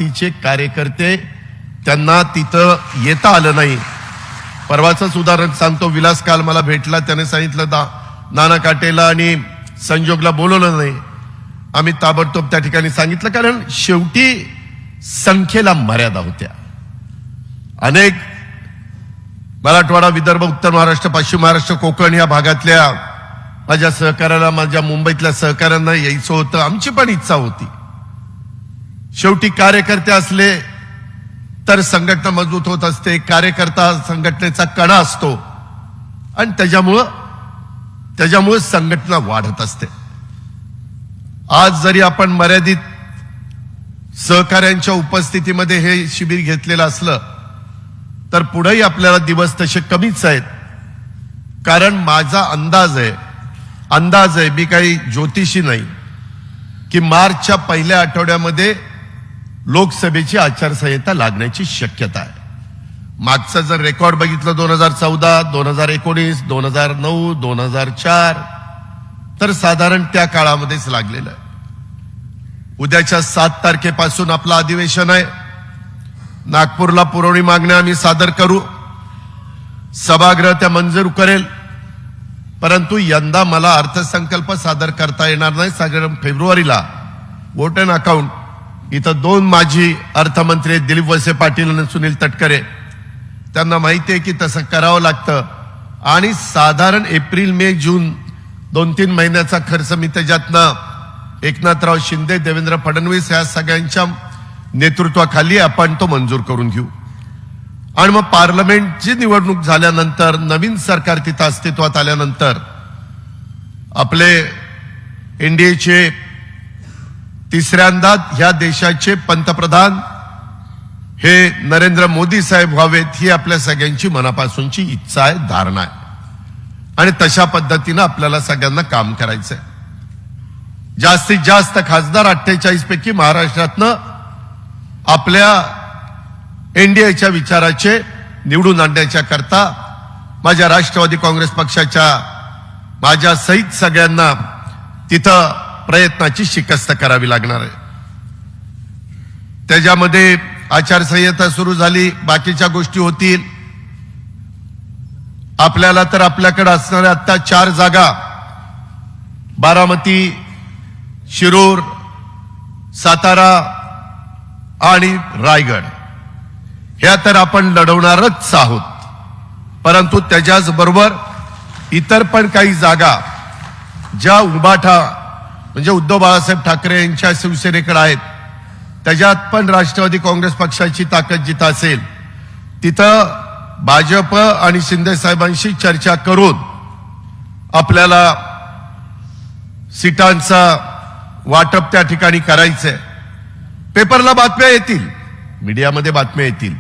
ताकदीचे कार्यकर्ते त्यांना तिथं येता आलं नाही. परवाचंच उदाहरण सांगतो. विलास काल मला भेटला, त्याने सांगितलं नाना काटेला आणि संजोगला बोलवलं नाही. आम्ही ताबडतोब त्या ठिकाणी सांगितलं, कारण शेवटी संख्येला मर्यादा होत्या. अनेक मराठवाडा, विदर्भ, उत्तर महाराष्ट्र, पश्चिम महाराष्ट्र, कोकण या भागातल्या माझ्या सहकार्याला, माझ्या मुंबईतल्या सहकाऱ्यांना यायचं होतं. आमची पण इच्छा होती. शेवटी कार्यकर्ते असले तर संघटना मजबूत होत असते. कार्यकर्ता संघटनेचा कणा असतो आणि त्याच्यामुळे संघटना वाढत असते. आज जरी आपण मर्यादित सहकाऱ्यांच्या उपस्थितीमध्ये हे शिबिर घेतलेलं असलं तर पुढेही आपल्याला दिवस तसे कमीच आहेत. कारण माझा अंदाज आहे, मी काही ज्योतिषी नाही, की मार्चच्या पहिल्या आठवड्यामध्ये लोकसभेची आचारसंहिता लागण्याची शक्यता आहे. मागचं जर रेकॉर्ड बघितलं 2014, 2019, 2009, 2004 तर साधारण त्या काळामध्येच लागलेलं आहे. उद्याच्या 7 तारखेपासून आपलं अधिवेशन आहे. नागपूरला पुरवणी मागण्या आम्ही सादर करू. सभागृह त्या मंजूर करेल. परंतु यंदा मला अर्थसंकल्प सादर करता येणार नाही. साधारण फेब्रुवारीला वोट अँड अकाउंट इथं 2 माजी अर्थमंत्री दिलीप वळसे पाटील आणि सुनील तटकरे, त्यांना माहिती आहे की तसं करावं लागतं. आणि साधारण एप्रिल, मे, जून 2-3 महिन्याचा खर्च मी त्याच्यातनं एकनाथराव शिंदे, देवेंद्र फडणवीस या सगळ्यांच्या नेतृत्वाखाली आपण तो मंजूर करून घेऊ. आणि मग पार्लमेंटची निवडणूक झाल्यानंतर, नवीन सरकार तिथं अस्तित्वात आल्यानंतर आपले एनडीएचे तिसऱ्यांदा ह्या देशाचे पंतप्रधान हे नरेंद्र मोदी साहेब व्हावेत ही आपल्या सगळ्यांची मनापासूनची इच्छा आहे, धारणा आहे. आणि तशा पद्धतीनं आपल्याला सगळ्यांना काम करायचंय. जास्तीत जास्त खासदार 48 पैकी महाराष्ट्रातनं आपल्या एनडीएच्या विचाराचे निवडून आणण्याच्या करता माझ्या राष्ट्रवादी काँग्रेस पक्षाच्या माझ्या सहित सगळ्यांना तिथं प्रयत्नाची शिकस्त करावी लागणार आहे. त्याच्यामध्ये आचारसंहिता सुरू झाली, बाकीच्या गोष्टी होतील. आपल्याला तर आपल्याकडे असणाऱ्या आता 4 जागा, बारामती, शिरूर, सातारा आणि रायगड, ह्या तर आपण लढवणारच आहोत. परंतु त्याच्याच बरोबर इतर पण काही जागा ज्या उभाठा म्हणजे उद्धव बाळासाहेब ठाकरे यांच्या शिवसेनेकडे आहेत, त्याच्यात पण राष्ट्रवादी काँग्रेस पक्षाची ताकद जिथं असेल तिथं भाजप आणि शिंदे साहेबांशी चर्चा करून आपल्याला सीटांचा वाटप त्या ठिकाणी करायचंय. पेपरला बातम्या येतील, मीडियामध्ये बातम्या येतील,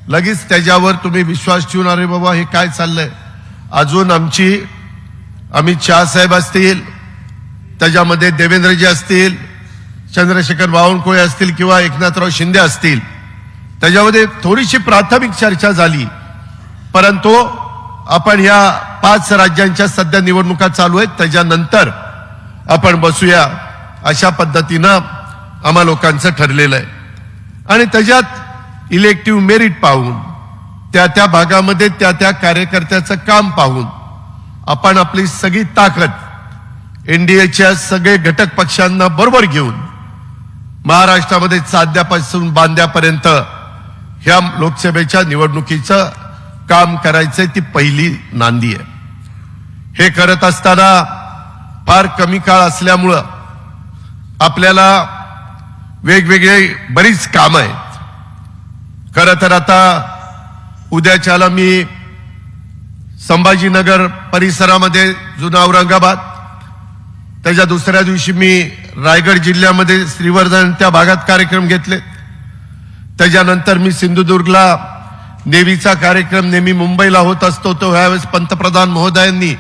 लगेच त्याच्यावर तुम्ही विश्वास ठेवून अरे बाबा हे काय चाललंय. अजून आमची अमित शहा साहेब असतील, त्याच्यामध्ये देवेंद्रजी असतील, चंद्रशेखर बावनकुळे असतील किंवा एकनाथराव शिंदे असतील, त्याच्यामध्ये थोडीशी प्राथमिक चर्चा झाली. परंतु आपण ह्या 5 राज्यांच्या सध्या निवडणुका चालू आहेत, त्याच्यानंतर आपण बसूया अशा पद्धतीनं आम्हा लोकांचं ठरलेलं आहे. आणि त्याच्यात इलेक्टिव्ह मेरिट पाहून, त्या भागामध्ये त्या कार्यकर्त्याचं काम पाहून आपण आपली सगळी ताकद एनडीएच्या सगळे घटक पक्षांना बरोबर घेऊन महाराष्ट्रामध्ये चांद्यापासून बांद्यापर्यंत ह्या लोकसभेच्या निवडणुकीचं काम करायचंय. ती पहिली नांदी आहे. हे करत असताना फार कमी काळ असल्यामुळं आपल्याला वेगवेगळे बरीच कामं आहेत. खरं तर आता उद्याच्याला मी संभाजीनगर परिसरामध्ये, जुना औरंगाबाद, त्याच्या दुसऱ्या दिवशी मी रायगड जिल्ह्यामध्ये श्रीवर्धन त्या भागात कार्यक्रम घेतले. त्याच्यानंतर मी सिंधुदुर्गला नेव्हीचा कार्यक्रम नेहमी मुंबईला होत असतो, तो ह्यावेळेस पंतप्रधान महोदयांनी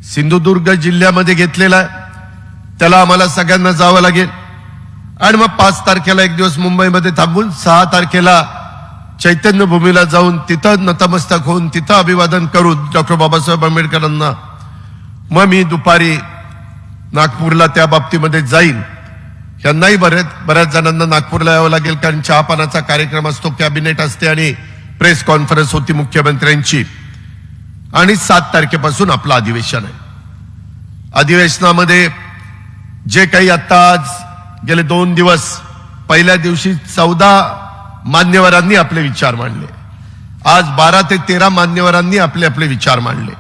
सिंधुदुर्ग जिल्ह्यामध्ये घेतलेला आहे. त्याला आम्हाला सगळ्यांना जावं लागेल. आणि मग 5 तारखेला एक दिवस मुंबईमध्ये थांबून 6 तारखेला चैतन्यभूमीला जाऊन तिथं नतमस्तक होऊन तिथं अभिवादन करून डॉक्टर बाबासाहेब आंबेडकरांना मग मी दुपारी नागपूरला त्या बाबतीमध्ये जाईल. यांनाही बऱ्याच जणांना नागपूरला यावं लागेल, कारण चहापानाचा कार्यक्रम असतो, कॅबिनेट असते आणि प्रेस कॉन्फरन्स होती मुख्यमंत्र्यांची. आणि 7 तारखेपासून आपलं अधिवेशन आहे. अधिवेशनामध्ये जे काही आता आज गेले 2 दिवस, पहिल्या दिवशी 14 मान्यवरांनी आपले विचार मांडले, आज 12 ते 13 मान्यवरांनी आपले विचार मांडले.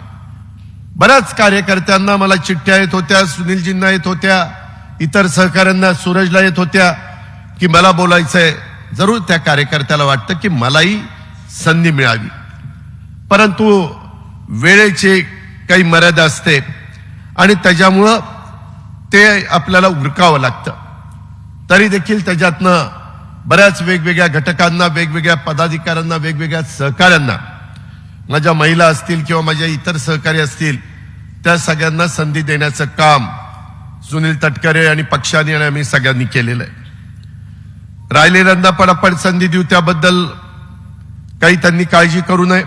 बऱ्याच कार्यकर्त्यांना मला चिठ्ठ्या येत होत्या, सुनीलजींना येत होत्या, इतर सहकाऱ्यांना, सूरजला येत होत्या की मला बोलायचंय. जरूर त्या कार्यकर्त्याला वाटतं की मलाही संधी मिळावी, परंतु वेळेची काही मर्यादा असते आणि त्याच्यामुळं ते आपल्याला उरकावं लागतं. तरी देखील त्याच्यातनं बऱ्याच वेगवेगळ्या घटकांना, वेगवेगळ्या पदाधिकाऱ्यांना, वेगवेगळ्या सहकाऱ्यांना, माझ्या महिला असतील किंवा माझ्या इतर सहकारी असतील, त्या सगळ्यांना संधी देण्याचं काम सुनील तटकरे आणि पक्षाने आणि आम्ही सगळ्यांनी केलेलं आहे. राहिलेल्यांना पण आपण संधी देऊ, त्याबद्दल काही त्यांनी काळजी करू नये.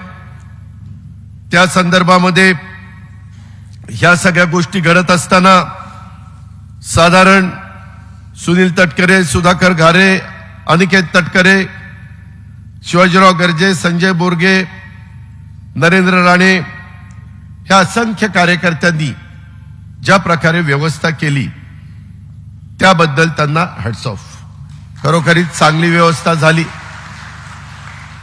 त्या संदर्भामध्ये ह्या सगळ्या गोष्टी घडत असताना साधारण सुनील तटकरे, सुधाकर घारे, अनिकेत तटकरे, शिवाजीराव गर्जे, संजय बोरगे, नरेंद्र राणे, ह्या असंख्य कार्यकर्त्यांनी ज्या प्रकारे व्यवस्था केली त्याबद्दल त्यांना हॅट्स ऑफ. खरोखरीच चांगली व्यवस्था झाली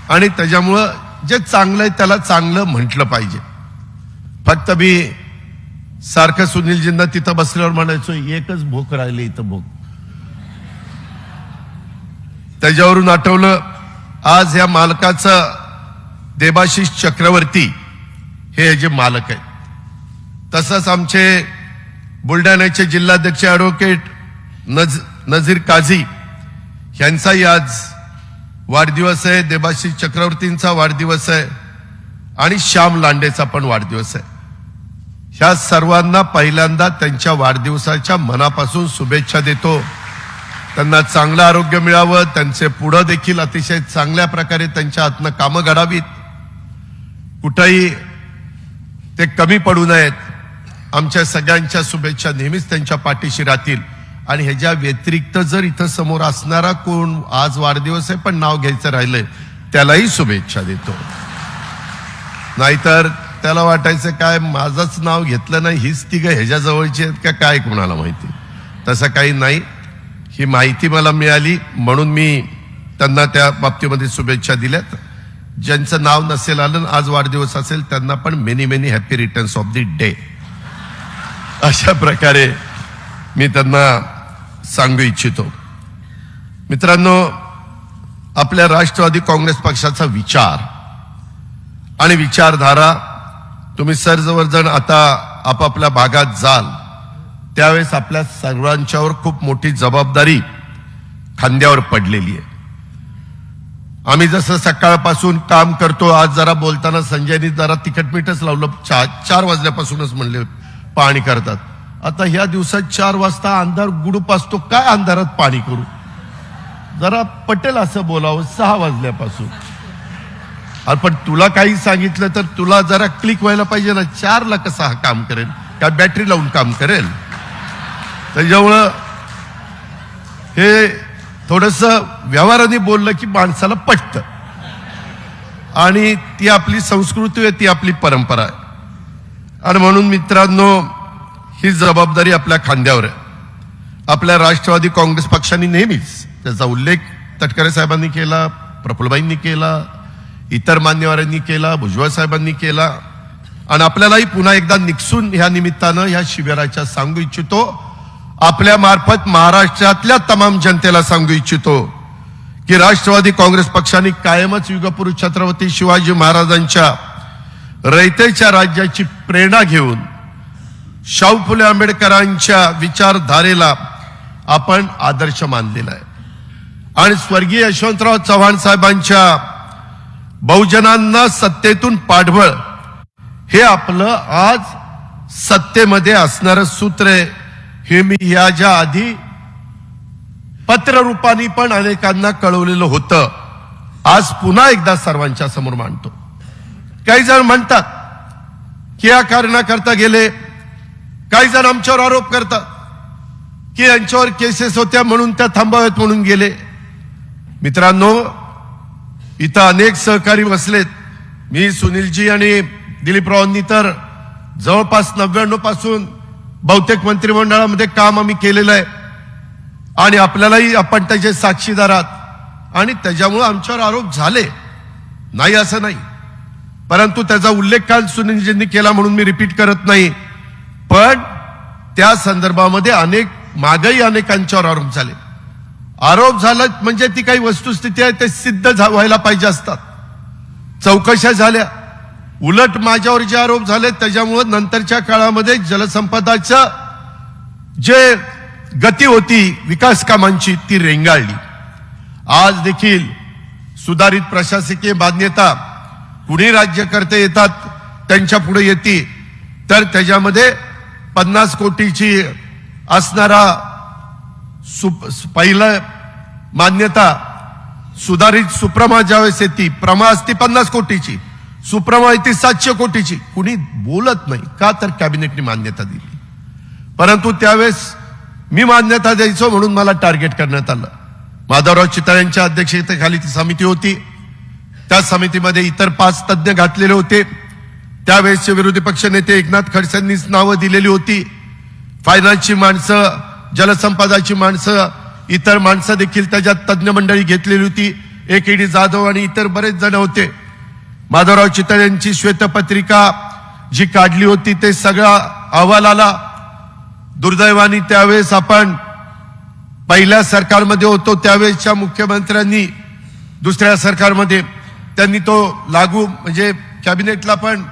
आणि त्याच्यामुळं जे चांगलं आहे त्याला चांगलं म्हटलं पाहिजे. फक्त मी सारखं सुनीलजींना तिथं बसल्यावर म्हणायचो, एकच भोक राहिली इथं भोक. त्याच्यावरून आठवलं, आज या मालकाचं देबाशिष चक्रवर्ती हे जे मालक आहेत. तसंच आमचे बुलढाण्याचे जिल्हाध्यक्ष ॲडव्होकेट नझीर काझी यांचाही आज वाढदिवस आहे, देबाशिष चक्रवर्तींचा वाढदिवस आहे आणि श्याम लांडेचा पण वाढदिवस आहे. ह्या सर्वांना पहिल्यांदा त्यांच्या वाढदिवसाच्या मनापासून शुभेच्छा देतो. त्यांना चांगलं आरोग्य मिळावं, त्यांचे पुढं देखील अतिशय चांगल्या प्रकारे त्यांच्या हातनं कामं घडावीत, कुठंही ते कमी पडू नयेत. आमच्या सगळ्यांच्या शुभेच्छा नेहमीच त्यांच्या पाठीशी राहतील. आणि ह्याच्या व्यतिरिक्त जर इथं समोर असणारा कोण आज वाढदिवस आहे पण नाव घ्यायचं राहिलंय, त्यालाही शुभेच्छा देतो. नाहीतर त्याला वाटायचं काय माझंच नाव घेतलं नाही, हीच तिघं ह्याच्या जवळची आहेत का काय, कोणाला माहिती. तसं काही नाही, ही माहिती मला मिळाली म्हणून मी त्यांना त्या बाबतीमध्ये शुभेच्छा दिल्यात. ज्यांचं नाव नसेल आलं, आज वाढदिवस असेल, त्यांना पण many many happy returns of the day, अशा प्रकारे मी त्यांना सांगू इच्छितो. मित्रांनो, आपल्या राष्ट्रवादी काँग्रेस पक्षाचा विचार आणि विचारधारा, तुम्ही सर्वजण आता आपापल्या भागात जाल त्यावेळेस आपल्या सर्वांच्यावर खूप मोठी जबाबदारी खांद्यावर पडलेली आहे. आम्ही जसं सकाळपासून काम करतो, आज जरा बोलताना संजयनी जरा तिखटमीठच लावलं, 4 वाजल्यापासूनच म्हणले पाणी करतात. आता ह्या दिवसात 4 वाजता अंधार गुडूप असतो, काय अंधारात पाणी करू, जरा पटेल असं बोलावं 6 वाजल्यापासून. पण तुला काही सांगितलं तर तुला जरा क्लिक व्हायला पाहिजे ना, 4ला कसं हा काम करेल, काय बॅटरी लावून काम करेल. त्याच्यामुळं हे थोडस व्यवहाराने बोललं की माणसाला पटतं आणि ती आपली संस्कृती आहे, ती आपली परंपरा आहे. आणि म्हणून मित्रांनो, ही जबाबदारी आपल्या खांद्यावर आहे. आपल्या राष्ट्रवादी काँग्रेस पक्षाने नेहमीच त्याचा उल्लेख तटकरे साहेबांनी केला, प्रफुल्लबाईंनी केला, इतर मान्यवरांनी केला, भुजबळ साहेबांनी केला. आणि आपल्यालाही पुन्हा एकदा निक्षून ह्या निमित्तानं ह्या शिबिराच्या सांगू इच्छितो, आपल्या मार्फत महाराष्ट्रातल्या तमाम जनतेला सांगू इच्छितो की राष्ट्रवादी काँग्रेस पक्षाने कायमच युगपुरुष छत्रपती शिवाजी महाराजांच्या रयतेच्या राज्याची प्रेरणा घेऊन शाहू फुले आंबेडकरांच्या विचारधारेला आपण आदर्श मानलेला आहे. आणि स्वर्गीय यशवंतराव चव्हाण साहेबांच्या बहुजनांना सत्तेतून पाठबळ हे आपलं आज सत्तेमध्ये असणारं सूत्र आहे. हे मी याच्या आधी पत्र रूपाने पण अनेकांना कळवलेलं होतं, आज पुन्हा एकदा सर्वांच्या समोर मांडतो. काही जण म्हणतात की या कारणाकरता गेले, काही जण आमच्यावर आरोप करतात की यांच्यावर केसेस होत्या म्हणून त्या थांबाव्यात म्हणून गेले. मित्रांनो, इथं अनेक सहकारी बसलेत. मी, सुनीलजी आणि दिलीपरावांनी तर जवळपास 99 पासून बहुतेक मंत्रिमंडळामध्ये काम आम्ही केलेलं आहे आणि आपल्यालाही आपण त्याचे साक्षीदार आहात आणि त्याच्यामुळे आमच्यावर आरोप झाले नाही असं नाही, परंतु त्याचा उल्लेख काल सुनीलजींनी केला म्हणून मी रिपीट करत नाही. पण त्या संदर्भामध्ये मागही अनेकांच्यावर आरोप झाले. आरोप झाला म्हणजे ती काही वस्तुस्थिती आहे ते सिद्ध व्हायला पाहिजे असतात. चौकशा झाल्या. उलट माझ्यावर जे आरोप झाले त्याच्यामुळे नंतरच्या काळामध्ये जलसंपदाचं जे गती होती विकास कामांची ती रेंगाळली. आज देखील सुधारित प्रशासकीय मान्यता कुणी राज्यकर्ते येतात त्यांच्या पुढे येते तर त्याच्यामध्ये 50 कोटीची असणारा पहिलं मान्यता सुधारित सुप्रमा ज्यावेळेस येते, प्रमा असते 50 कोटीची, सुप्रमा येते 700 कोटीची. कुणी बोलत नाही का तर कॅबिनेटने मान्यता दिली. परंतु त्यावेळेस मी मान्यता द्यायचो म्हणून मला टार्गेट करण्यात आलं. माधवराव चितळ्यांच्या अध्यक्षतेखाली ती समिती होती. त्या समितीमध्ये इतर 5 तज्ज्ञ घातलेले होते. त्यावेळेसचे विरोधी पक्ष नेते एकनाथ खडसेंनीच नावं दिलेली होती. फायनान्सची माणसं, जलसंपदाची माणसं, इतर माणसं देखील त्याच्यात तज्ज्ञ मंडळी घेतलेली होती. AKD जाधव आणि इतर बरेच जण होते. माधवराव चितळ्यांची श्वेतपत्रिका जी काढली होती ते सगळा अहवाल आला. दुर्दैवाने त्यावेळेस आपण पहिल्या सरकारमध्ये होतो, त्यावेळेसच्या मुख्यमंत्र्यांनी दुसऱ्या सरकारमध्ये त्यांनी तो लागू म्हणजे कॅबिनेटला पण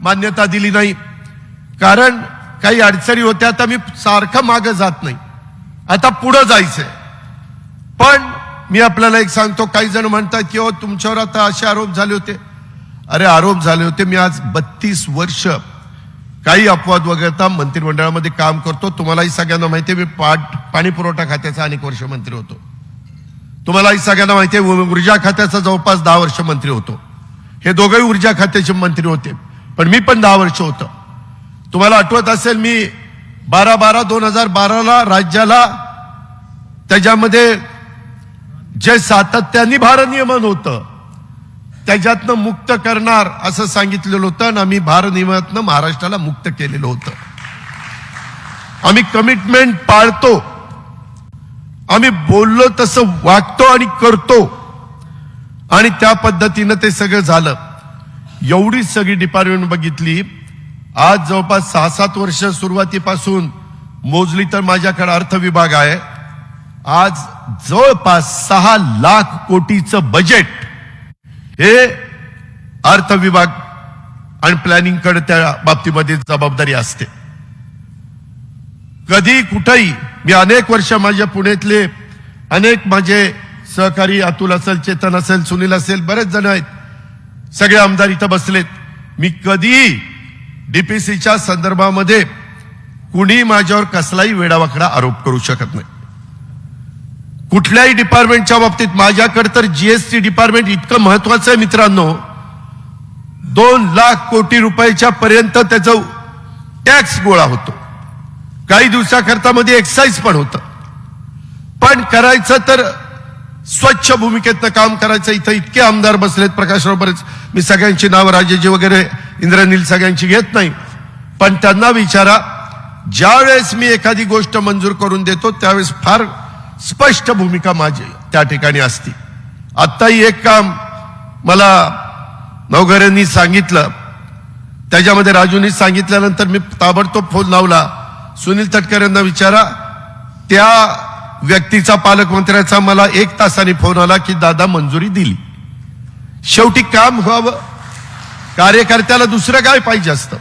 मान्यता दिली नाही, कारण काही अडचणी होत्या. आता मी सारखं मागं जात नाही, आता पुढं जायचंय. पण मी आपल्याला एक सांगतो, काही जण म्हणतात की तुमच्यावर आता असे आरोप झाले होते. अरे आरोप झाले होते. मी आज 32 वर्ष काही अपवाद वगळता मंत्रिमंडळामध्ये काम करतो. तुम्हालाही सगळ्यांना माहिती आहे, मी पाणी पुरवठा खात्याचा अनेक वर्ष मंत्री होतो. तुम्हालाही सगळ्यांना माहिती आहे, ऊर्जा खात्याचा जवळपास 10 वर्ष मंत्री होतो. हे दोघंही ऊर्जा खात्याचे मंत्री होते, पण मी पण 10 वर्ष होतो. तुम्हाला आठवत असेल, मी 2012 राज्याला त्याच्यामध्ये जे सातत्याने भारनियमन होतं त्याच्यातनं मुक्त करणार असं सांगितलेलं होतं आणि आम्ही भारनियमनातनं महाराष्ट्राला मुक्त केलेलं होतं. आम्ही कमिटमेंट पाळतो, आम्ही बोललो तसं वागतो आणि करतो आणि त्या पद्धतीनं ते सगळं झालं. एवढी सगळी डिपार्टमेंट बघितली. आज जवळपास 6-7 वर्ष सुरुवातीपासून मोजली तर माझ्याकडे अर्थ विभाग आहे. आज जवळपास 6 लाख कोटीचं बजेट हे अर्थ विभाग आणि प्लॅनिंग कडे त्या बाबतीमध्ये जबाबदारी असते. कधी कुठेही मी अनेक वर्ष माझ्या पुण्यातले अनेक माझे सहकारी अतुल असेल, चेतन असेल, सुनील असेल, बरेच जण आहेत, सगळे आमदार इथं बसलेत. मी कधी डीपीसीच्या संदर्भामध्ये कुणी माझ्यावर कसलाही वेडावाकडा आरोप करू शकत नाही. कुठल्याही डिपार्टमेंटच्या बाबतीत माझ्याकडे तर जीएसटी डिपार्टमेंट इतकं महत्वाचं आहे मित्रांनो. 2 लाख कोटी रुपयाच्या पर्यंत त्याचं टॅक्स गोळा होतो. काही दिवसाकरता मध्ये एक्साईज पण होतं. पण करायचं तर स्वच्छ भूमिकेतनं काम करायचं. इथं इतके आमदार बसलेत, प्रकाशराव बरेच, मी सगळ्यांची नावं राजेजी वगैरे इंद्रनील सगळ्यांची घेत नाही, पण त्यांना विचारा. ज्यावेळेस मी एखादी गोष्ट मंजूर करून देतो त्यावेळेस फार स्पष्ट भूमिका माझी त्या ठिकाणी असते. आत्ताही एक काम मला नवघरेंनी सांगितलं, त्याच्यामध्ये राजूंनी सांगितल्यानंतर मी ताबडतोब फोन लावला. सुनील तटकरेंना विचारा. त्या व्यक्तीचा, पालकमंत्र्याचा मला 1 तासाने फोन आला की दादा मंजुरी दिली. शेवटी काम व्हावं, कार्यकर्त्याला दुसरं काय पाहिजे असतं.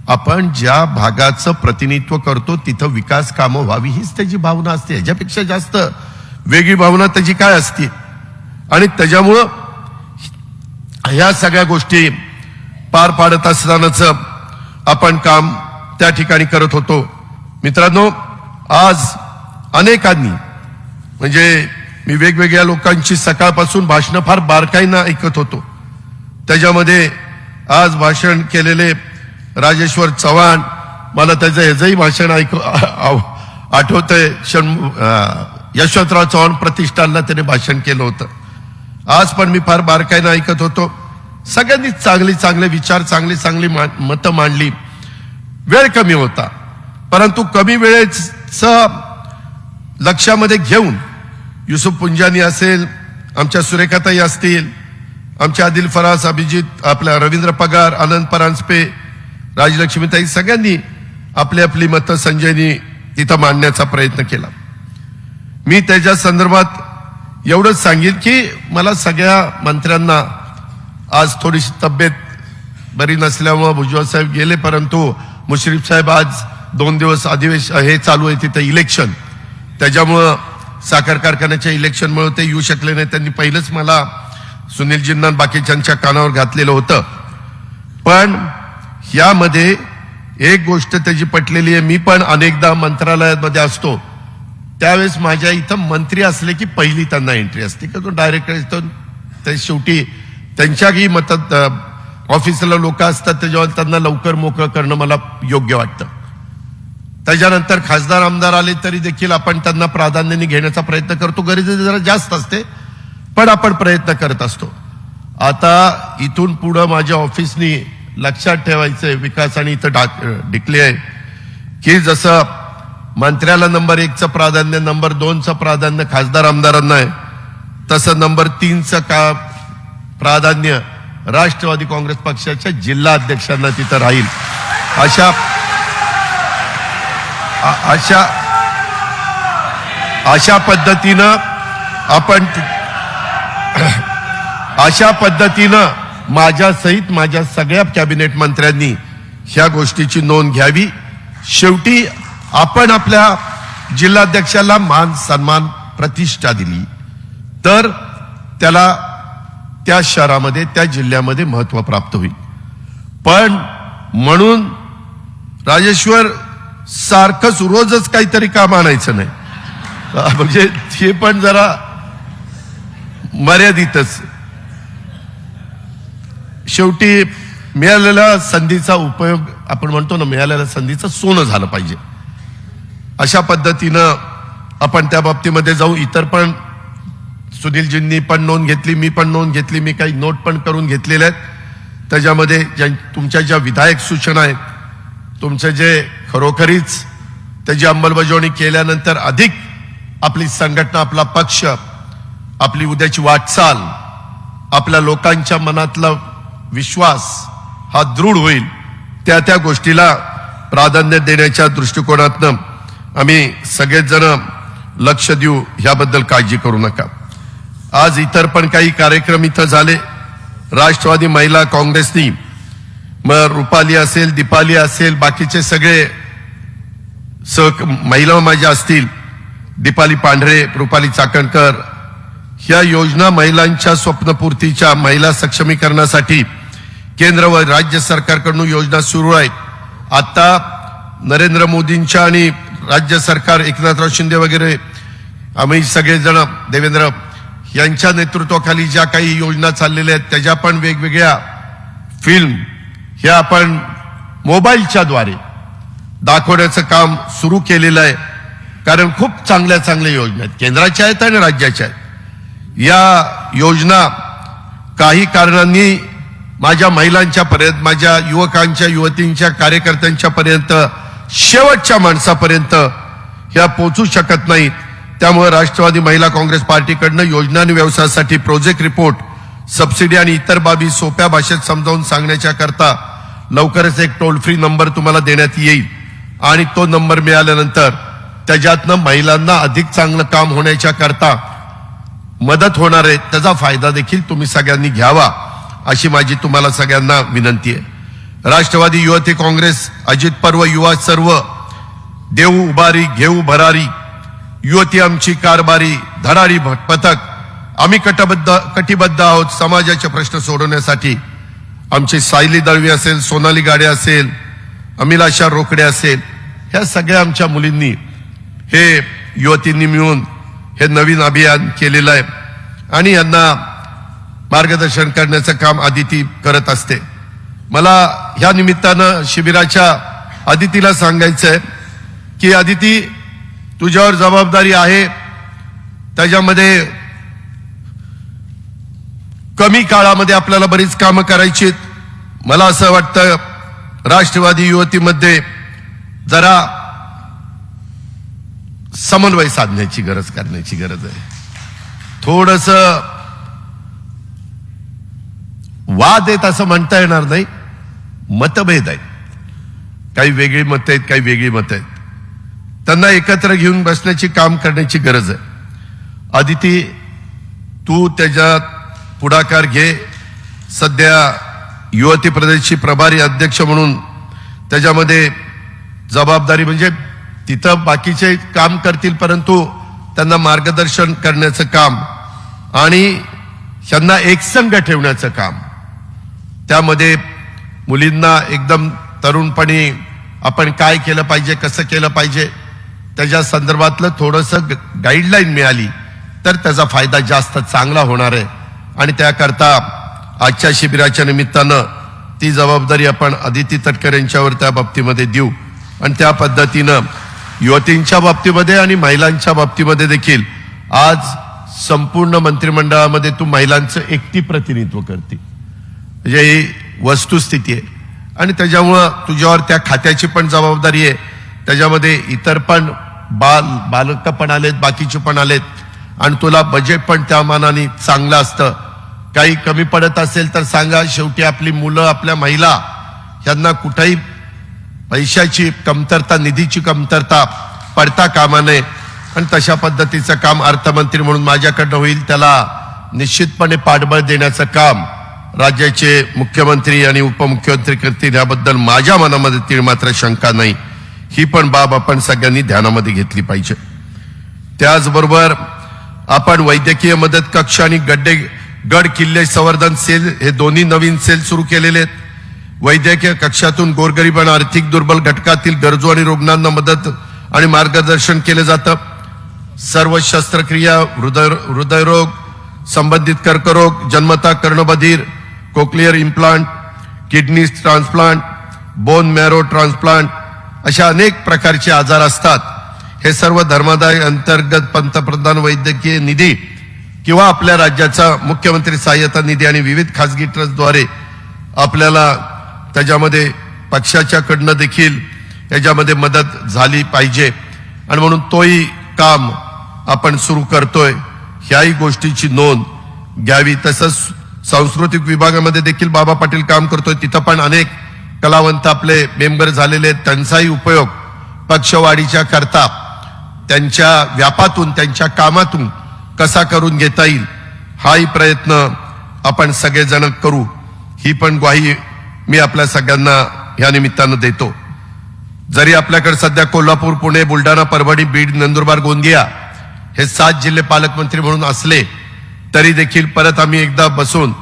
आपण ज्या भागाचं प्रतिनिधित्व करतो तिथं विकास कामं व्हावी हीच त्याची भावना असते. ह्याच्यापेक्षा जास्त वेगळी भावना त्याची काय असते. आणि त्याच्यामुळं ह्या सगळ्या गोष्टी पार पाडत असतानाच आपण काम त्या ठिकाणी करत होतो. मित्रांनो, आज अनेकांनी म्हणजे मी वेगवेगळ्या लोकांची सकाळपासून भाषणं फार बारकाईनं ऐकत होतो. त्याच्यामध्ये आज भाषण केलेले राजेश्वर चव्हाण, मला त्याचं ह्याचंही भाषण आठवतंय यशवंतराव चव्हाण प्रतिष्ठानला त्याने भाषण केलं होतं. आज पण मी फार बारकाईनं ऐकत होतो. सगळ्यांनी चांगले विचार चांगली मतं मांडली. वेळ कमी होता, परंतु कमी वेळेचं लक्षामध्ये घेऊन युसुफ पुंजानी असेल, आमच्या सुरेखाताई असतील, आमच्या आदिल फराज, अभिजित, आपल्या रवींद्र पगार, आनंद परांजपे, राजलक्ष्मीताई, सगळ्यांनी आपली मतं संजयनी तिथं मांडण्याचा प्रयत्न केला. मी त्याच्या संदर्भात एवढंच सांगेन की मला सगळ्या मंत्र्यांना आज थोडीशी तब्येत बरी नसल्यामुळे भुजबळ साहेब गेले, परंतु मुश्रीफ साहेब आज 2 दिवस हे चालू आहे तिथं इलेक्शन, त्याच्यामुळं साखर कारखान्याच्या इलेक्शनमुळे ते येऊ शकले नाही. त्यांनी पहिलंच मला सुनीलजींना बाकीच्यांच्या कानावर घातलेलं होतं. पण यामध्ये एक गोष्ट त्याची पटलेली आहे. मी पण अनेकदा मंत्रालयामध्ये असतो, त्यावेळेस माझ्या इथं मंत्री असले की पहिली त्यांना एंट्री असते, की तो डायरेक्ट येतो. ते शेवटी त्यांच्याही मतात ऑफिसला लोक असतात, त्याच्यावर त्यांना लवकर मोकळं करणं मला योग्य वाटतं. त्याच्यानंतर खासदार आमदार आले तरी देखील आपण त्यांना प्राधान्याने घेण्याचा प्रयत्न करतो. गरज जरा जास्त असते, पण आपण प्रयत्न करत असतो. आता इथून पुढं माझ्या ऑफिसनी लक्षात ठेवायचंय, विकासाने इथं डिक्लेअर आहे की जसं मंत्र्याला नंबर 1चं प्राधान्य, नंबर 2चं प्राधान्य खासदार आमदारांना आहे, तसं नंबर 3चं प्राधान्य राष्ट्रवादी काँग्रेस पक्षाच्या जिल्हा अध्यक्षांना तिथं राहील. अशा पद्धतीनं माझ्या सहित माझ्या सगळ्या कॅबिनेट मंत्र्यांनी ह्या गोष्टीची नोंद घ्यावी. शेवटी आपण आपल्या जिल्हाध्यक्षाला मान सन्मान प्रतिष्ठा दिली तर त्याला त्या शहरामध्ये त्या जिल्ह्यामध्ये महत्व प्राप्त होईल. पण म्हणून राजेश्वर सारखंच रोजच काहीतरी काम आणायचं नाही, म्हणजे ते पण जरा मर्यादितच. शेवटी मिळालेल्या संधीचा उपयोग, आपण म्हणतो ना, मिळालेल्या संधीचं सोनं झालं पाहिजे. अशा पद्धतीनं आपण त्या बाबतीमध्ये जाऊ. इतर पण सुनीलजींनी पण नोंद घेतली, मी पण नोंद घेतली, मी काही नोट पण करून घेतलेल्या आहेत. त्याच्यामध्ये तुमच्या ज्या विधायक सूचना आहेत, तुमचे जे खरोखरीच त्याची अंमलबजावणी केल्यानंतर अधिक आपली संघटना, आपला पक्ष, आपली उद्याची वाटचाल, आपल्या लोकांच्या मनातला विश्वास हा दृढ होईल, त्या गोष्टीला प्राधान्य देण्याच्या दृष्टिकोनातनं आम्ही सगळेच जण लक्ष देऊ, ह्याबद्दल काळजी करू नका. आज इतर पण काही कार्यक्रम इथं झाले. राष्ट्रवादी महिला काँग्रेसनी, मग रुपाली असेल, दीपाली असेल, बाकीचे सगळे महिला माझ्या असतील, दीपाली पांढरे, रुपाली चाकणकर, ह्या योजना महिलांच्या स्वप्नपूर्तीच्या, महिला सक्षमीकरणासाठी केंद्र व राज्य सरकारकडून योजना सुरू आहेत. आता नरेंद्र मोदींच्या आणि राज्य सरकार, एकनाथराव शिंदे वगैरे, आम्ही सगळेजण, देवेंद्र यांच्या नेतृत्वाखाली ज्या काही योजना चाललेल्या आहेत, त्याच्या पण वेगवेगळ्या फिल्म ह्या आपण मोबाईलच्या द्वारे दाखवण्याचं काम सुरू केलेलं आहे. कारण खूप चांगल्या योजना आहेत, केंद्राच्या आहेत आणि राज्याच्या आहेत. या योजना काही कारणांनी माझ्या महिलांच्या पर्यंत, माझ्या युवकांच्या, युवतींच्या, कार्यकर्त्यांच्या पर्यंत, शेवटच्या माणसापर्यंत ह्या पोहोचू शकत नाहीत. त्यामुळे राष्ट्रवादी महिला काँग्रेस पार्टीकडनं योजना आणि व्यवसायासाठी प्रोजेक्ट रिपोर्ट, सबसिडी आणि इतर बाबी सोप्या भाषेत समजावून सांगण्याच्या करता लवकरच एक टोल फ्री नंबर तुम्हाला देण्यात येईल. आणि तो नंबर मिळाल्यानंतर त्याच्यातनं महिलांना अधिक चांगलं काम होण्याच्या करता मदत होणार आहे, त्याचा फायदा देखील तुम्ही सगळ्यांनी घ्यावा, अशी माझी तुम्हाला सगळ्यांना विनंती आहे. राष्ट्रवादी युवती काँग्रेस, अजित पर्व, युवा सर्व, देऊ उभारी घेऊ भरारी, युवती आमची कारभारी, धडारी पथक, आम्ही कटिबद्ध आहोत समाजाचे प्रश्न सोडवण्यासाठी. आमची सायली दळवी असेल, सोनाली गाडे असेल, अमिलाशा रोकडे असेल, ह्या सगळ्या आमच्या मुलींनी, हे युवतींनी मिळून हे नवीन अभियान केलेलं आहे आणि यांना मार्गदर्शन करण्याचं काम आदिती करत असते. मला ह्या निमित्तानं शिबिराच्या आदितीला सांगायचं आहे की आदिती, तुझ्यावर जबाबदारी आहे, त्याच्यामध्ये कमी काळामध्ये आपल्याला बरीच कामं करायची आहेत. मला असं वाटतं राष्ट्रवादी युवतीमध्ये जरा समन्वय साधण्याची करण्याची गरज आहे. थोडस वाद आहेत असं म्हणता येणार नाही, मतभेद आहेत. काही वेगळी मतं आहेत, काही वेगळी मतं आहेत. त्यांना एकत्र घेऊन बसण्याची काम करण्याची गरज आहे. आदिती, तू त्याच्यात पुढाकार घे. सध्या युवती प्रदेशची प्रभारी अध्यक्ष म्हणून त्याच्यामध्ये जबाबदारी, म्हणजे तिथं बाकीचे काम करतील परंतु त्यांना मार्गदर्शन करण्याचं काम आणि त्यांना एकसंघ ठेवण्याचं काम, त्यामध्ये मुलींना एकदम तरुणपणी आपण काय केलं पाहिजे, कसं केलं पाहिजे, त्याच्या संदर्भातलं थोडंसं गाईडलाईन मिळाली तर त्याचा फायदा जास्त चांगला होणार आहे. आणि त्याकरता आजच्या शिबिराच्या निमित्तानं ती जबाबदारी आपण आदिती तटकरे यांच्यावर त्या बाबतीमध्ये देऊ. आणि त्या पद्धतीनं युवतींच्या बाबतीमध्ये आणि महिलांच्या बाबतीमध्ये देखील आज संपूर्ण मंत्रिमंडळामध्ये तू महिलांचं एकटी प्रतिनिधित्व करते, म्हणजे ही वस्तुस्थिती आहे. आणि त्याच्यामुळं तुझ्यावर त्या खात्याची पण जबाबदारी आहे. त्याच्यामध्ये इतर पण बालक पण आलेत, बाकीचे पण आलेत. आणि तुला बजेट पण त्या मानाने चांगलं असतं. काही कमी पडत असेल तर सांगा. शेवटी आपली मुलं, आपल्या महिला यांना कुठेही पैशाची कमतरता, निधीची कमतरता पडता कामा नये. आणि तशा पद्धतीचं काम अर्थमंत्री म्हणून माझ्याकडनं होईल. त्याला निश्चितपणे पाठबळ देण्याचं काम राज्याचे मुख्यमंत्री आणि उपमुख्यमंत्री करतील, याबद्दल माझ्या मनामध्ये तीळ मात्र शंका नाही. ही पण बाब आपण सगळ्यांनी ध्यानामध्ये घेतली पाहिजे. त्याचबरोबर आपण वैद्यकीय मदत कक्ष आणि गड किल्ले संवर्धन सेल हे दोन्ही नवीन सेल सुरू केलेले आहेत. वैद्यकीय कक्षातून गोरगरीब आर्थिक दुर्बल घटकातील गरजू आणि रुग्णांना मदत आणि मार्गदर्शन केले जातं. सर्व शस्त्रक्रिया, हृदयरोग संबंधित कर्करोग, जन्मता कर्णबधीर, cochlear implant, kidney transplant, bone marrow transplant अशा अनेक प्रकारचे आजार असतात. हे सर्व धर्मादाय अंतर्गत पंतप्रधान वैद्यकीय निधी किंवा आपल्या राज्याचा मुख्यमंत्री सहाय्यता निधी आणि विविध खासगी ट्रस्टद्वारे आपल्याला त्याच्यामध्ये पक्षाच्याकडनं देखील याच्यामध्ये मदत झाली पाहिजे. आणि म्हणून तोही काम आपण सुरू करतोय, ह्याही गोष्टीची नोंद घ्यावी. तसंच सांस्कृतिक विभागामध्ये देखील बाबा पाटील काम करतोय. तिथं पण अनेक कलावंत आपले मेंबर झालेले आहेत. त्यांचाही उपयोग पक्षवाढीच्या करता त्यांच्या व्यापातून, त्यांच्या कामातून कसा करून घेता येईल, हाही प्रयत्न आपण सगळेजण करू. ही पण ग्वाही मी आपल्या सगळ्यांना ह्या निमित्तानं देतो. जरी आपल्याकडे सध्या कोल्हापूर, पुणे, बुलढाणा, परभणी, बीड, नंदुरबार, गोंदिया हे 7 जिल्हे पालकमंत्री म्हणून असले तरी देखील परत आम्ही एकदा बसून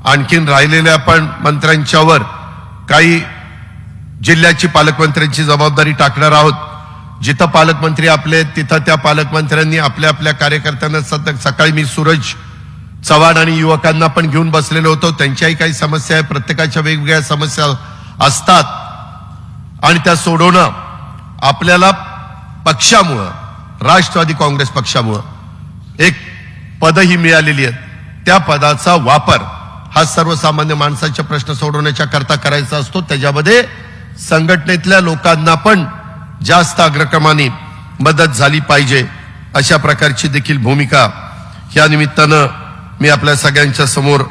आणखीन राहिलेल्या पण मंत्र्यांच्यावर काही जिल्ह्याची पालकमंत्र्यांची जबाबदारी टाकणार आहोत. जिथं पालकमंत्री आपले तिथं त्या पालकमंत्र्यांनी आपल्या आपल्या कार्यकर्त्यांना सकाळी मी सूरज चव्हाण आणि युवकांना पण घेऊन बसलेलो होतो. त्यांच्याही काही समस्या आहे, प्रत्येकाच्या वेगवेगळ्या समस्या असतात आणि त्या सोडवणं आपल्याला पक्षामुळं, राष्ट्रवादी काँग्रेस पक्षामुळं एक पदही मिळालेली आहेत. त्या पदाचा वापर हा सर्वसामान्य माणसाचे प्रश्न सोडवण्याच्या करता करायचा असतो. त्याच्यामध्ये संघटनेतल्या लोकांना पण जास्त अग्रक्रमाने मदत झाली पाहिजे, अशा प्रकारची देखील भूमिका या निमित्तानं मी आपल्या सगळ्यांच्या समोर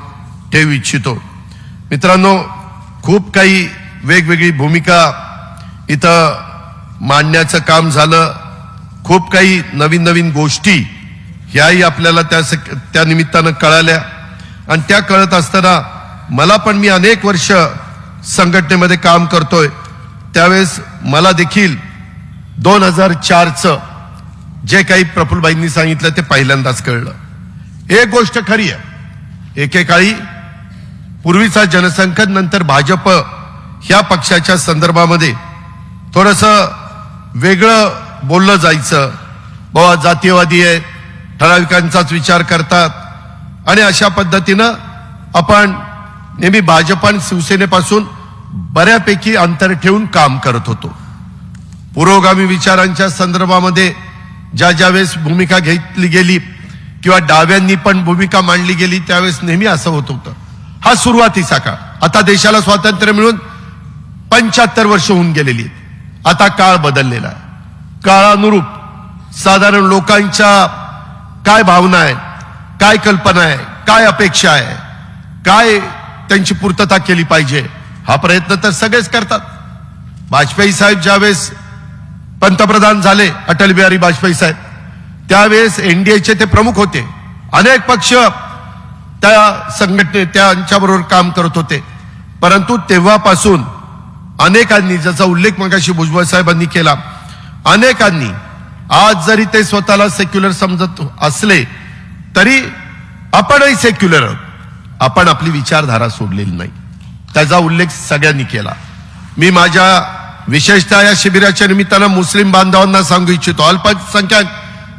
ठेवू इच्छितो. मित्रांनो, खूप काही वेगवेगळी भूमिका इथं मांडण्याचं काम झालं. खूप काही नवीन नवीन गोष्टी ह्याही आपल्याला त्या निमित्तानं कळाल्या. आणि त्या कळत असताना मला पण, मी अनेक वर्ष संघटनेमध्ये काम करतोय, त्यावेळेस मला देखील 2004चं जे काही प्रफुल्लबाईंनी सांगितलं ते पहिल्यांदाच कळलं. एक गोष्ट खरी आहे, एकेकाळी पूर्वीचा जनसंघ नंतर भाजप ह्या पक्षाच्या संदर्भामध्ये थोडंसं वेगळं बोललं जायचं. बाबा जातीयवादी आहे, ठराविकांचाच विचार करतात, आणि अशा पद्धतीनं आपण नेहमी भाजप आणि शिवसेनेपासून बऱ्यापैकी अंतर ठेवून काम करत होतो. पुरोगामी विचारांच्या संदर्भामध्ये ज्या ज्या वेळेस भूमिका घेतली गेली किंवा डाव्यांनी पण भूमिका मांडली गेली त्यावेळेस नेहमी असं होत होतं. हा सुरुवातीचा काळ. आता देशाला स्वातंत्र्य मिळून 75 वर्ष होऊन गेलेली आहेत. आता काळ बदललेला आहे. काळानुरूप साधारण लोकांच्या काय भावना आहे, काय कल्पना आहे, काय अपेक्षा आहे, काय त्यांची पूर्तता केली पाहिजे हा प्रयत्न तर सगळेच करतात. वाजपेयी साहेब ज्यावेळेस पंतप्रधान झाले, अटल बिहारी वाजपेयी साहेब, त्यावेळेस एनडीएचे ते प्रमुख होते. अनेक पक्ष त्या त्यांच्याबरोबर काम करत होते. परंतु तेव्हापासून अनेकांनी, ज्याचा उल्लेख मगाशी भुजबळ साहेबांनी केला, अनेकांनी आज जरी ते स्वतःला सेक्युलर समजत असले तरी आपणही सेक्युलर आहोत. आपण आपली विचारधारा सोडलेली नाही, त्याचा उल्लेख सगळ्यांनी केला. मी माझ्या विशेषतः या शिबिराच्या निमित्तानं मुस्लिम बांधवांना सांगू इच्छितो, अल्पसंख्याक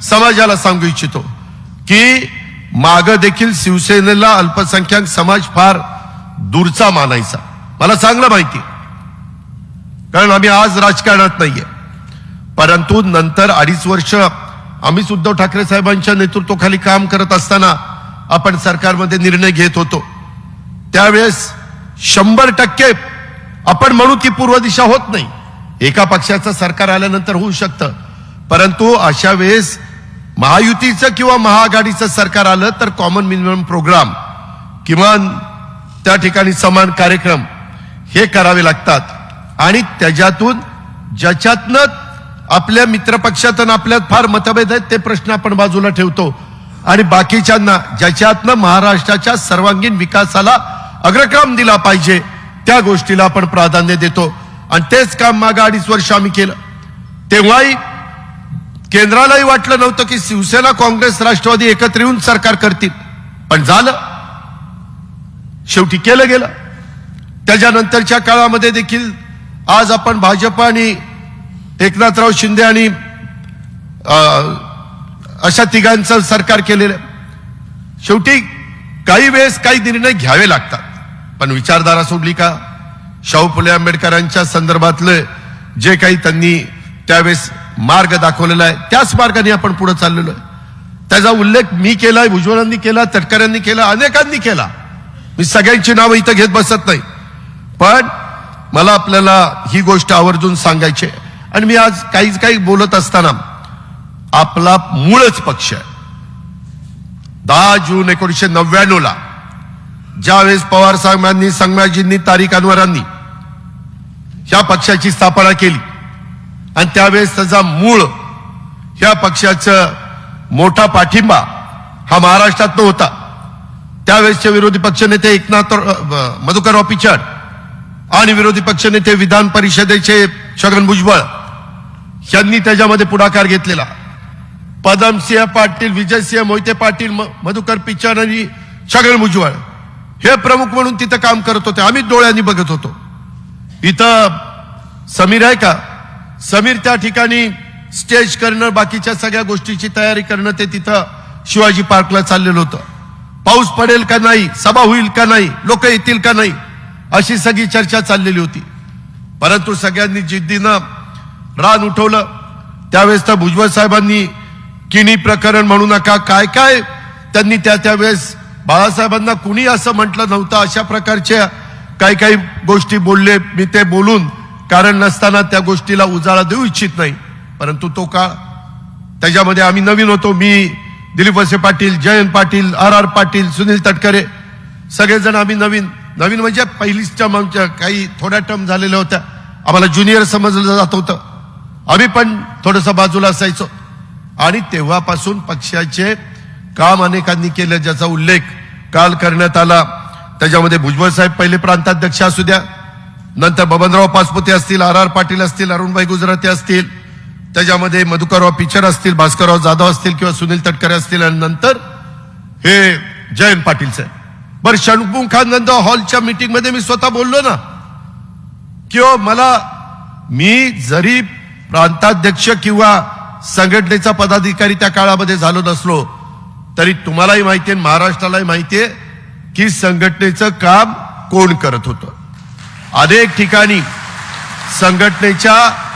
समाजाला सांगू इच्छितो की माग देखील शिवसेनेला अल्पसंख्याक समाज फार दूरचा मानायचा. मला चांगलं माहिती, कारण आम्ही आज राजकारणात नाहीये. परंतु नंतर 2.5 वर्ष आम्हीच उद्धव ठाकरे साहेबांच्या नेतृत्वाखाली काम करत असताना आपण सरकारमध्ये निर्णय घेत होतो. त्यावेळेस 100% आपण म्हणू की पूर्व दिशा होत नाही. एका पक्षाचं सरकार आल्यानंतर होऊ शकतं, परंतु अशा वेळेस महायुतीचं किंवा महाआघाडीचं सरकार आलं तर कॉमन मिनिमम प्रोग्राम, किमान त्या ठिकाणी समान कार्यक्रम हे करावे लागतात. आणि त्याच्यातून ज्याच्यातनं आपल्या मित्रपक्षातून आपल्यात फार मतभेद आहेत ते प्रश्न आपण बाजूला ठेवतो आणि बाकीच्यांना ज्याच्यातनं महाराष्ट्राच्या सर्वांगीण विकासाला अग्रक्रम दिला पाहिजे त्या गोष्टीला आपण प्राधान्य देतो. आणि तेच काम मागे 2.5 वर्ष आम्ही केलं. तेव्हाही केंद्रालाही वाटलं नव्हतं की शिवसेना, काँग्रेस, राष्ट्रवादी एकत्र येऊन सरकार करतील, पण झालं, शेवटी केलं गेलं. त्याच्यानंतरच्या काळामध्ये देखील आज आपण भाजप आणि एकनाथराव शिंदे आणि अशा तिघांचं सरकार केलेलं. शेवटी काही वेळेस काही निर्णय घ्यावे लागतात, पण विचारधारा सोडली का? शाहू फुले आंबेडकरांच्या संदर्भातलं जे काही त्यांनी त्यावेळेस मार्ग दाखवलेला आहे त्याच मार्गाने आपण पुढे चाललेलो आहे. त्याचा उल्लेख मी केलाय, भुजबळांनी केला, तटकऱ्यांनी केला, अनेकांनी केला. मी सगळ्यांची नावं इथं घेत बसत नाही, पण मला आपल्याला ही गोष्ट आवर्जून सांगायची आहे. आणि मी आज काही बोलत असताना आपला मूळच पक्ष आहे. 10 जून 1999 ज्यावेळेस पवार साहेबांनी, संभाजींनी, तारिक अनवरांनी ह्या पक्षाची स्थापना केली आणि त्यावेळेस त्याचा मूळ ह्या पक्षाचं मोठा पाठिंबा हा महाराष्ट्रात होता. त्यावेळेसचे विरोधी पक्षनेते मधुकरराव पिचड आणि विरोधी पक्षनेते विधान परिषदेचे छगन भुजबळ यांनी त्याच्यामध्ये पुढाकार घेतलेला. पदमसिंह पाटील, विजयसिंह मोहिते पाटील, मधुकर पिचड आणि छगन भुजबळ हे प्रमुख म्हणून तिथं काम करत होते. आम्ही डोळ्यांनी बघत होतो. इथं समीर आहे का? समीर त्या ठिकाणी स्टेज करणं, बाकीच्या सगळ्या गोष्टीची तयारी करणं, ते तिथं शिवाजी पार्कला चाललेलं होतं. पाऊस पडेल का नाही, सभा होईल का नाही, लोक येतील का नाही, अशी सगळी चर्चा चाललेली होती. परंतु सगळ्यांनी जिद्दीनं रान उठवलं. त्यावेळेस तर भुजबळ साहेबांनी किणी प्रकरण म्हणू नका, काय काय त्यांनी त्यावेळेस बाळासाहेबांना कुणी असं म्हटलं नव्हतं, अशा प्रकारच्या काही गोष्टी बोलले. मी ते बोलून कारण नसताना त्या गोष्टीला उजाळा देऊ इच्छित नाही. परंतु तो काळ, त्याच्यामध्ये आम्ही नवीन होतो. मी, दिलीप वळसे पाटील, जयंत पाटील, आर पाटील, सुनील तटकरे, सगळेजण आम्ही नवीन म्हणजे पहिलीच टर्म आमच्या काही थोड्या टर्म झालेल्या होत्या. आम्हाला ज्युनियर समजलं जात होतं. आम्ही पण थोडंसं बाजूला असायचो. आणि तेव्हापासून पक्षाचे काम अनेकांनी केलं, ज्याचा उल्लेख काल करण्यात आला. त्याच्यामध्ये भुजबळ साहेब पहिले प्रांताध्यक्ष असू द्या, नंतर बबनराव पाचपुते असतील, आर पाटील असतील, अरुणभाई गुजराती असतील, त्याच्यामध्ये मधुकरराव पिचड असतील, भास्करराव जाधव असतील किंवा सुनील तटकरे असतील, आणि नंतर हे जयंत पाटील साहेब. बरं, षणमुखानंद हॉलच्या मीटिंग मध्ये मी स्वतः बोललो ना किंवा मी जरी प्रांताध्यक्ष किंवा संघटनेचा पदाधिकारी त्या काळामध्ये झालो नसलो तरी तुम्हालाही माहितीये, महाराष्ट्रालाही माहितीये की संघटनेचं काम कोण करत होतं. अनेक ठिकाणी संघटनेच्या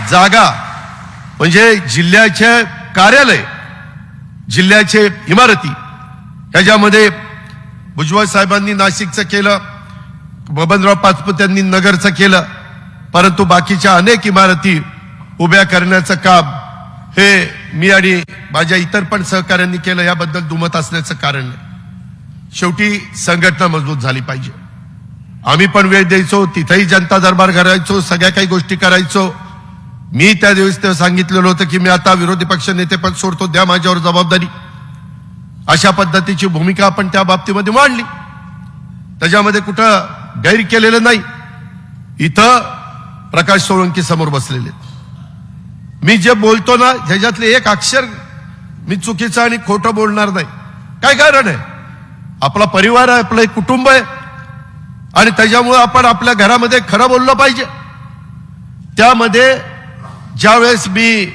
जागा म्हणजे जिल्ह्याचे कार्यालय, जिल्ह्याचे इमारती, ह्याच्यामध्ये भुजबळ साहेबांनी नाशिकचं केलं, बबनराव पाचपुते यांनी नगरचं केलं, परंतु बाकीच्या अनेक इमारती उभ्या करण्याचं काम हे मी आणि माझ्या इतर पण सहकाऱ्यांनी केलं, याबद्दल दुमत असण्याचं कारण नाही. शेवटी संघटना मजबूत झाली पाहिजे. आम्ही पण वेळ द्यायचो, तिथेही जनता दरबार करायचो, सगळ्या काही गोष्टी करायचो. मी त्या दिवशी सांगितलेलं होतं की मी आता विरोधी पक्ष नेते पण सोडतो, द्या माझ्यावर जबाबदारी. अशा पद्धतीची भूमिका आपण त्या बाबतीमध्ये मांडली, त्याच्यामध्ये कुठं गैर केलेलं नाही. इथं प्रकाश सोळंकी समोर बसलेले, मी जे बोलतो ना ह्याच्यातले एक अक्षर मी चुकीचं आणि खोटं बोलणार नाही. काय कारण आहे? आपला परिवार आहे, आपलं एक कुटुंब आहे, आणि त्याच्यामुळे आपण आपल्या घरामध्ये खरं बोललं पाहिजे. त्यामध्ये ज्यावेळेस मी,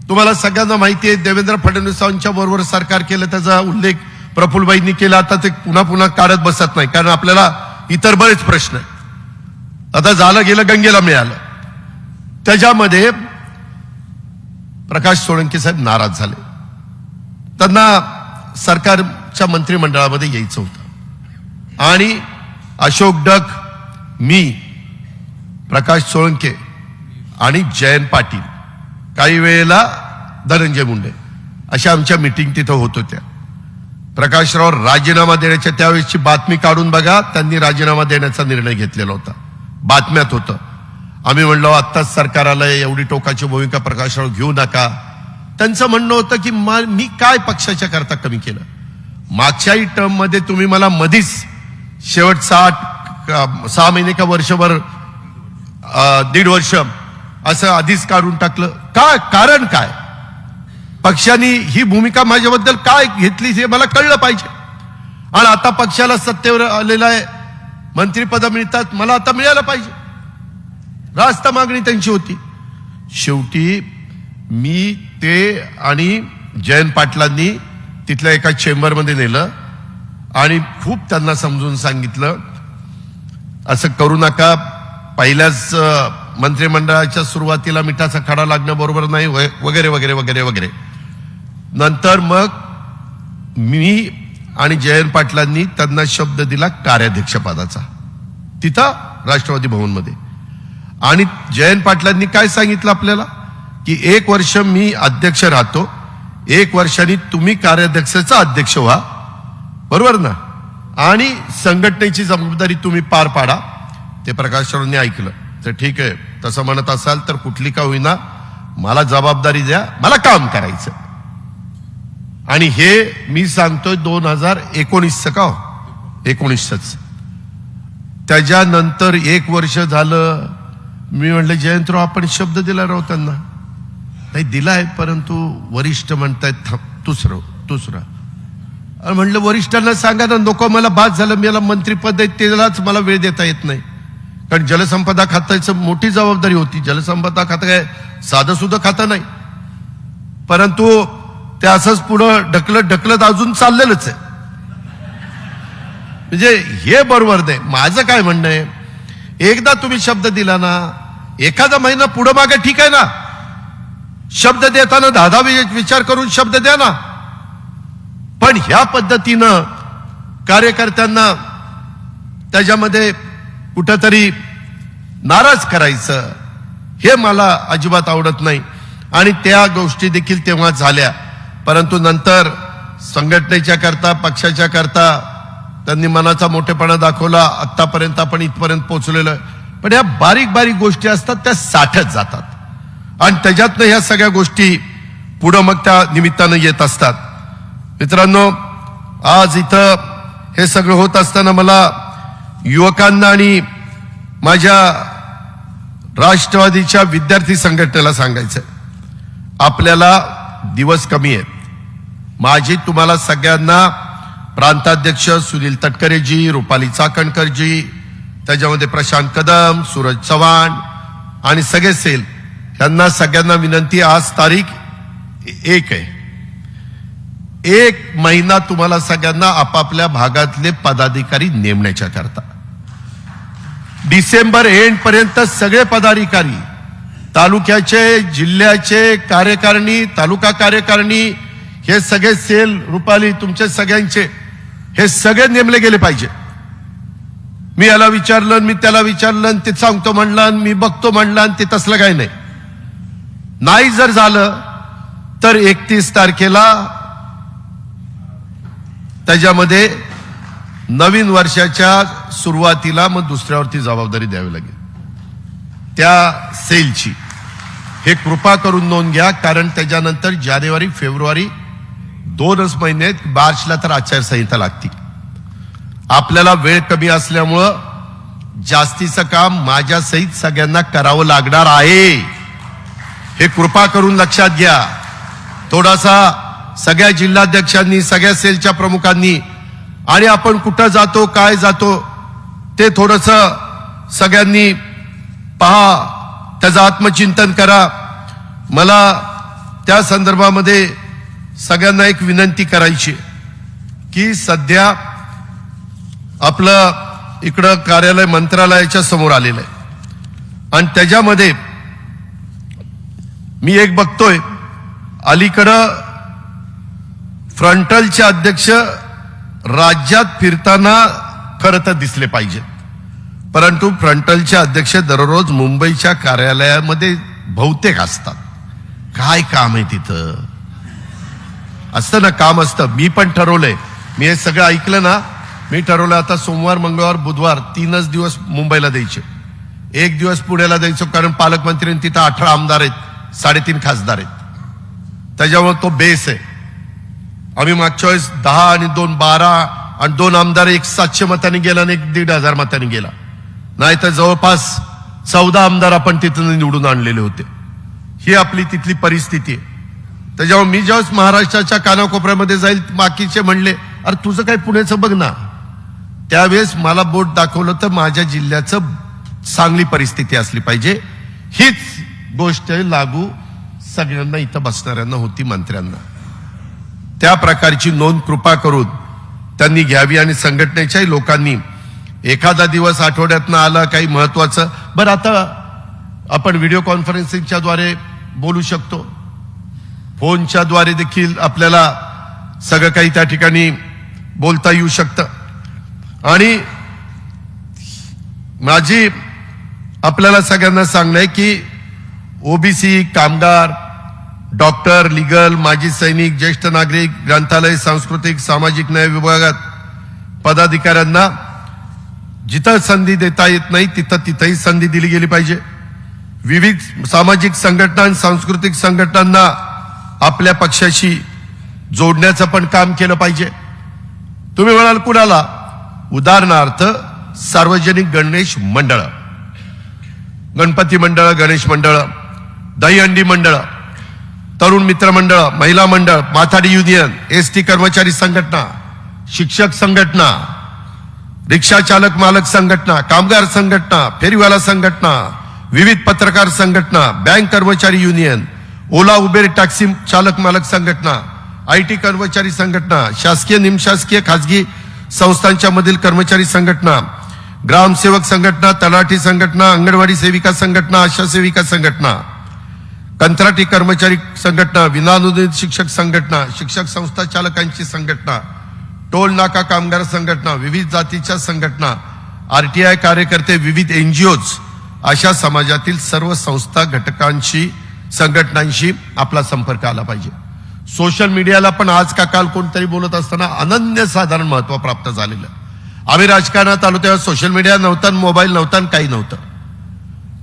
तुम्हाला सगळ्यांना माहिती आहे, देवेंद्र फडणवीसांच्या बरोबर सरकार केलं, त्याचा उल्लेख प्रफुल्लबाईंनी केला. आता ते पुन्हा पुन्हा काढत बसत नाही, कारण आपल्याला इतर बरेच प्रश्न आहेत. आता झालं गेलं, गंगेला मिळालं. त्याच्यामध्ये प्रकाश सोळंकी साहेब नाराज झाले. त्यांना सरकारच्या मंत्रिमंडळामध्ये यायचं होतं, आणि अशोक डग, मी, प्रकाश सोळंके आणि जयंत पाटील, काही वेळेला धनंजय मुंडे, अशा आमच्या मीटिंग तिथं होत होत्या. प्रकाशराव राजीनामा देण्याच्या त्यावेळेसची बातमी काढून बघा, त्यांनी राजीनामा देण्याचा निर्णय घेतलेला होता, बातम्यात होतं. आम्ही म्हणलो आत्ताच सरकार आलंय, एवढी टोकाची भूमिका प्रकाशराव घेऊ नका. त्यांचं म्हणणं होतं की मी काय पक्षाच्या करता कमी केलं? मागच्याही टर्म मध्ये तुम्ही मला मधीच शेवट 6 महिने का वर्षभर, 1.5 वर्ष असं आधीच काढून टाकलं. काय कारण? काय पक्षाने ही भूमिका माझ्याबद्दल काय घेतली हे मला कळलं पाहिजे. आणि आता पक्षाला सत्तेवर आलेला आहे, मंत्रिपद मिळतात, मला आता मिळालं पाहिजे. रास्त मागणी त्यांची होती. शेवटी मी ते आणि जयंत पाटलांनी तिथल्या एका चेंबरमध्ये नेलं आणि खूप त्यांना समजून सांगितलं, असं करू नका. पहिल्याच मंत्रिमंडळाच्या सुरुवातीला मिठाचा खडा लागणं बरोबर नाही, वगैरे वगैरे वगैरे वगैरे. नंतर मग मी आणि जयंत पाटलांनी त्यांना शब्द दिला कार्याध्यक्षपदाचा, तिथं राष्ट्रवादी भवनमध्ये. आणि जयंत पाटलांनी काय सांगितलं आपल्याला की 1 वर्ष मी अध्यक्ष राहतो, 1 वर्षांनी तुम्ही कार्याध्यक्षाचा अध्यक्ष व्हा, बरोबर ना, आणि संघटनेची जबाबदारी तुम्ही पार पाडा. ते प्रकाशरावांनी ऐकलं. तर ठीक आहे, तसं म्हणत असाल तर कुठली का होईना मला जबाबदारी द्या, मला काम करायचं. आणि हे मी सांगतोय 2019 का 19च. त्याच्यानंतर 1 वर्ष झालं. मी म्हणलं जयंतराव आपण शब्द दिला राव त्यांना. नाही दिलाय, परंतु वरिष्ठ म्हणतायत तूच राह. म्हणलं वरिष्ठांना सांगा ना, नको मला बाद झालं, मला मंत्रीपद आहे, त्यालाच मला वेळ देता येत नाही. कारण जलसंपदा खात्याची मोठी जबाबदारी होती. जलसंपदा खातं काय साधं सुद्धा खातं नाही, परंतु ते असंच पुढं ढकलत अजून चाललेलंच आहे. म्हणजे हे बरोबर नाही. माझं काय म्हणणं आहे, एकदा तुम्ही शब्द दिला ना, एखादा महिना पुढं मागे ठीक आहे ना, शब्द देताना 10 विचार करून शब्द द्या ना. पण ह्या पद्धतीनं कार्यकर्त्यांना त्याच्यामध्ये कुठंतरी नाराज करायचं, हे मला अजिबात आवडत नाही. आणि त्या गोष्टी देखील तेव्हा झाल्या, परंतु नंतर संघटनेच्या करता, पक्षाच्या करता त्यांनी मनाचा मोठेपणा दाखवला. आतापर्यंत आपण इथपर्यंत पोहोचलेलो आहे. पण या बारीक बारीक गोष्टी असतात, त्या साठत जातात, आणि त्याच्यातनं ह्या सगळ्या गोष्टी पुढं मग त्या निमित्तानं येत असतात. मित्रांनो, आज इथं हे सगळं होत असताना मला युवकांना आणि माझ्या राष्ट्रवादीच्या विद्यार्थी संघटनेला सांगायचंय, आपल्याला दिवस कमी आहेत. माझी तुम्हाला सगळ्यांना प्रांताध्यक्ष सुनील तटकरेजी, रुपाली चाकणकरजी, त्याच्यामध्ये प्रशांत कदम, सूरज चव्हाण आणि सगळे सेल, यांना सगळ्यांना विनंती, आज तारीख 1 आहे. 1 महिना तुम्हाला सगळ्यांना आपापल्या भागातले पदाधिकारी नेमण्याच्या करता, डिसेंबर एंड पर्यंत सगळे पदाधिकारी तालुक्याचे, जिल्ह्याचे कार्यकारिणी, तालुका कार्यकारिणी, हे सगळे सेल, रुपाली तुमचे सगळ्यांचे, हे सगळे नेमले गेले पाहिजे. मी याला विचारलं, मी त्याला विचारलं, ते सांगतो म्हणलं, मी बघतो म्हणलं, ते तसलं काही नाही. नाही जर झालं तर 31 तारखेला त्याच्यामध्ये नवीन वर्षाच्या सुरुवातीला मग दुसऱ्यावरती जबाबदारी द्यावी लागेल त्या सेलची. हे कृपा करून नोंद घ्या, कारण त्याच्यानंतर जानेवारी फेब्रुवारी 2च महिने आहेत. मार्चला तर आचारसंहिता लागते. आपल्याला वेळ कमी असल्यामुळं जास्तीचं काम माझ्या सहित सगळ्यांना करावं लागणार आहे. हे कृपा करून लक्षात घ्या. थोडासा सगळ्या जिल्हाध्यक्षांनी, सगळ्या सेलच्या प्रमुखांनी, आणि आपण कुठं जातो, काय जातो, ते थोडंसं सगळ्यांनी पहा, त्याचं आत्मचिंतन करा. मला त्या संदर्भामध्ये सगळ्यांना एक विनंती करायची की सध्या आपलं इकडं कार्यालय मंत्रालयाच्या समोर आलेलं आहे, आणि त्याच्यामध्ये मी एक बघतोय, अलीकडं फ्रंटलचे अध्यक्ष राज्यात फिरताना खरं तर दिसले पाहिजेत, परंतु फ्रंटलचे अध्यक्ष दररोज मुंबईच्या कार्यालयामध्ये बहुतेक असतात. काय काम आहे तिथं? असतं ना, काम असतं. मी पण ठरवलंय, मी हे सगळं ऐकलं ना, मी ठरवलं आता सोमवार, मंगळवार, बुधवार 3च दिवस मुंबईला द्यायचे, 1 दिवस पुण्याला द्यायचो, कारण पालकमंत्री तिथं 18 आमदार आहेत, 3.5 खासदार आहेत. त्याच्यामुळे तो बेस आहे. आम्ही मागच्या वेळेस 10 आणि 2 12 आणि 2 आमदार, एक 700 मतांनी गेला आणि एक 1,500 मतांनी गेला. नाही तर जवळपास 14 आमदार आपण तिथून निवडून आणलेले होते. ही आपली तिथली परिस्थिती आहे. त्याच्यामुळे मी ज्यावेळेस महाराष्ट्राच्या कानाकोपऱ्यामध्ये जाईल, बाकीचे म्हणले अरे तुझं काय पुण्याचं बघ ना, त्यावेळेस मला बोट दाखवलं तर माझ्या जिल्ह्याचं चांगली परिस्थिती असली पाहिजे. हीच गोष्ट लागू सगळ्यांना इथं बसणाऱ्यांना होती, मंत्र्यांना. त्या प्रकारची नोंद कृपा करून त्यांनी घ्यावी, आणि संघटनेच्याही लोकांनी एखादा दिवस आठवड्यातनं आला काही महत्वाचं. बरं, आता आपण व्हिडिओ कॉन्फरन्सिंगच्या द्वारे बोलू शकतो, फोनच्या द्वारे देखील आपल्याला सगळं काही त्या ठिकाणी बोलता येऊ शकतं. आणि माझी आपल्याला सगळ्यांना सांगणं आहे की ओबीसी, कामगार, डॉक्टर, लिगल, माजी सैनिक, ज्येष्ठ नागरिक, ग्रंथालय, सांस्कृतिक, सामाजिक न्याय विभागात पदाधिकाऱ्यांना जिथं संधी देता येत नाही तिथंही संधी दिली गेली पाहिजे. विविध सामाजिक संघटना आणि सांस्कृतिक संघटनांना आपल्या पक्षाशी जोडण्याचं पण काम केलं पाहिजे. तुम्ही म्हणाल कुणाला? उदाहरणार्थ सार्वजनिक गणेश मंडळ, गणपती मंडळ, गणेश मंडळ, दहीहंडी मंडळ, तरुण मित्र मंडळ, महिला मंडळ, माथाडी युनियन, एसटी कर्मचारी संघटना, शिक्षक संघटना, रिक्षा चालक मालक संघटना, कामगार संघटना, फेरीवाला संघटना, विविध पत्रकार संघटना, बँक कर्मचारी युनियन, ओला उबेर टॅक्सी चालक मालक संघटना, आयटी कर्मचारी संघटना, शासकीय, निमशासकीय, खासगी संस्थांच्या मधील कर्मचारी संघटना, ग्रामसेवक संघटना, तलाठी संघटना, अंगणवाडी सेविका संघटना, आशा सेविका संघटना, कंत्राटी कर्मचारी संघटना, विनाअनुदानित शिक्षक संघटना, शिक्षक संस्था चालकांची संघटना, टोल नाका कामगार संघटना, विविध जातीच्या संघटना, आरटीआय कार्यकर्ते, विविध एनजीओज, अशा समाजातील सर्व संस्था, घटकांशी, संघटनांशी आपला संपर्क आला पाहिजे. सोशल मीडियाला पण आज का काल कोणतरी बोलत असताना अनन्यसाधारण महत्व प्राप्त झालेलं. आम्ही राजकारणात आलो तेव्हा सोशल मीडिया नव्हता, मोबाईल नव्हता, काही नव्हतं.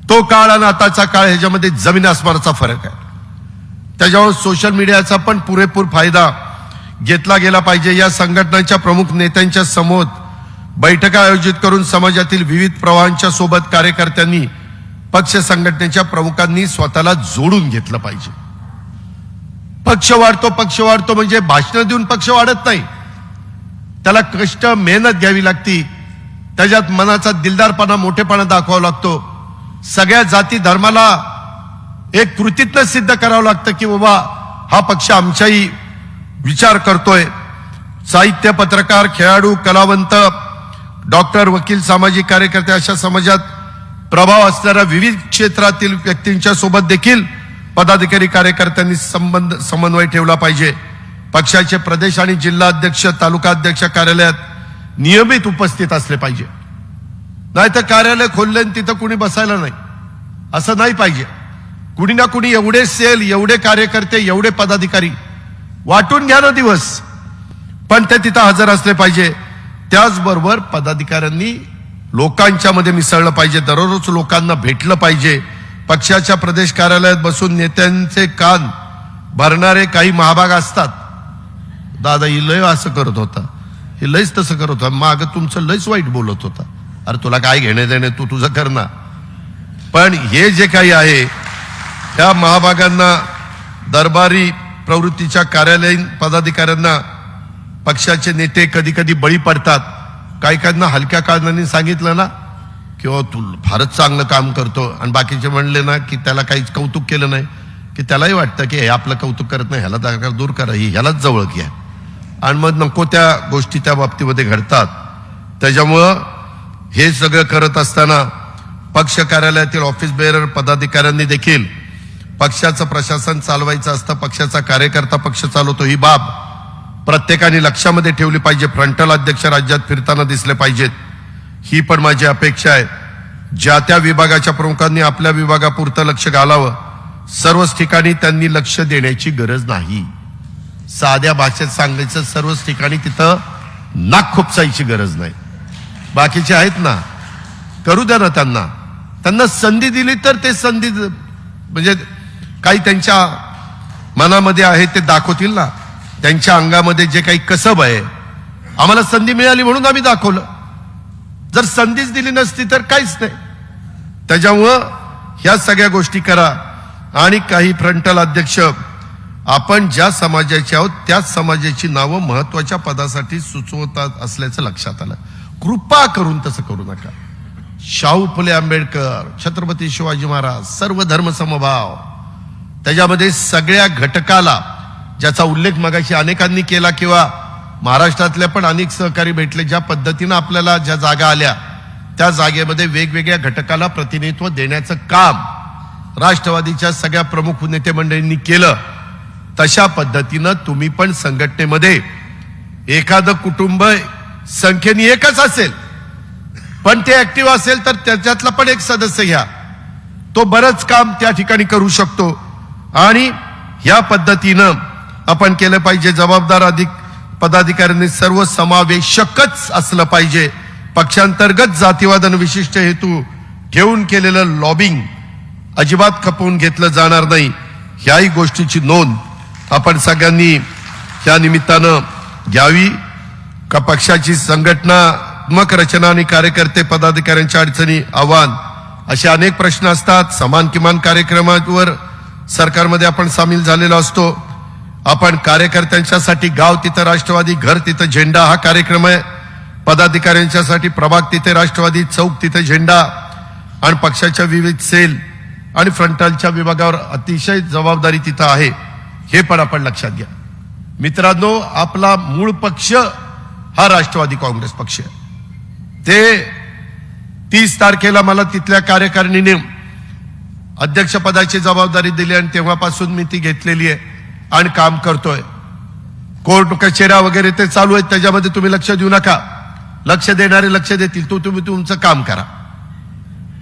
तो काळ आणि आताचा काळ ह्याच्यामध्ये जमीन आसमानाचा फरक आहे. त्याच्यावर सोशल मीडियाचा पण पुरेपूर फायदा घेतला गेला पाहिजे. या संघटनांच्या प्रमुख नेत्यांच्या समोर बैठका आयोजित करून समाजातील विविध प्रवाहांच्या सोबत कार्यकर्त्यांनी, पक्ष संघटनेच्या प्रमुखांनी स्वतःला जोडून घेतलं पाहिजे. पक्ष वाढतो म्हणजे भाषण देऊन पक्ष वाढत नाही. त्याला कष्ट, मेहनत घ्यावी लागती. त्याच्यात मनाचा दिलदारपणा, मोठेपणा दाखवावा लागतो. सगळ्या जाती धर्माला एक कृतीतनं सिद्ध करावं लागतं की बाबा हा पक्ष आमच्याही विचार करतोय. साहित्य, पत्रकार, खेळाडू, कलावंत, डॉक्टर, वकील, सामाजिक कार्यकर्ते अशा समाजात प्रभाव असणाऱ्या विविध क्षेत्रातील व्यक्तींच्या सोबत देखील पदाधिकारी कार्यकर्त्यांनी समन्वय ठेवला पाहिजे. पक्षाचे प्रदेश आणि जिल्हा अध्यक्ष तालुका अध्यक्ष कार्यालयात नियमित उपस्थित असले पाहिजे. नाहीतर कार्यालय खोलले तिथं कुणी बसायला नाही, असं नाही पाहिजे. कुणी ना कुणी एवढे सेल, एवढे कार्यकर्ते, एवढे पदाधिकारी वाटून घ्या ना दिवस, पण ते तिथं हजर असले पाहिजे. त्याचबरोबर पदाधिकाऱ्यांनी लोकांच्या मध्ये मिसळलं पाहिजे, दररोज लोकांना भेटलं पाहिजे. पक्षाच्या प्रदेश कार्यालयात बसून नेत्यांचे कान भरणारे काही महाभाग असतात. दादा ही लय असं करत होता, हे लयच तसं करत होता, माग तुमचं लयच वाईट बोलत होता. अरे तुला काय घेणे देणे, तू तुझं कर ना. पण हे जे काही आहे त्या महाभागांना, दरबारी प्रवृत्तीच्या कार्यालयीन पदाधिकाऱ्यांना पक्षाचे नेते कधी कधी बळी पडतात. काही काहींना हलक्या कारणाने सांगितलं ना किंवा तू फारच चांगलं काम करतो, आणि बाकीचे म्हणले ना की त्याला काहीच कौतुक केलं नाही की त्यालाही वाटतं की हे आपलं कौतुक करत नाही, ह्याला दूर करा, ह्यालाच जवळ घ्या, आणि मग नको त्या गोष्टी त्या बाबतीमध्ये घडतात. त्याच्यामुळं हे सगळं करत असताना पक्ष कार्यालयातील ऑफिस बेअरर पदाधिकाऱ्यांनी देखील पक्षाचं प्रशासन चालवायचं असतं. पक्षाचा कार्यकर्ता पक्ष चालवतो ही बाब प्रत्येकाने लक्षामध्ये ठेवली पाहिजे. फ्रंटल अध्यक्ष राज्यात फिरताना दिसले पाहिजेत, ही पण माझी अपेक्षा आहे. ज्या त्या विभागाच्या प्रमुखांनी आपल्या विभागापुरतं लक्ष घालावं. सर्वच ठिकाणी त्यांनी लक्ष देण्याची गरज नाही. साध्या भाषेत सांगायचं, सर्वच ठिकाणी तिथं नाक खुपसायची गरज नाही. बाकीचे आहेत ना, करू द्या ना त्यांना संधी दिली तर ते संधी म्हणजे काही त्यांच्या मनामध्ये आहे ते दाखवतील ना. त्यांच्या अंगामध्ये जे काही कसब आहे, आम्हाला संधी मिळाली म्हणून आम्ही दाखवलं. जर संधीच दिली नसती तर काहीच नाही. त्याच्यामुळं ह्या सगळ्या गोष्टी करा. आणि काही फ्रंटल अध्यक्ष आपण ज्या समाजाचे आहोत त्याच समाजाची नावं महत्वाच्या पदासाठी सुचवतात असल्याचं लक्षात आलं. कृपा करून तसं करू नका. शाहू फुले आंबेडकर, छत्रपती शिवाजी महाराज, सर्व धर्म समभाव, त्याच्यामध्ये सगळ्या घटकाला ज्याचा उल्लेख मगाशी अनेकांनी केला किंवा महाराष्ट्रातल्या पण अनेक सहकारी भेटले, ज्या पद्धतीनं आपल्याला ज्या जागा आल्या त्या जागेमध्ये वेगवेगळ्या घटकाला प्रतिनिधित्व देण्याचं काम राष्ट्रवादीच्या सगळ्या प्रमुख नेते मंडळींनी केलं. तशा पद्धतीनं तुम्ही पण संघटनेमध्ये एखादं कुटुंब संख्येने एकच असेल पण ते ऍक्टिव्ह असेल तर त्याच्यातला पण एक सदस्य घ्या, तो बरंच काम त्या ठिकाणी करू शकतो. आणि ह्या पद्धतीनं आपण केलं पाहिजे. जबाबदार पदाधिकाऱ्यांनी सर्व समावेशकच असलं पाहिजे. पक्षांतर्गत जातीवाद आणि विशिष्ट हेतू ठेवून केलेलं लॉबिंग अजिबात खपवून घेतलं जाणार नाही. ह्याही गोष्टीची नोंद आपण सगळ्यांनी या निमित्तानं घ्यावी. का पक्षाची संघटनात्मक रचना आणि कार्यकर्ते पदाधिकाऱ्यांच्या अडचणी, आव्हान असे अनेक प्रश्न असतात. समान किमान कार्यक्रमावर सरकारमध्ये आपण सामील झालेलो असतो. आपण कार्यकर्त्यांच्यासाठी गाव तिथं राष्ट्रवादी, घर तिथं झेंडा हा कार्यक्रम आहे. पदाधिकाऱ्यांच्यासाठी प्रभाग तिथे राष्ट्रवादी, चौक तिथे झेंडा, आणि पक्षाच्या विविध सेल आणि फ्रंटलच्या विभागावर अतिशय जबाबदारी तिथं आहे. हे पण आपण लक्षात घ्या. मित्रांनो, आपला मूळ पक्ष हा राष्ट्रवादी काँग्रेस पक्ष आहे. ते 30 तारखेला मला तिथल्या कार्यकारिणीने अध्यक्षपदाची जबाबदारी दिली आणि तेव्हापासून मी ती घेतलेली आहे आणि काम करतोय. कोर्ट कचेऱ्या वगैरे ते चालू आहेत, त्याच्यामध्ये तुम्ही लक्ष देऊ नका. लक्ष देणारे लक्ष देतील, तो तुम्ही तुमचं काम करा.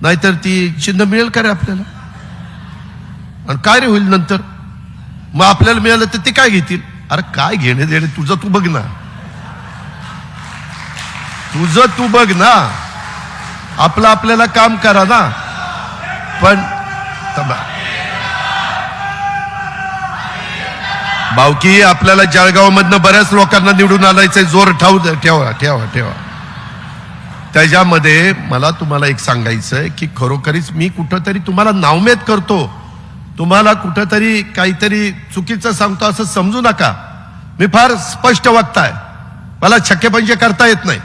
नाहीतर ती चिन्ह मिळेल का रे आपल्याला, आणि काय रे होईल नंतर. मग आपल्याला मिळालं तर ते काय घेतील. अरे काय घेणे देणे तुझं तू बघ ना, तुझं तू बघ ना, आपलं आपल्याला काम करा ना. पण भावकी, आपल्याला जळगाव मधनं बऱ्याच लोकांना निवडून आलायचंय, जोर ठेवा ठेवा ठेवा. त्याच्यामध्ये मला तुम्हाला एक सांगायचंय की खरोखरीच मी कुठंतरी तुम्हाला नावमेद करतो, तुम्हाला कुठंतरी काहीतरी चुकीचं सांगतो असं समजू नका. मी फार स्पष्ट वक्ता आहे, मला छक्केपंजे करता येत नाही.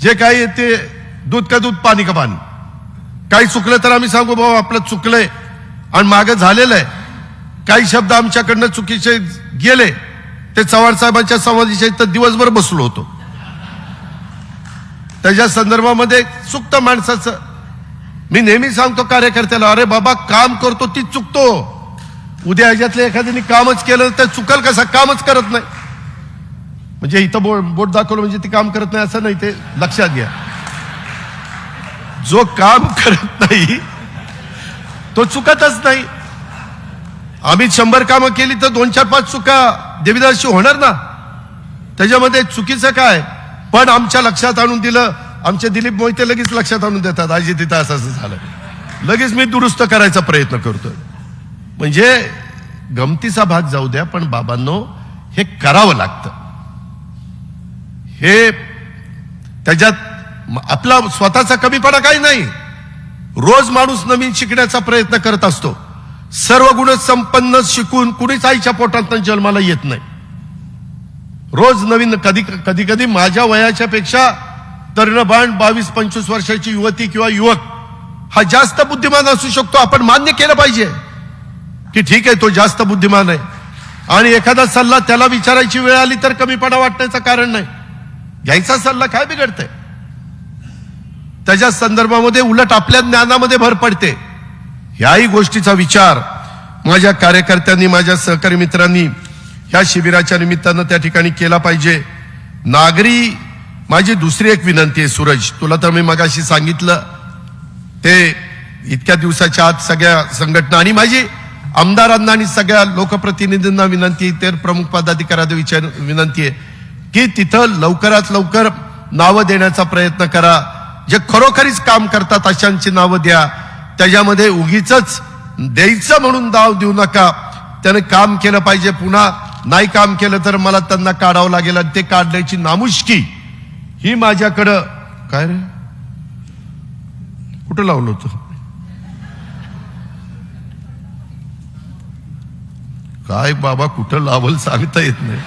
जे काही ते दूध का दूध पाणी का पाणी. काही चुकलं तर आम्ही सांगू बाबा आपलं चुकलंय आणि मागं झालेलं आहे. काही शब्द आमच्याकडनं चुकीचे गेले, ते चव्हाण साहेबांच्या समाधीच्या इथं दिवसभर बसलो होतो. त्याच्या संदर्भामध्ये चुकतं माणसाचं, मी नेहमी सांगतो कार्यकर्त्याला, अरे बाबा काम करतो तीच चुकतो. उद्या ह्याच्यातल्या एखाद्याने कामच केलं तर चुकल कसा? कामच करत नाही म्हणजे इथं बोट दाखवलं म्हणजे ती काम करत नाही असं नाही, ते लक्षात घ्या. जो काम करत नाही तो चुकतच नाही. आम्ही 100 कामं केली तर 2-4-5 चुका देवीदासची होणार ना, त्याच्यामध्ये चुकीचं काय? पण आमच्या लक्षात आणून दिलं. आमचे दिलीप मोहिते लगेच लक्षात आणून देतात, आजी तिथं असं झालं, लगेच मी दुरुस्त करायचा प्रयत्न करतोय. म्हणजे गमतीचा भाग जाऊ द्या, पण बाबांनो हे करावं लागतं. हे त्याच्यात आपला स्वतःचा कमीपणा काही नाही. रोज माणूस नवीन शिकण्याचा प्रयत्न करत असतो. सर्व गुण संपन्न शिकून कुणीच आईच्या पोटात जन्माला येत नाही. रोज नवीन. कधी कधी माझ्या वयाच्या पेक्षा तरुणबाण 22-25 वर्षाची युवती किंवा युवक हा जास्त बुद्धिमान असू शकतो. आपण मान्य केलं पाहिजे की ठीक आहे तो जास्त बुद्धिमान आहे, आणि एखादा सल्ला त्याला विचारायची वेळ आली तर कमीपणा वाटण्याचं कारण नाही. घ्यायचा सल्ला काय बिघडतंय? त्याच्या संदर्भामध्ये उलट आपल्या ज्ञानामध्ये भर पडते. ह्याही गोष्टीचा विचार माझ्या कार्यकर्त्यांनी, माझ्या सहकारी मित्रांनी ह्या शिबिराच्या निमित्तानं त्या ठिकाणी केला पाहिजे. नागरी माझी दुसरी एक विनंती आहे सूरज, तुला तर मी मगाशी सांगितलं, ते इतक्या दिवसाच्या आत सगळ्या संघटना आणि माझी आमदारांना आणि सगळ्या लोकप्रतिनिधींना विनंती, ते प्रमुख पदाधिकाऱ्यांना विनंती आहे की तिथं लवकरात लवकर नावं देण्याचा प्रयत्न करा. जे खरोखरीच काम करतात अशांची नावं द्या. त्याच्यामध्ये उगीच द्यायचं म्हणून दाव देऊ नका. त्याने काम केलं पाहिजे. पुन्हा नाही काम केलं तर मला त्यांना काढावं लागेल, आणि ते काढण्याची नामुष्की ही माझ्याकडं. काय रे, कुठं लावलं होतं? काय बाबा, कुठं लावल सांगता येत नाही.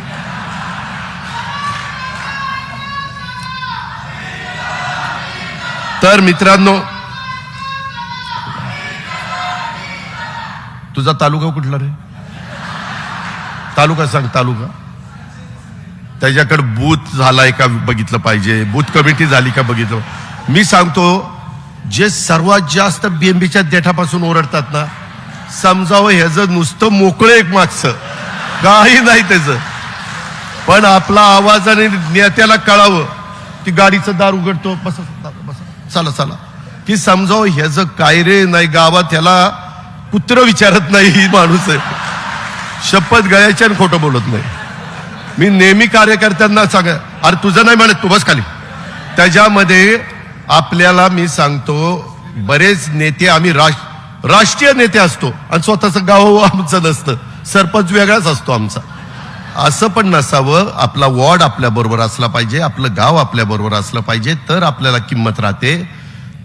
तर मित्रांनो, तुझा तालुका कुठला रे? तालुका सांग. तालुका त्याच्याकडे बूथ झालाय का बघितलं पाहिजे, बूथ कमिटी झाली का बघितलं. मी सांगतो, जे सर्वात जास्त बीएमबीच्या देठापासून ओरडतात ना, समजावं ह्याचं नुसतं मोकळं एक मागचं काही नाही त्याचं, पण आपला आवाजाने नेत्याला कळावं की गाडीचं दार उघडतो, बसा चला चला, की समजावं ह्याचं काय रे नाही. गावात ह्याला कुत्र विचारत नाही, ही माणूस आहे. शपथ गळ्याच्या आणि खोटं बोलत नाही. मी नेहमी कार्यकर्त्यांना सांग, अरे तुझं नाही म्हणत, तू बस खाली. त्याच्यामध्ये आपल्याला मी सांगतो, बरेच नेते आम्ही राष्ट्रीय नेते असतो आणि स्वतःचं गाव आमचं नसतं, सरपंच वेगळाच असतो आमचा. असं पण नसावं. आपला वॉर्ड आपल्या बरोबर असला पाहिजे, आपलं गाव आपल्या बरोबर असलं पाहिजे, तर आपल्याला किंमत राहते,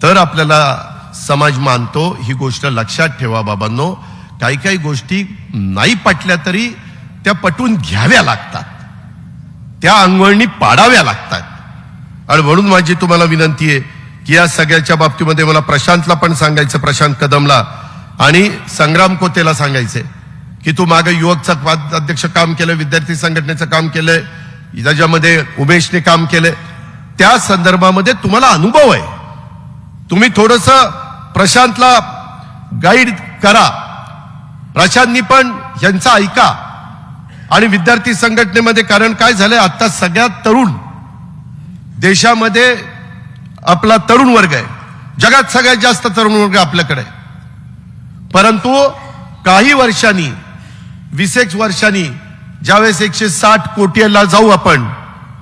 तर आपल्याला समाज मानतो. ही गोष्ट लक्षात ठेवा बाबांनो. काही काही गोष्टी नाही पटल्या तरी त्या पटवून घ्याव्या लागतात, त्या अंगवळणी पाडाव्या लागतात. आणि म्हणून माझी तुम्हाला विनंती आहे की या सगळ्याच्या बाबतीमध्ये मला प्रशांतला पण सांगायचं, प्रशांत कदमला आणि संग्राम कोतेला सांगायचंय की तू मागे युवकचं अध्यक्ष काम केलं, विद्यार्थी संघटनेचं काम केलंय, त्याच्यामध्ये उमेशने काम केलंय. त्या संदर्भामध्ये तुम्हाला अनुभव आहे. तुम्ही थोडस प्रशांतला गाईड करा. प्रशांतनी पण यांचं ऐका. आणि विद्यार्थी संघटनेमध्ये, कारण काय झालंय, आता सगळ्यात तरुण देशामध्ये आपला तरुण वर्ग आहे. जगात सगळ्यात जास्त तरुण वर्ग आपल्याकडे. परंतु काही वर्षांनी, 20 वर्षांनी ज्यावेळेस 160 कोटीला जाऊ आपण,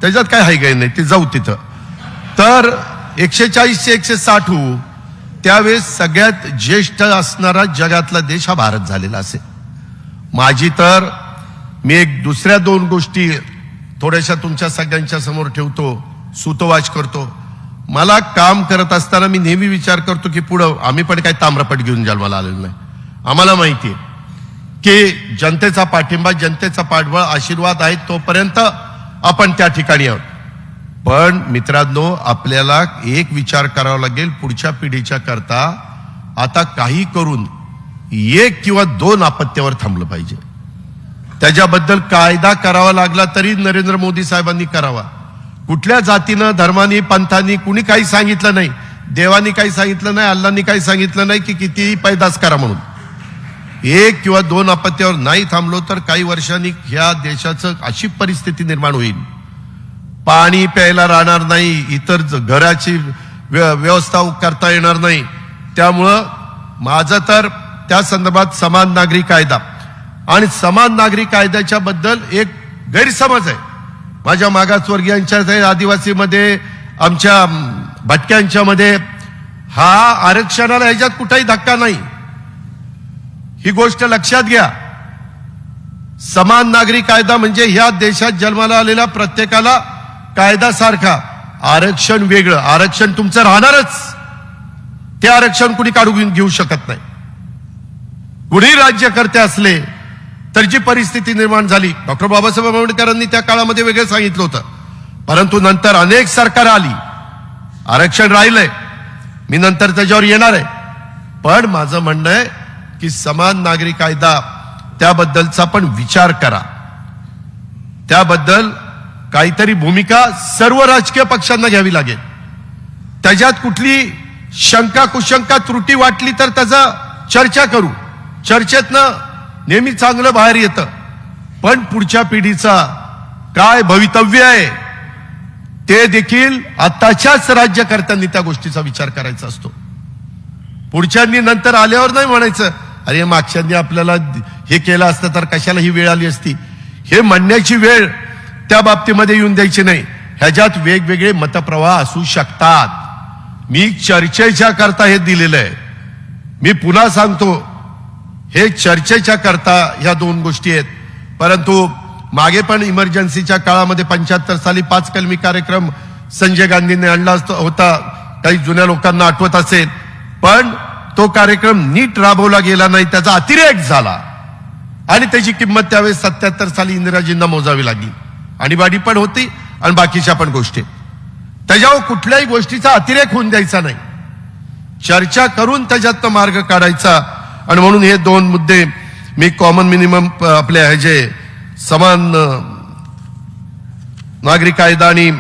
त्याच्यात काय हाय काय नाही, ते जाऊ तिथं, तर 140 ते 160 होऊ, त्यावेळेस सगळ्यात ज्येष्ठ असणारा जगातला देश हा भारत झालेला असेल. माझी तर मी एक दुसऱ्या 2 गोष्टी थोड्याशा तुमच्या सगळ्यांच्या समोर ठेवतो, सूतोवाच करतो. मला काम करत असताना मी नेहमी विचार करतो की पुढं आम्ही पण काही ताम्रपट घेऊन जन्माला आलेलो नाही. आम्हाला माहिती आहे की जनतेचा पाठिंबा, जनतेचा पाठबळ, आशीर्वाद आहे, तोपर्यंत आपण त्या ठिकाणी आहोत. पण मित्रांनो, आपल्याला एक विचार करावा लागेल, पुढच्या पिढीच्या करता आता काही करून 1 किंवा 2 आपत्त्यावर थांबलं पाहिजे. त्याच्याबद्दल कायदा करावा लागला तरी नरेंद्र मोदी साहेबांनी करावा. कुठल्या जातीनं, धर्मानी, पंथांनी कुणी काही सांगितलं नाही. देवानी काही सांगितलं नाही, अल्लानी काही सांगितलं नाही की कितीही पैदास करा म्हणून. 1 किंवा 2 आपत्त्यावर नाही थांबलो तर काही वर्षांनी ह्या देशाचं अशी परिस्थिती निर्माण होईल, पाणी प्यायला राहणार नाही, इतर घराची व्यवस्था करता येणार नाही. त्यामुळं माझं तर त्या संदर्भात समान नागरी कायदा आणि समान नागरी कायद्याच्या बद्दल एक गैरसमज आहे माझ्या मागासवर्गीयांच्या, आदिवासीमध्ये, आमच्या भटक्यांच्या मध्ये. हा आरक्षणाला ह्याच्यात कुठेही धक्का नाही, ही गोष्ट लक्षात घ्या. समान नागरी कायदा म्हणजे ह्या देशात जन्माला आलेल्या प्रत्येकाला कायदा सारखा. आरक्षण वेगळं, आरक्षण तुमचं राहणारच, ते आरक्षण कुणी काढून घेऊ शकत नाही. कुणी राज्यकर्ते असले तर जी परिस्थिती निर्माण झाली, डॉक्टर बाबासाहेब आंबेडकरांनी त्या काळामध्ये वेगळं सांगितलं होतं, परंतु नंतर अनेक सरकार आली, आरक्षण राहिलंय, मी नंतर त्याच्यावर येणार आहे. पण माझं म्हणणं आहे की समान नागरी कायदा त्याबद्दलचा पण विचार करा, त्याबद्दल काहीतरी भूमिका सर्व राजकीय पक्षांना घ्यावी लागेल. त्याच्यात कुठली शंका कुशंका त्रुटी वाटली तर त्याचा चर्चा करू, चर्चेतनं नेहमी चांगलं बाहेर येतं. पण पुढच्या पिढीचा काय भवितव्य आहे ते देखील आताच्याच राज्यकर्त्यांनी त्या गोष्टीचा विचार करायचा असतो. पुढच्यांनी नंतर आल्यावर नाही म्हणायचं अरे मागच्यांनी आपल्याला हे केलं असतं तर कशाला ही वेळ आली असती, हे म्हणण्याची वेळ त्या बाबतीमध्ये येऊन द्यायची नाही. ह्याच्यात वेगवेगळे मतप्रवाह असू शकतात. मी चर्चेच्या करता हे दिलेलं आहे. मी पुन्हा सांगतो, हे चर्चेच्या करता ह्या 2 गोष्टी आहेत. परंतु मागे पण इमर्जन्सीच्या काळामध्ये 75 साली 5 कलमी कार्यक्रम संजय गांधींनी आणला होता, काही जुन्या लोकांना आठवत असेल. पण तो कार्यक्रम नीट राबवला गेला नाही, त्याचा अतिरेक झाला आणि त्याची किंमत त्यावेळेस 77 साली इंदिराजींना मोजावी लागली. आणीबाणी पण होती आणि बाकीच्या पण गोष्टी. त्याच्यावर कुठल्याही गोष्टीचा अतिरेक होऊन द्यायचा नाही, चर्चा करून त्याच्यातनं मार्ग काढायचा. आणि म्हणून हे 2 मुद्दे मी कॉमन मिनिमम आपल्या हे जे समान नागरी कायदा आणि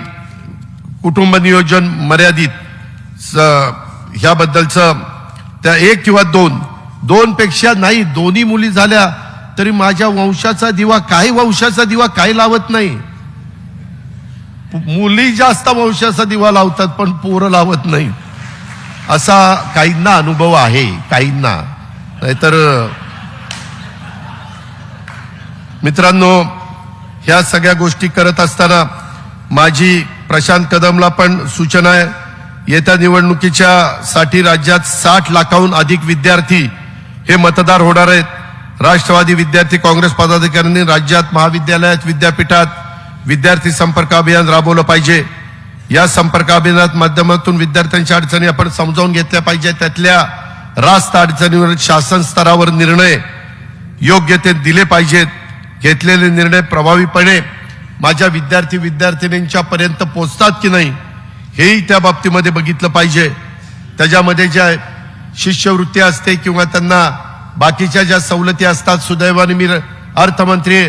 कुटुंब नियोजन मर्यादित ह्याबद्दलचं त्या 1 किंवा 2 पेक्षा नाही, 2 मुली झाल्या तरी माझ्या वंशाचा दिवा, काही वंशाचा दिवा काही लावत नाही. मुली जास्त वंशाचा दिवा लावतात पण पोरं लावत नाही, असा काहींना अनुभव आहे, काहींना. नाहीतर मित्रांनो, ह्या सगळ्या गोष्टी करत असताना माझी प्रशांत कदमला पण सूचना आहे, येत्या निवडणुकीच्या साठी राज्यात 60 लाखाहून अधिक विद्यार्थी हे मतदार होणार आहेत. राष्ट्रवादी विद्यार्थी काँग्रेस पदाधिकाऱ्यांनी राज्यात महाविद्यालयात, विद्यापीठात विद्यार्थी संपर्क अभियान राबवलं पाहिजे. या संपर्क अभियानात माध्यमातून विद्यार्थ्यांच्या अडचणी आपण समजावून घेतल्या पाहिजे. त्यातल्या रास्त अडचणीवर शासन स्तरावर निर्णय योग्य ते दिले पाहिजेत. घेतलेले निर्णय प्रभावीपणे माझ्या विद्यार्थ्यांच्या पर्यंत पोहोचतात की नाही हेही त्या बाबतीमध्ये बघितलं पाहिजे. त्याच्यामध्ये ज्या शिष्यवृत्ती असते किंवा त्यांना बाकीच्या ज्या सवलती असतात, सुदैवाने मी अर्थमंत्री आहे,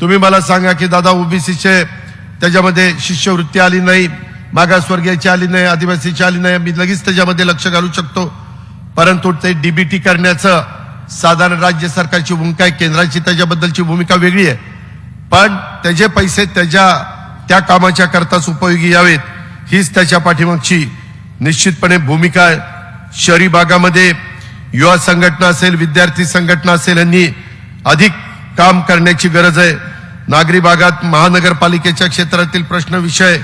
तुम्ही मला सांगा की दादा ओबीसीचे त्याच्यामध्ये शिष्यवृत्ती आली नाही, मागासवर्गीयाची आली नाही, आदिवासीची आली नाही, मी लगेच त्याच्यामध्ये लक्ष घालू शकतो. परंतु ते डीबीटी करण्याचं साधारण राज्य सरकारची भूमिका आहे, केंद्राची त्याच्याबद्दलची भूमिका वेगळी आहे. पण त्याचे पैसे त्या कामाच्या करताच उपयोगी यावेत हीच त्याच्या पाठीमागची निश्चितपणे भूमिका आहे. शहरी भागामध्ये युवा संघटना असेल, विद्यार्थी संघटना असेल, यांनी अधिक काम करण्याची गरज आहे. नागरी भागात महानगरपालिकेच्या क्षेत्रातील प्रश्न विषय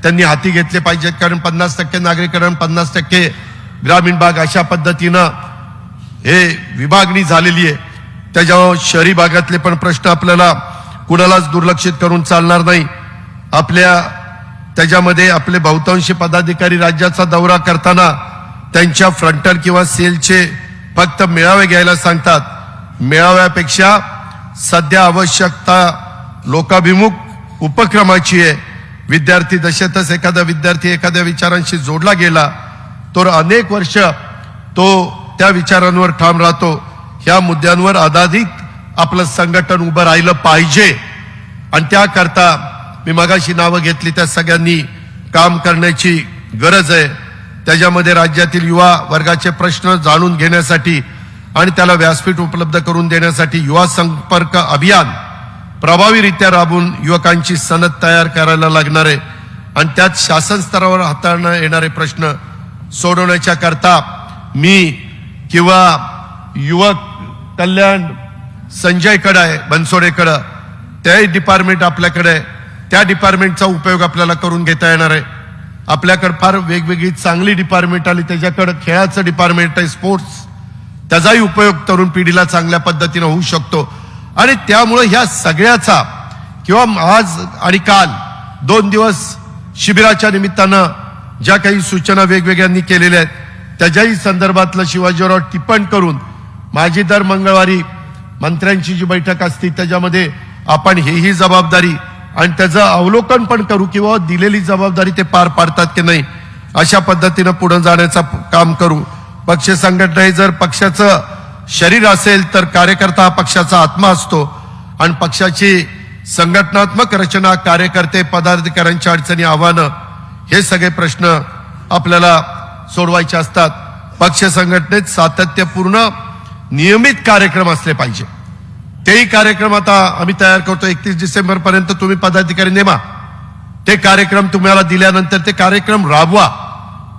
त्यांनी हाती घेतले पाहिजेत, कारण 50% नागरीकरण, 50% ग्रामीण भाग अशा पद्धतीनं हे विभागणी झालेली आहे. त्याच्यावर शहरी भागातले पण प्रश्न आपल्याला कुणालाच दुर्लक्षित करून चालणार नाही. त्याच्यामध्ये आपले बहुतांशी पदाधिकारी राज्याचा दौरा करताना त्यांच्या फ्रंटल किंवा सेलचे फक्त मेळावे घ्यायला सांगतात. मेळाव्यापेक्षा सध्या आवश्यकता लोकाभिमुख उपक्रमाची आहे. विद्यार्थी दशेतच एखादा विद्यार्थी एखाद्या विचारांशी जोडला गेला तर अनेक वर्ष तो त्या विचारांवर ठाम राहतो. ह्या मुद्द्यांवर आधारित आपलं संघटन उभं राहिलं पाहिजे आणि त्याकरता मी मगाशी नावं घेतली त्या सगळ्यांनी काम करण्याची गरज आहे. त्याच्यामध्ये राज्यातील युवा वर्गाचे प्रश्न जाणून घेण्यासाठी आणि त्याला व्यासपीठ उपलब्ध करून देण्यासाठी युवा संपर्क अभियान प्रभावीरित्या राबवून युवकांची सनद तयार करायला लागणार आहे आणि त्यात शासन स्तरावर हाताळण्यात येणारे प्रश्न सोडवण्याच्या करता मी किंवा युवक कल्याण संजयकडे आहे बनसोडेकडे, त्याही डिपार्टमेंट आपल्याकडे आहे, त्या डिपार्टमेंटचा उपयोग आपल्याला करून घेता येणार आहे. आपल्याकडे फार वेगवेगळी चांगली डिपार्टमेंट आली, त्याच्याकडे खेळाचं डिपार्टमेंट आहे, स्पोर्ट्स, त्याचाही उपयोग तरुण पिढीला चांगल्या पद्धतीने होऊ शकतो. आणि त्यामुळे ह्या सगळ्याचा किंवा आज आणि काल 2 दिवस शिबिराच्या निमित्तानं ज्या काही सूचना वेगवेगळ्यांनी केलेल्या आहेत त्याच्याही संदर्भातलं शिवाजीराव टिप्पण करून माझी दर मंगळवारी मंत्र्यांची जी बैठक असते त्याच्यामध्ये आपण हेही जबाबदारी आणि त्याचं अवलोकन पण करू किंवा दिलेली जबाबदारी ते पार पाडतात की नाही अशा पद्धतीनं पुढे जाण्याचं काम करू. पक्ष संघटना ही जर पक्षाचं शरीर असेल तर कार्यकर्ता हा पक्षाचा आत्मा असतो आणि पक्षाची संघटनात्मक रचना, कार्यकर्ते, पदाधिकाऱ्यांच्या अडचणी, आव्हानं हे सगळे प्रश्न आपल्याला सोडवायचे असतात. पक्ष संघटनेत सातत्यपूर्ण नियमित कार्यक्रम असले पाहिजे. तेही कार्यक्रम आता आम्ही तयार करतो. 31 डिसेंबर पर्यंत तुम्ही पदाधिकारी नेमा, ते कार्यक्रम तुम्हाला दिल्यानंतर ते कार्यक्रम राबवा.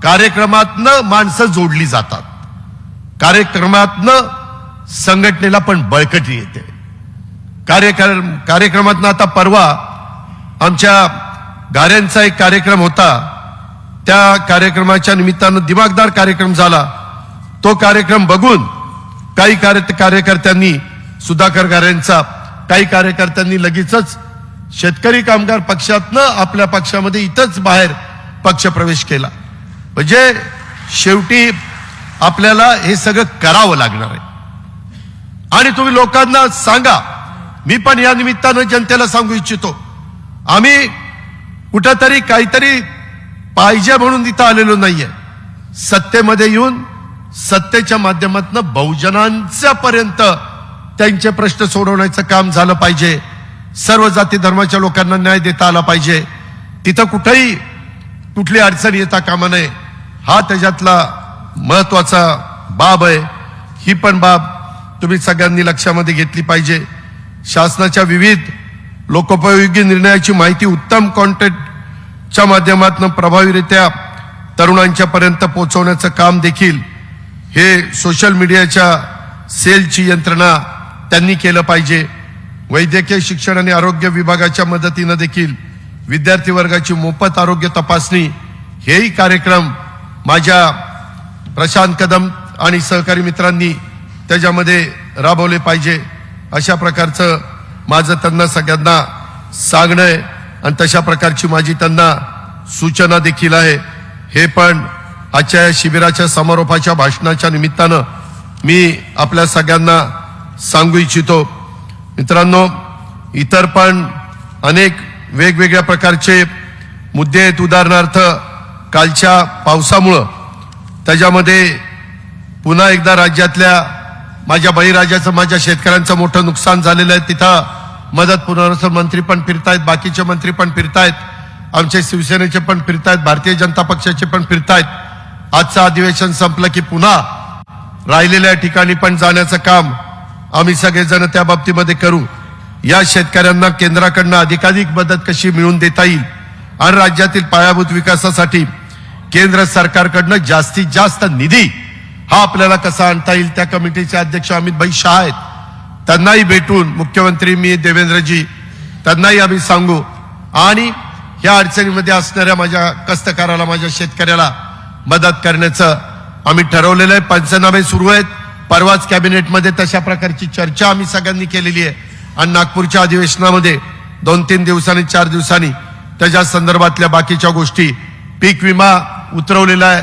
कार्यक्रमातनं माणसं जोडली जातात, कार्यक्रमातनं संघटनेला पण बळकटी येते. कार्यक्रमातनं आता परवा आमच्या गाऱ्यांचा एक कार्यक्रम होता, त्या कार्यक्रमाच्या निमित्तानं दिमागदार कार्यक्रम झाला. तो कार्यक्रम बघून काही कार्यकर्त्यांनी, सुधाकर गाऱ्यांचा, काही कार्यकर्त्यांनी लगेचच शेतकरी कामगार पक्षातनं आपल्या पक्षामध्ये इथंच बाहेर पक्ष प्रवेश केला. म्हणजे शेवटी आपल्याला हे सगळं करावं लागणार आहे. आणि तुम्ही लोकांना सांगा, मी पण या निमित्तानं जनतेला सांगू इच्छितो, आम्ही कुठंतरी काहीतरी पाहिजे म्हणून इथं आलेलो नाहीये. सत्तेमध्ये येऊन सत्तेच्या माध्यमातून बहुजनांच्या पर्यंत त्यांचे प्रश्न सोडवण्याचं काम झालं पाहिजे. सर्व जाती धर्माच्या लोकांना न्याय देता आला पाहिजे. तिथं कुठेही कुठली अडचण येता कामा नये. हा त्याच्यातला महत्वाचा बाब आहे. ही पण बाब तुम्ही सगळ्यांनी लक्षामध्ये घेतली पाहिजे. शासनाच्या विविध लोकोपयोगी निर्णयाची माहिती उत्तम कॉन्टेंटच्या माध्यमातून प्रभावीरित्या तरुणांच्या पर्यंत पोहोचवण्याचं काम देखील हे सोशल मीडियाच्या सेलची यंत्रणा त्यांनी केलं पाहिजे. वैद्यकीय शिक्षण आणि आरोग्य विभागाच्या मदतीनं देखील विद्यार्थी वर्गाची मोफत आरोग्य तपासणी हेही कार्यक्रम माझ्या प्रशांत कदम आणि सहकारी मित्रांनी त्याच्यामध्ये राबवले पाहिजे. अशा प्रकारचं माझं त्यांना सगळ्यांना सांगणं आहे आणि तशा प्रकारची माझी त्यांना सूचना देखील आहे. हे पण आजच्या शिबिराच्या समारोपाच्या भाषणाच्या निमित्तानं मी आपल्या सगळ्यांना सांगू इच्छितो. मित्रांनो, इतर पण अनेक वेगवेगळ्या प्रकारचे मुद्दे आहेत. उदाहरणार्थ कालच्या पावसामुळं त्याच्यामध्ये पुन्हा एकदा राज्यातल्या माझ्या बळीराजाचं, माझ्या शेतकऱ्यांचं मोठं नुकसान झालेलं आहे. तिथं मदत पुनर्वसन मंत्री पण फिरतायत, बाकीचे मंत्री पण फिरतायत, आमचे शिवसेनेचे पण फिरतायत, भारतीय जनता पक्षाचे पण फिरतायत. आजचं अधिवेशन संपलं की पुन्हा राहिलेल्या ठिकाणी पण जाण्याचं काम आम्ही सगळेजण त्या बाबतीमध्ये करू. या शेतकऱ्यांना केंद्राकडनं अधिकाधिक मदत कशी मिळवून देता येईल आणि राज्यातील पायाभूत विकासासाठी केंद्र सरकारकडनं जास्तीत जास्त निधी हा आपल्याला कसा आणता येईल, त्या कमिटीचे अध्यक्ष अमित भाई शाह आहेत, त्यांनाही भेटून मुख्यमंत्री मी देवेंद्रजी त्यांनाही आम्ही सांगू आणि या अडचणीमध्ये असणाऱ्या माझ्या कष्टकऱ्याला, माझ्या शेतकऱ्याला मदत करण्याचं आम्ही ठरवलेलं आहे. पंचनामे सुरू आहेत. परवाच कॅबिनेटमध्ये तशा प्रकारची चर्चा आम्ही सगळ्यांनी केलेली आहे आणि नागपूरच्या अधिवेशनामध्ये 2-3 दिवसांनी 4 दिवसांनी त्याच्या संदर्भातल्या बाकीच्या गोष्टी, पीक विमा उतरवलेला आहे,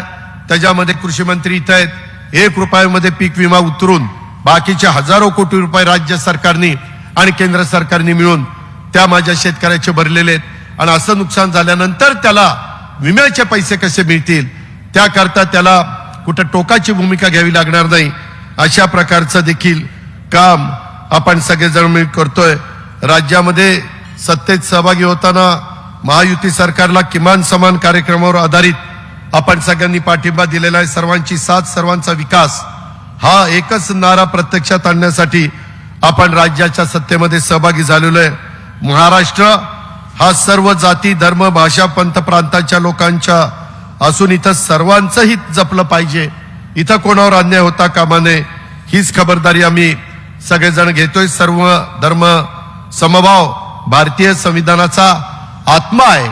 त्याच्यामध्ये कृषी मंत्री इथं आहेत. 1 रुपयामध्ये पीक विमा उतरून बाकीचे हजारो कोटी रुपये राज्य सरकारने आणि केंद्र सरकारने मिळून त्या माझ्या शेतकऱ्याचे भरलेले आहेत आणि असं नुकसान झाल्यानंतर त्याला विम्याचे पैसे कसे मिळतील त्याकरता त्याला कुठं टोकाची भूमिका घ्यावी लागणार नाही. अशा प्रकारचं देखील काम आपण सगळेजण मिळून करतोय. राज्यामध्ये सत्तेत सहभागी होताना महायुती सरकारला किमान समान कार्यक्रमावर आधारित आपण सगळ्यांनी पाठिंबा दिलेला आहे. सर्वांची साथ, सर्वांचा विकास हा एकच नारा प्रत्यक्षात आणण्यासाठी आपण राज्याच्या सत्तेमध्ये सहभागी झालेलो आहे. महाराष्ट्र हा सर्व जाती, धर्म, भाषा, पंथ, प्रांताच्या लोकांच्या असून इथं सर्वांचं हित जपलं पाहिजे. इथं कोणावर अन्याय होता कामा नये, हीच खबरदारी आम्ही सगळेजण घेतोय. सर्व धर्म समभाव भारतीय संविधानाचा आत्मा आहे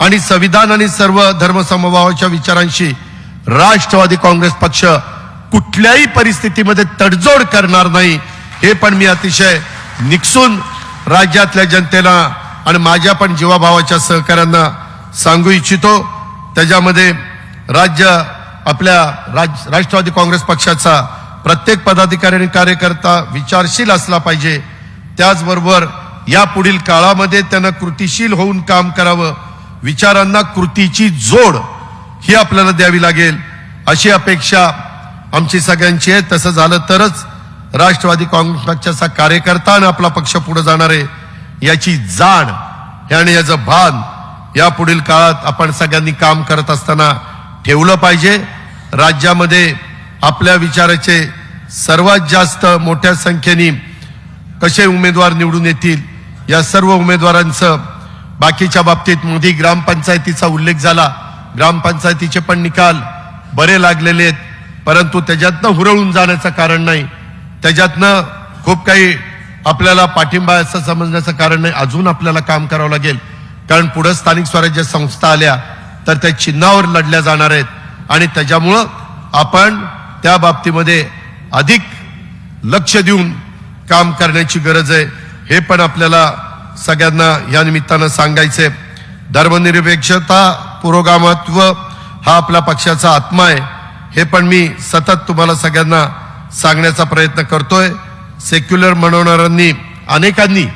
आणि संविधान आणि सर्व धर्म समभावाच्या विचारांशी राष्ट्रवादी काँग्रेस पक्ष कुठल्याही परिस्थितीमध्ये तडजोड करणार नाही. हे पण मी अतिशय निक्षून राज्यातल्या जनतेला आणि माझ्या पण जीवाभावाच्या सहकाऱ्यांना सांगू इच्छितो. त्याच्यामध्ये राष्ट्रवादी काँग्रेस पक्षाचा प्रत्येक पदाधिकारी आणि कार्यकर्ता विचारशील असला पाहिजे. त्याचबरोबर या पुढील काळामध्ये त्यानं कृतीशील होऊन काम करावं. विचारांना कृतीची जोड ही आपल्याला द्यावी लागेल अशी अपेक्षा आमची सगळ्यांची आहे. तसं झालं तरच राष्ट्रवादी काँग्रेस पक्षाचा कार्यकर्ता आणि आपला पक्ष पुढे जाणार आहे याची जाण आणि याचं भान या पुढील काळात आपण सगळ्यांनी काम करत असताना ठेवलं पाहिजे. राज्यामध्ये आपल्या विचाराचे सर्वात जास्त मोठ्या संख्येने कसे उमेदवार निवडून येतील या सर्व उमेदवारांचं बाकीच्या बाबतीत मोदी ग्रामपंचायतीचा उल्लेख झाला. ग्रामपंचायतीचे पण निकाल बरे लागलेले आहेत, परंतु त्याच्यातनं हुरळून जाण्याचं कारण नाही. त्याच्यातनं खूप काही आपल्याला पाठिंबा असं समजण्याचं कारण नाही. अजून आपल्याला काम करावं लागेल, कारण पुढे स्थानिक स्वराज्य संस्था आल्या तर त्या चिन्हावर लढल्या जाणार आहेत आणि त्याच्यामुळं आपण त्या बाबतीमध्ये अधिक लक्ष देऊन काम करण्याची गरज आहे. हे पण आपल्याला सगळ्यांना या निमित्तानं सांगायचंय. धर्मनिरपेक्षता, पुरोगामत्व हा आपल्या पक्षाचा आत्मा आहे. हे पण मी सतत तुम्हाला सगळ्यांना सांगण्याचा प्रयत्न करतोय. सेक्युलर म्हणणाऱ्यांनी अनेकांनी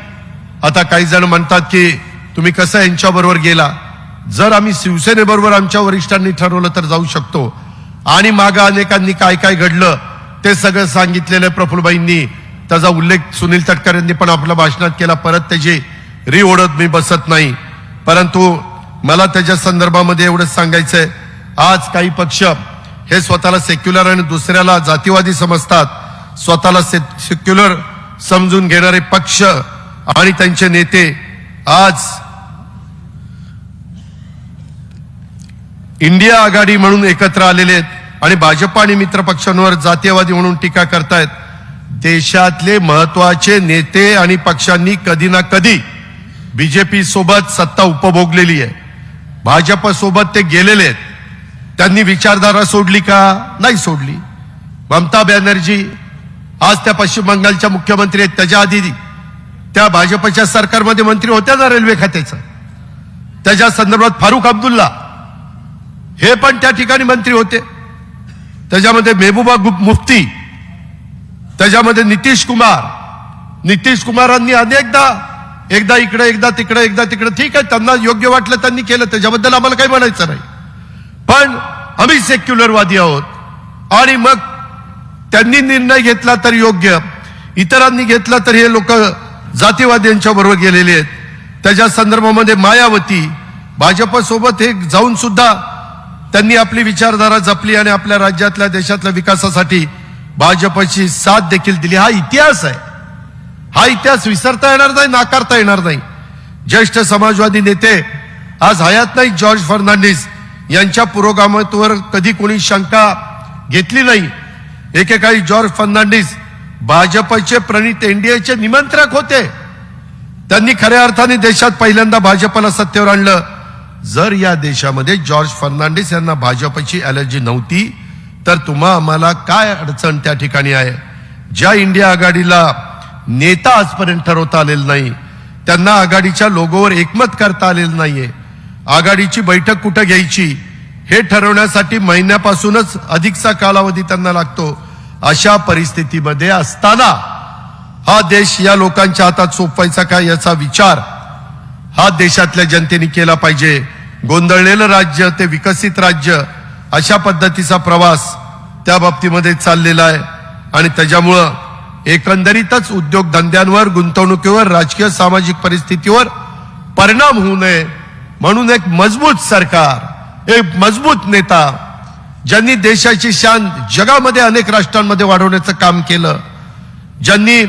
आता काही जण म्हणतात की तुम्ही कसं यांच्याबरोबर गेला. जर आम्ही शिवसेनेबरोबर आमच्या वरिष्ठांनी ठरवलं तर जाऊ शकतो आणि मागं अनेकांनी काय काय घडलं ते सगळं सांगितलेलं प्रफुल्लबाईंनी. त्याचा उल्लेख सुनील तटकरे यांनी पण आपल्या भाषणात केला. परत त्याची ओढत मी बसत नाही, परंतु मला त्याच्या संदर्भामध्ये एवढंच सांगायचंय. आज काही पक्ष हे स्वतःला सेक्युलर आणि दुसऱ्याला जातीवादी समजतात. स्वतःला सेक्युलर समजून घेणारे पक्ष आणि त्यांचे नेते आज इंडिया आघाडी म्हणून एकत्र आलेले आहेत आणि भाजप आणि मित्र पक्षांवर जातीयवादी म्हणून टीका करतायत. देशातले महत्वाचे नेते आणि पक्षांनी कधी ना कधी बीजेपी सोबत सत्ता उपभोगलेली आहे. भाजप सोबत ते गेलेले आहेत. त्यांनी विचारधारा सोडली का? नाही सोडली. ममता बॅनर्जी आज त्या पश्चिम बंगालच्या मुख्यमंत्री आहेत. त्याच्या आधी त्या भाजपच्या सरकारमध्ये मंत्री होत्या ना रेल्वे खात्याचा. त्याच्या संदर्भात फारुख अब्दुल्ला हे पण त्या ठिकाणी मंत्री होते. त्याच्यामध्ये मेहबूबा मुफ्ती, त्याच्यामध्ये नितीश कुमारांनी अनेकदा एकदा इकडे एकदा तिकडे ठीक आहे, त्यांना योग्य वाटलं त्यांनी केलं, त्याच्याबद्दल आम्हाला काही म्हणायचं नाही. पण आम्ही सेक्युलरवादी आहोत आणि मग त्यांनी निर्णय घेतला तर योग्य, इतरांनी घेतला तर हे लोक जातीवाद्यांच्या बरोबर गेलेले आहेत. त्याच्या संदर्भामध्ये मायावती भाजपसोबत हे जाऊन सुद्धा त्यांनी आपली विचारधारा जपली आणि आपल्या राज्यातल्या देशातल्या विकासासाठी भाजपची साथ देखील दिली. हा इतिहास आहे. हा इतिहास विसरता येणार नाही, नाकारता येणार नाही. ज्येष्ठ समाजवादी नेते आज हयात नाही जॉर्ज फर्नांडिस यांच्या पुरोगामित्वावर कधी कोणी शंका घेतली नाही. एकेकाळी जॉर्ज फर्नांडिस भाजपचे प्रणित एनडीएचे निमंत्रक होते. त्यांनी खऱ्या अर्थाने देशात पहिल्यांदा भाजपला सत्तेवर आणलं. जर या देशामध्ये जॉर्ज फर्नांडिस यांना भाजपची ॲलर्जी नव्हती तर तुम्हा आम्हाला काय अडचण त्या ठिकाणी आहे. ज्या इंडिया आघाडीला नेता आजपर्यंत ठरवता आलेलं नाही, त्यांना आघाडीच्या लोगोवर एकमत करता आलेलं नाहीये, आघाडीची बैठक कुठं घ्यायची हे ठरवण्यासाठी महिन्यापासूनच अधिकचा कालावधी त्यांना लागतो. अशा परिस्थितीमध्ये असताना हा देश या लोकांच्या हातात सोपवायचा का याचा विचार हा देशातल्या जनतेने केला पाहिजे. गोंधळलेलं राज्य ते विकसित राज्य अशा पद्धतीचा प्रवास त्या बाबतीमध्ये चाललेला आहे आणि त्याच्यामुळं एकंदरीतच उद्योगधंद्यांवर, गुंतवणुकीवर, राजकीय सामाजिक परिस्थितीवर परिणाम होऊ नये म्हणून एक मजबूत सरकार, एक मजबूत नेता, ज्यांनी देशाची शान जगामध्ये अनेक राष्ट्रांमध्ये वाढवण्याचं काम केलं, ज्यांनी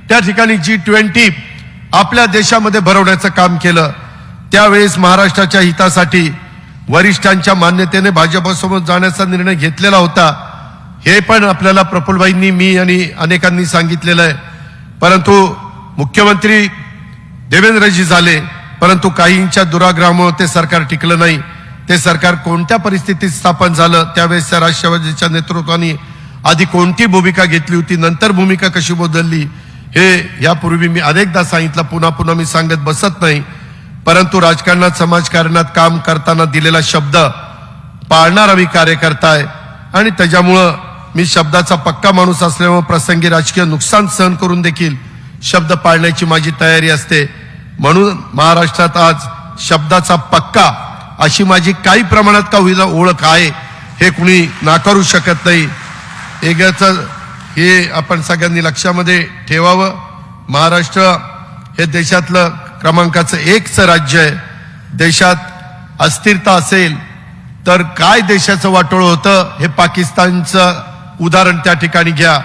त्या ठिकाणी G20 आपल्या देशामध्ये भरवण्याचं काम केलं, त्यावेळेस महाराष्ट्राच्या हितासाठी वरिष्ठांच्या मान्यतेने भाजपसोबत जाण्याचा निर्णय घेतलेला होता. हे पण आपल्याला प्रफुल्लभाईंनी, मी आणि अनेकांनी सांगितलेलं आहे. परंतु मुख्यमंत्री देवेंद्रजी झाले, परंतु काहींच्या दुराग्रहामुळे ते सरकार टिकलं नाही. ते सरकार कोणत्या परिस्थितीत स्थापन झालं, त्यावेळेस त्या राष्ट्रवादीच्या नेतृत्वाने आधी कोणती भूमिका घेतली होती, नंतर भूमिका कशी बदलली, हे यापूर्वी मी अनेकदा सांगितलं, पुन्हा पुन्हा मी सांगत बसत नाही. परंतु राजकारणात, समाजकारणात काम करताना दिलेला शब्द पाळणारा मी कार्यकर्ता आहे आणि त्याच्यामुळं मी शब्दाचा पक्का माणूस असल्यामुळे प्रसंगी राजकीय नुकसान सहन करून देखील शब्द पाळण्याची माझी तयारी असते. म्हणून महाराष्ट्रात आज शब्दाचा पक्का अशी माझी काही प्रमाणात का होईना ओळख आहे, हे कुणी नाकारू शकत नाही. एकच हे आपण सगळ्यांनी लक्षामध्ये ठेवावं. महाराष्ट्र हे देशातलं क्रमांकाचं 1चं राज्य आहे. देशात अस्थिरता असेल तर काय देशाचं वाटोळं होतं, हे पाकिस्तानचं उदाहरण त्या ठिकाणी घ्या.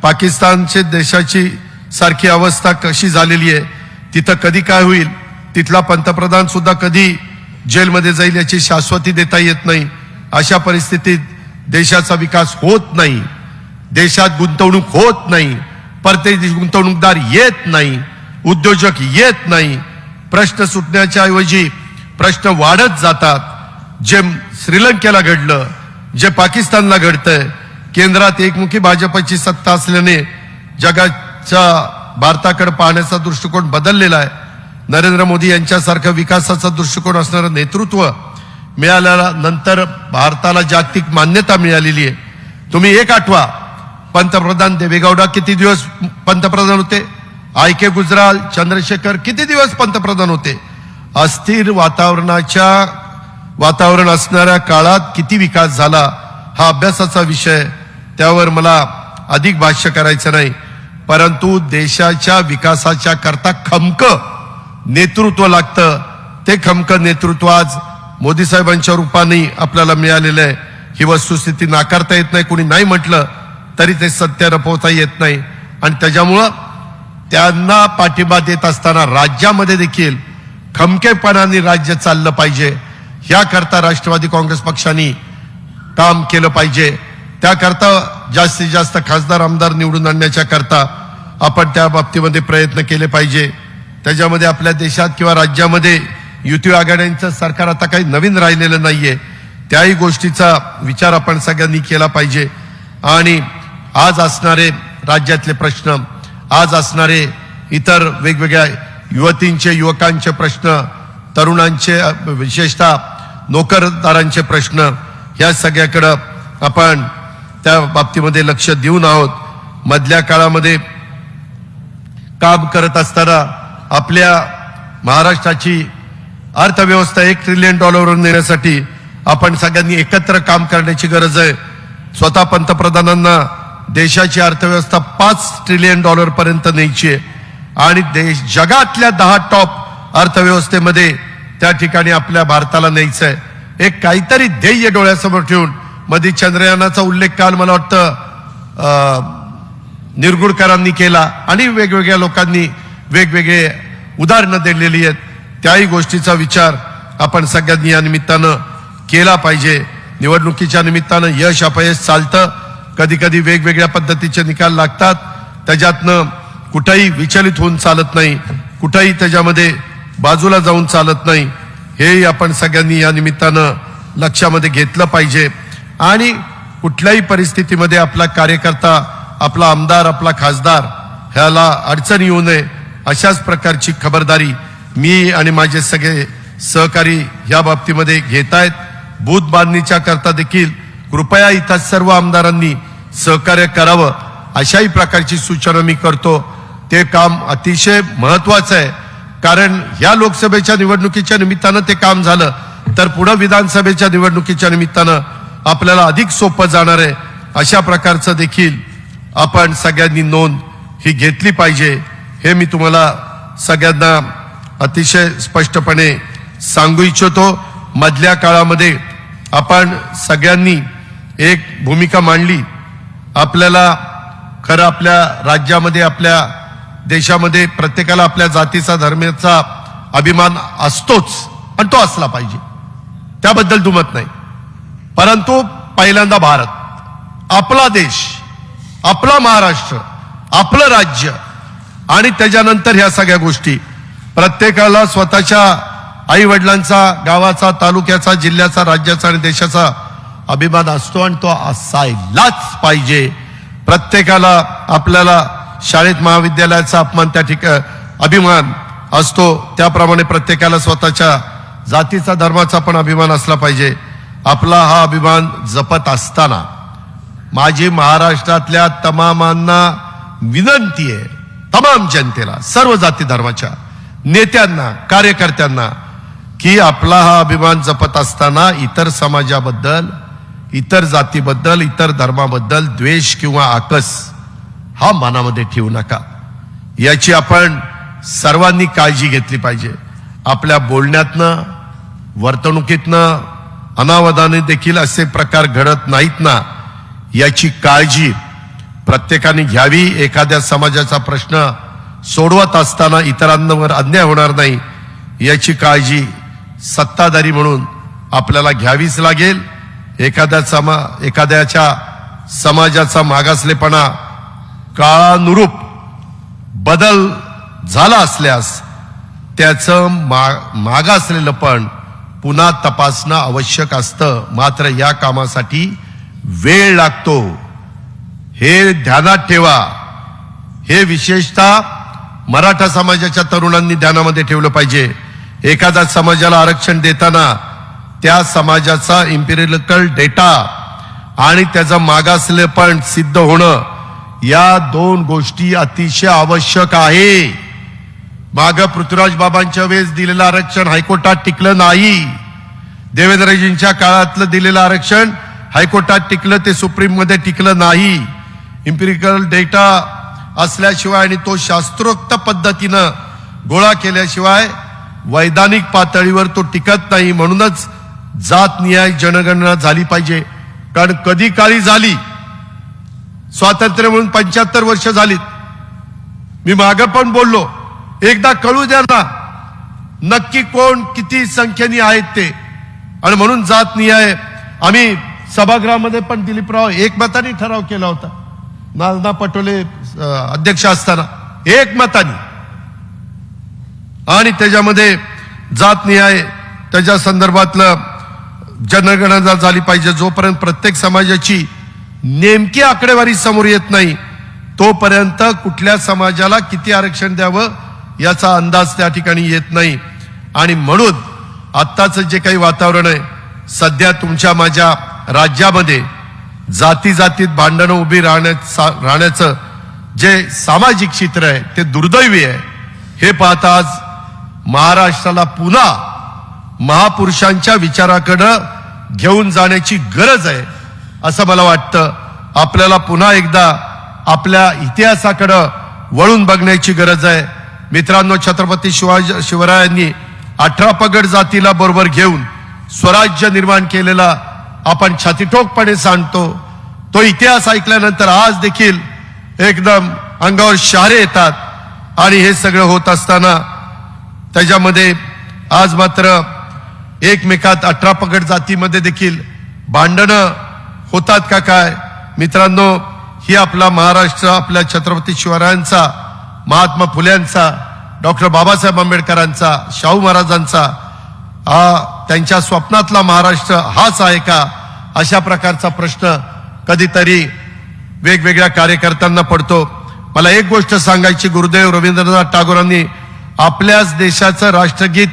पाकिस्तानचे देशाची सारखी अवस्था कशी झालेली आहे, तिथं कधी काय होईल, तिथला पंतप्रधान सुद्धा कधी जेलमध्ये जाईल याची शाश्वती देता येत नाही. अशा परिस्थितीत देशाचा विकास होत नाही, देशात गुंतवणूक होत नाही, परदेशी गुंतवणूकदार येत नाही, उद्योजक येत नाही. प्रश्न सुटण्याच्या ऐवजी प्रश्न वाढत जातात. जे श्रीलंकेला घडलं, जे पाकिस्तानला घडतंय, केंद्रात एकमुखी भाजपची सत्ता असल्याने जगाच्या भारताकडे पाहण्याचा दृष्टिकोन बदललेला आहे. नरेंद्र मोदी यांच्यासारखं विकासाचा दृष्टिकोन असणारं नेतृत्व मिळाल्यानंतर भारताला जागतिक मान्यता मिळालेली आहे. तुम्ही एक आठवा, पंतप्रधान देवेगौडा किती दिवस पंतप्रधान होते, के गुजराल, चंद्रशेखर किती दिवस पंतप्रधान होते. अस्थिर वातावरण असणाऱ्या काळात किती विकास झाला, हा अभ्यासाचा विषय. त्यावर मला अधिक भाष्य करायचं नाही. परंतु देशाच्या विकासाच्या करता खमकं नेतृत्व लागतं. ते खमकं नेतृत्व आज मोदी साहेबांच्या रूपाने आपल्याला मिळालेलं आहे. ही वस्तुस्थिती नाकारता येत नाही. कोणी नाही म्हटलं तरी ते सत्य रपवता येत नाही. आणि त्याच्यामुळं त्यांना पाठिंबा देत असताना राज्यामध्ये देखील खमकेपणाने राज्य चाललं पाहिजे. याकरता राष्ट्रवादी काँग्रेस पक्षाने काम केलं पाहिजे. त्याकरता जास्तीत जास्त खासदार, आमदार निवडून आणण्याच्या करता आपण त्या बाबतीमध्ये प्रयत्न केले पाहिजे. त्याच्यामध्ये आपल्या देशात किंवा राज्यामध्ये युती आघाड्यांचं सरकार आता काही नवीन राहिलेलं नाहीये. त्याही गोष्टीचा विचार आपण सगळ्यांनी केला पाहिजे. आणि आज असणारे राज्यातले प्रश्न, आज असणारे इतर वेगवेगळ्या युवतींचे, युवकांचे प्रश्न, तरुणांचे, विशेषतः नोकरदारांचे प्रश्न, या सगळ्याकडं आपण त्या बाबतीमध्ये लक्ष देऊन आहोत. मधल्या काळामध्ये काम करत असताना आपल्या महाराष्ट्राची अर्थव्यवस्था $1 ट्रिलियन वर नेण्यासाठी आपण सगळ्यांनी एकत्र काम करण्याची गरज आहे. स्वतः पंतप्रधानांना देशाची अर्थव्यवस्था $5 ट्रिलियन पर्यंत न्यायची आहे आणि जगातल्या 10 टॉप अर्थव्यवस्थेमध्ये त्या ठिकाणी आपल्या भारताला न्यायचं आहे. एक काहीतरी ध्येय डोळ्यासमोर ठेवून, मध्ये चंद्रयानाचा उल्लेख काल मला वाटतं निरगुडकरांनी केला आणि वेगवेगळ्या लोकांनी वेगवेगळे उदाहरणं दिलेली आहेत. त्याही गोष्टीचा विचार आपण सगळ्यांनी या निमित्तानं केला पाहिजे. निवडणुकीच्या निमित्तानं यश अपयश चालतं, कधी कधी वेगवेगळ्या पद्धतीचे निकाल लागतात. त्याच्यातनं कुठेही विचलित होऊन चालत नाही, कुठेही त्याच्यामध्ये बाजूला जाऊन चालत नाही. हेही आपण सगळ्यांनी या निमित्तानं लक्षामध्ये घेतलं पाहिजे. आणि कुठल्याही परिस्थितीमध्ये आपला कार्यकर्ता, आपला आमदार, आपला खासदार ह्याला अडचण येऊ नये अशाच प्रकारची खबरदारी मी आणि माझे सगळे सहकारी या बाबतीमध्ये घेत आहेत. बूथ बांधणीच्या करता देखील कृपया इथं सर्व आमदारांनी सहकार्य करावं अशाही प्रकारची सूचना मी करतो. ते काम अतिशय महत्वाचं आहे, कारण या लोकसभेच्या निवडणुकीच्या निमित्तानं ते काम झालं तर पुढे विधानसभेच्या निवडणुकीच्या निमित्तानं आपल्याला अधिक सोपं जाणार आहे. अशा प्रकारचं देखील आपण सगळ्यांनी नोंद ही घेतली पाहिजे. हे मी तुम्हाला सगळ्यांना अतिशय स्पष्टपणे सांगू इच्छितो. मधल्या काळामध्ये आपण सगळ्यांनी एक भूमिका मांडली. आपल्याला खरं आपल्या राज्यामध्ये आपल्या देशामध्ये प्रत्येकाला आपल्या जातीचा धर्माचा अभिमान असतोच आणि तो असला पाहिजे, त्याबद्दल दुमत नाही. परंतु पहिल्यांदा भारत, आपला देश, आपला महाराष्ट्र, आपलं राज्य आणि त्याच्यानंतर ह्या सगळ्या गोष्टी. प्रत्येकाला स्वतःच्या आई वडिलांचा, गावाचा, तालुक्याचा, जिल्ह्याचा, राज्याचा आणि देशाचा अभिमान असतो आणि तो असायलाच पाहिजे. प्रत्येकाला आपल्याला शाळेत महाविद्यालयाचा अपमान त्या अभिमान असतो, त्याप्रमाणे प्रत्येकाला स्वतःच्या जातीचा धर्माचा पण अभिमान असला पाहिजे. आपला हा अभिमान जपत असताना माझी महाराष्ट्रातल्या तमामांना विनंती आहे, तमाम जनतेला, सर्व जाती धर्माच्या नेत्यांना, कार्यकर्त्यांना, की आपला हा अभिमान जपत असताना इतर समाजाबद्दल, इतर जातीबद्दल, इतर धर्माबद्दल द्वेष किंवा आकस हा मनामध्ये ठेवू नका. याची आपण सर्वांनी काळजी घेतली पाहिजे. आपल्या बोलण्यातनं, वर्तणुकीतनं, अनावधाने देखील असे प्रकार घडत नाहीत ना, याची काळजी प्रत्येकाने घ्यावी. एखाद्या समाजाचा प्रश्न सोडवत असताना इतरांवर अन्याय होणार नाही याची काळजी सत्ताधारी म्हणून आपल्याला घ्यावीच लागेल. एखाद्याच्या समाजाचा मागासलेपणा काळानुरूप बदल झाला असल्यास त्याचं मागासलेलं पण पुन्हा तपासणं आवश्यक असतं. मात्र या कामासाठी वेळ लागतो, हे ध्यानात ठेवा. हे विशेषतः मराठा समाजाच्या तरुणांनी ध्यानामध्ये ठेवलं पाहिजे. एखाद्या समाजाला आरक्षण देताना त्या समाजाचा इम्पिरिकल डेटा आणि त्याचं मागासलेपण सिद्ध होणं, या दोन गोष्टी अतिशय आवश्यक आहे. माग पृथ्वीराज बाबांच्या वेळेस दिलेलं आरक्षण हायकोर्टात टिकलं नाही. देवेंद्रजींच्या काळातलं दिलेलं आरक्षण हायकोर्टात टिकलं, ते सुप्रीम मध्ये टिकलं नाही. इम्पिरिकल डेटा असल्याशिवाय आणि तो शास्त्रोक्त पद्धतीनं गोळा केल्याशिवाय वैधानिक पातळीवर तो टिकत नाही. म्हणूनच जातनिहाय जनगणना झाली पाहिजे. कारण कधी काळी झाली, स्वातंत्र्य म्हणून 75 वर्ष झालीत. मी मागं पण बोललो, एकदा कळू द्या ना नक्की कोण किती संख्येने आहेत ते. आणि म्हणून जातनिहाय आम्ही सभागृहामध्ये पण दिलीपराव एकमताने ठराव केला होता, नाना पटोले अध्यक्ष असताना एकमताने. आणि त्याच्यामध्ये जातनिहाय त्याच्या संदर्भातलं जनगणना झाली पाहिजे. जोपर्यंत प्रत्येक समाजाची नेमकी आकडेवारी समोर येत नाही तोपर्यंत कुठल्या समाजाला किती आरक्षण द्यावं याचा अंदाज त्या ठिकाणी येत नाही. आणि म्हणून आत्ताचं जे काही वातावरण आहे, सध्या तुमच्या माझ्या राज्यामध्ये जाती जातीत भांडणं उभी राहण्याचं जे सामाजिक चित्र आहे ते दुर्दैवी आहे. हे पाहता आज महाराष्ट्राला पुन्हा महापुरुषांच्या विचाराकडे घेऊन जाण्याची गरज आहे असं मला वाटतं. आपल्याला पुन्हा एकदा आपल्या इतिहासाकडे वळून बघण्याची गरज आहे. मित्रांनो, छत्रपती शिवरायांनी 18 पगड जातीला बरोबर घेऊन स्वराज्य निर्माण केलेला आपण छातीठोकपणे सांगतो. तो इतिहास ऐकल्यानंतर आज देखील एकदम अंगावर शहारे येतात. आणि हे सगळं होत असताना त्याच्यामध्ये आज मात्र एकमेकात 18 पगड जातीमध्ये देखील भांडणं होतात का काय? मित्रांनो, ही आपला महाराष्ट्र आपल्या छत्रपती शिवरायांचा, महात्मा फुल्यांचा, डॉक्टर बाबासाहेब आंबेडकरांचा, शाहू महाराजांचा त्यांच्या स्वप्नातला महाराष्ट्र हाच आहे का? अशा प्रकारचा प्रश्न कधीतरी वेगवेगळ्या कार्यकर्त्यांना पडतो. मला एक गोष्ट सांगायची, गुरुदेव रवींद्रनाथ टागोरांनी आपल्याच देशाचं राष्ट्रगीत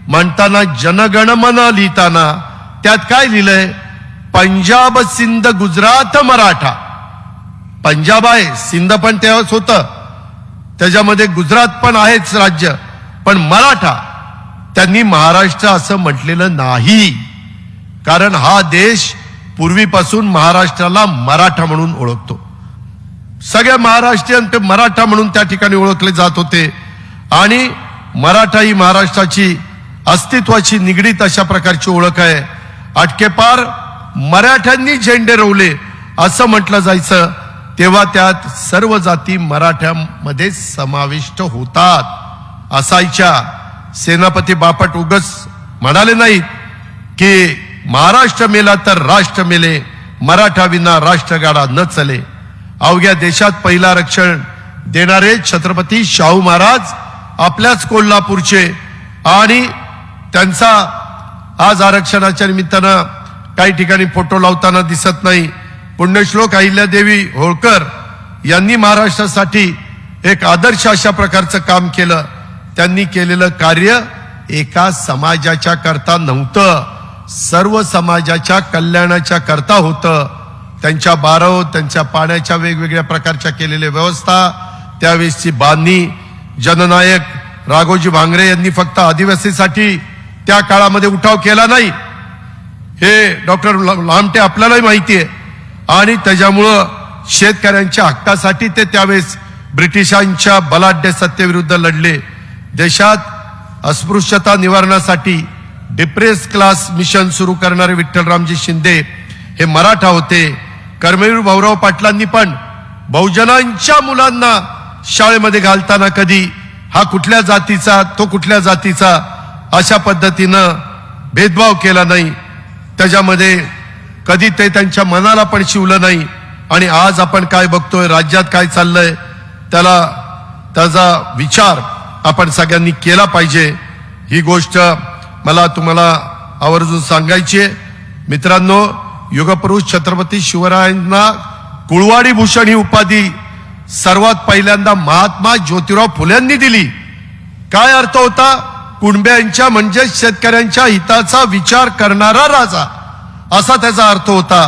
म्हणताना जनगणमन लिहिताना त्यात काय लिहिलंय? पंजाब, सिंध, गुजरात, मराठा. पंजाब आहे, सिंध पण तेव्हाच होतं, त्याच्यामध्ये गुजरात पण आहेच राज्य, पण मराठा त्यांनी महाराष्ट्र असं म्हटलेलं नाही. कारण हा देश पूर्वीपासून महाराष्ट्राला मराठा म्हणून ओळखतो. सगळ्या महाराष्ट्रीयन ते मराठा म्हणून त्या ठिकाणी ओळखले जात होते. आणि मराठा ही महाराष्ट्राची अस्तित्वाची निगडीत अशा प्रकारची ओळख आहे. अटकेपार मराठ्यांनी झेंडे रोवले असं म्हटलं जायचं, तेव्हा त्यात सर्व जाती मराठ्यांमध्ये समाविष्ट होतात असायच्या. सेनापती बापट उगच म्हणाले नाहीत की महाराष्ट्र मेला तर राष्ट्र मेले, मराठा विना राष्ट्रगाडा न चले. अवघ्या देशात पहिला रक्षण देणारे छत्रपती शाहू महाराज आपल्याच कोल्हापूरचे, आणि त्यांचा आज आरक्षणाच्या निमित्तानं काही ठिकाणी फोटो लावताना दिसत नाही. पुण्यश्लोक अहिल्यादेवी होळकर यांनी महाराष्ट्रासाठी एक आदर्श अशा प्रकारचं काम केलं. त्यांनी केलेलं कार्य एका समाजाच्या करता नव्हतं, सर्व समाजाच्या कल्याणाच्या करता होतं. त्यांच्या बारव, त्यांच्या पाण्याच्या वेगवेगळ्या प्रकारच्या केलेल्या व्यवस्था, त्यावेळेसची बांधणी. जननायक राघोजी भांगरे यांनी फक्त आदिवासीसाठी त्या काळामध्ये उठाव केला नाही, हे डॉक्टर लामटे आपल्यालाही माहिती आहे. आणि त्याच्यामुळं शेतकऱ्यांच्या हक्कासाठी ते त्यावेळेस ब्रिटिशांच्या बलाढ्य सत्तेविरुद्ध लढले. देशात अस्पृश्यता निवारणासाठी डिप्रेस क्लास मिशन सुरू करणारे विठ्ठलरामजी शिंदे हे मराठा होते. कर्मवीर भाऊराव पाटलांनी पण बहुजनांच्या मुलांना शाळेमध्ये घालताना कधी हा कुठल्या जातीचा तो कुठल्या जातीचा अशा पद्धतीनं भेदभाव केला नाही. त्याच्यामध्ये कधी ते त्यांच्या मनाला पण शिवलं नाही. आणि आज आपण काय बघतोय, राज्यात काय चाललंय, त्याचा विचार आपण सगळ्यांनी केला पाहिजे. ही गोष्ट मला तुम्हाला आवर्जून सांगायची आहे. मित्रांनो, युगपुरुष छत्रपती शिवरायांना कुळवाडी भूषण ही उपाधी सर्वात पहिल्यांदा महात्मा ज्योतिराव फुल्यांनी दिली. काय अर्थ होता? कुणब्यांच्या म्हणजे शेतकऱ्यांच्या हिताचा विचार करणारा राजा, असा त्याचा अर्थ होता.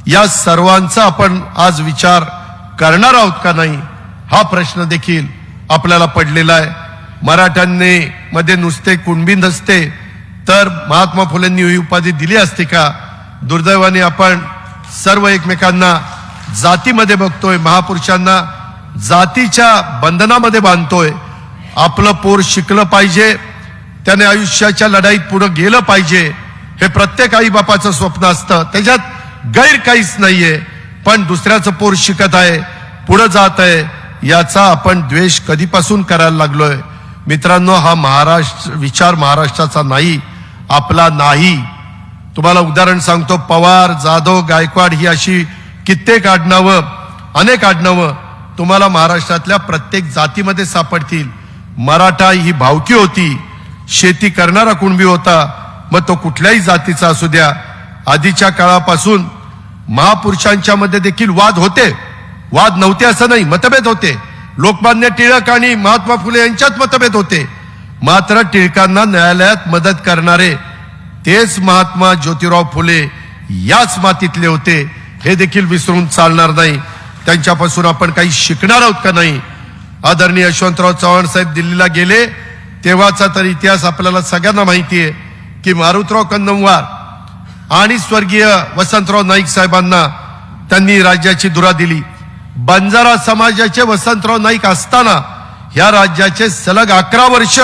या सर्वांचा आपण आज विचार करणार आहोत का नाही, हा प्रश्न देखील आपल्याला पडलेला आहे. मराठ्यांनी मध्ये नुसते कुणबी नसते तर महात्मा फुलेंनी ही उपाधी दिली असती का? दुर्दैवाने आपण सर्व एकमेकांना जातीमध्ये बघतोय, महापुरुषांना जातीच्या बंधनामध्ये बांधतोय. आपलं पोर शिकलं पाहिजे, त्याने आयुष्याच्या लढाईत पुढे गेलं पाहिजे, हे प्रत्येक आई बापाचं स्वप्न असतं, त्याच्यात गैर काहीच नाहीये. पण दुसऱ्याचं पोर शिकत आहे, पुढे जात आहे, याचा आपण द्वेष कधीपासून करायला लागलोय. मित्रांनो, हा विचार महाराष्ट्राचा नाही, आपला नाही. तुम्हाला उदाहरण सांगतो, पवार, जाधव, गायकवाड ही अशी कित्येक आडनावं, अनेक आडनावं तुम्हाला महाराष्ट्रातल्या प्रत्येक जातीमध्ये सापडतील. मराठा ही भावकी होती, शेती करणारा कुणबी होता, मग तो कुठल्याही जातीचा असू द्या. आधीच्या काळापासून महापुरुषांच्या मध्ये देखील वाद होते, वाद नव्हते असं नाही, मतभेद होते. लोकमान्य टिळक आणि महात्मा फुले यांच्यात मतभेद होते. मात्र टिळकांना न्यायालयात मदत करणारे तेच महात्मा ज्योतिराव फुले याच मातीतले होते, हे देखील विसरून चालणार नाही. त्यांच्यापासून आपण काही शिकणार आहोत का नाही? आदरणीय यशवंतराव चव्हाण साहेब दिल्लीला गेले तेव्हाचा तर इतिहास आपल्याला सगळ्यांना माहिती आहे की मारुतराव कन्नमवार आणि स्वर्गीय वसंतराव नाईक साहेबांना त्यांनी राज्याची धुरा दिली. बंजारा समाजाचे वसंतराव नाईक असताना या राज्याचे सलग 11 वर्ष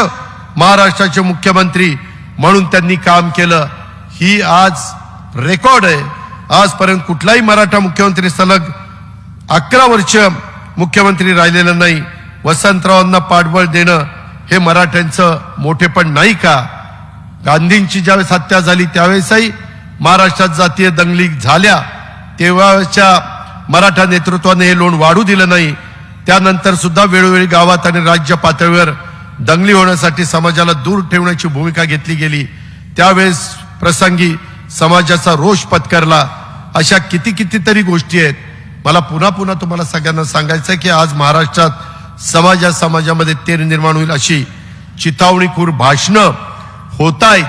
महाराष्ट्राचे मुख्यमंत्री म्हणून त्यांनी काम केलं. ही आज रेकॉर्ड आहे. आजपर्यंत कुठलाही मराठा मुख्यमंत्री सलग 11 वर्ष मुख्यमंत्री राहिलेलं नाही. वसंतरावांना पाठबळ देणं हे मराठ्यांचं मोठेपण नाही का? गांधींची ज्यावेळेस हत्या झाली त्यावेळेसही महाराष्ट्रात जातीय दंगली झाल्या, तेव्हाच्या मराठा नेतृत्वाने हे लोण वाढू दिलं नाही. त्यानंतर सुद्धा वेळोवेळी गावात आणि राज्य पातळीवर दंगली होण्यासाठी समाजाला दूर ठेवण्याची भूमिका घेतली गेली. त्यावेळेस प्रसंगी समाजाचा रोष पत्करला. अशा कितीतरी गोष्टी आहेत. मला पुन्हा पुन्हा तुम्हाला सगळ्यांना सांगायचं की आज महाराष्ट्रात समाजामध्ये तेढ निर्माण होईल अशी चिथावणीखोर भाषणं होत आहेत.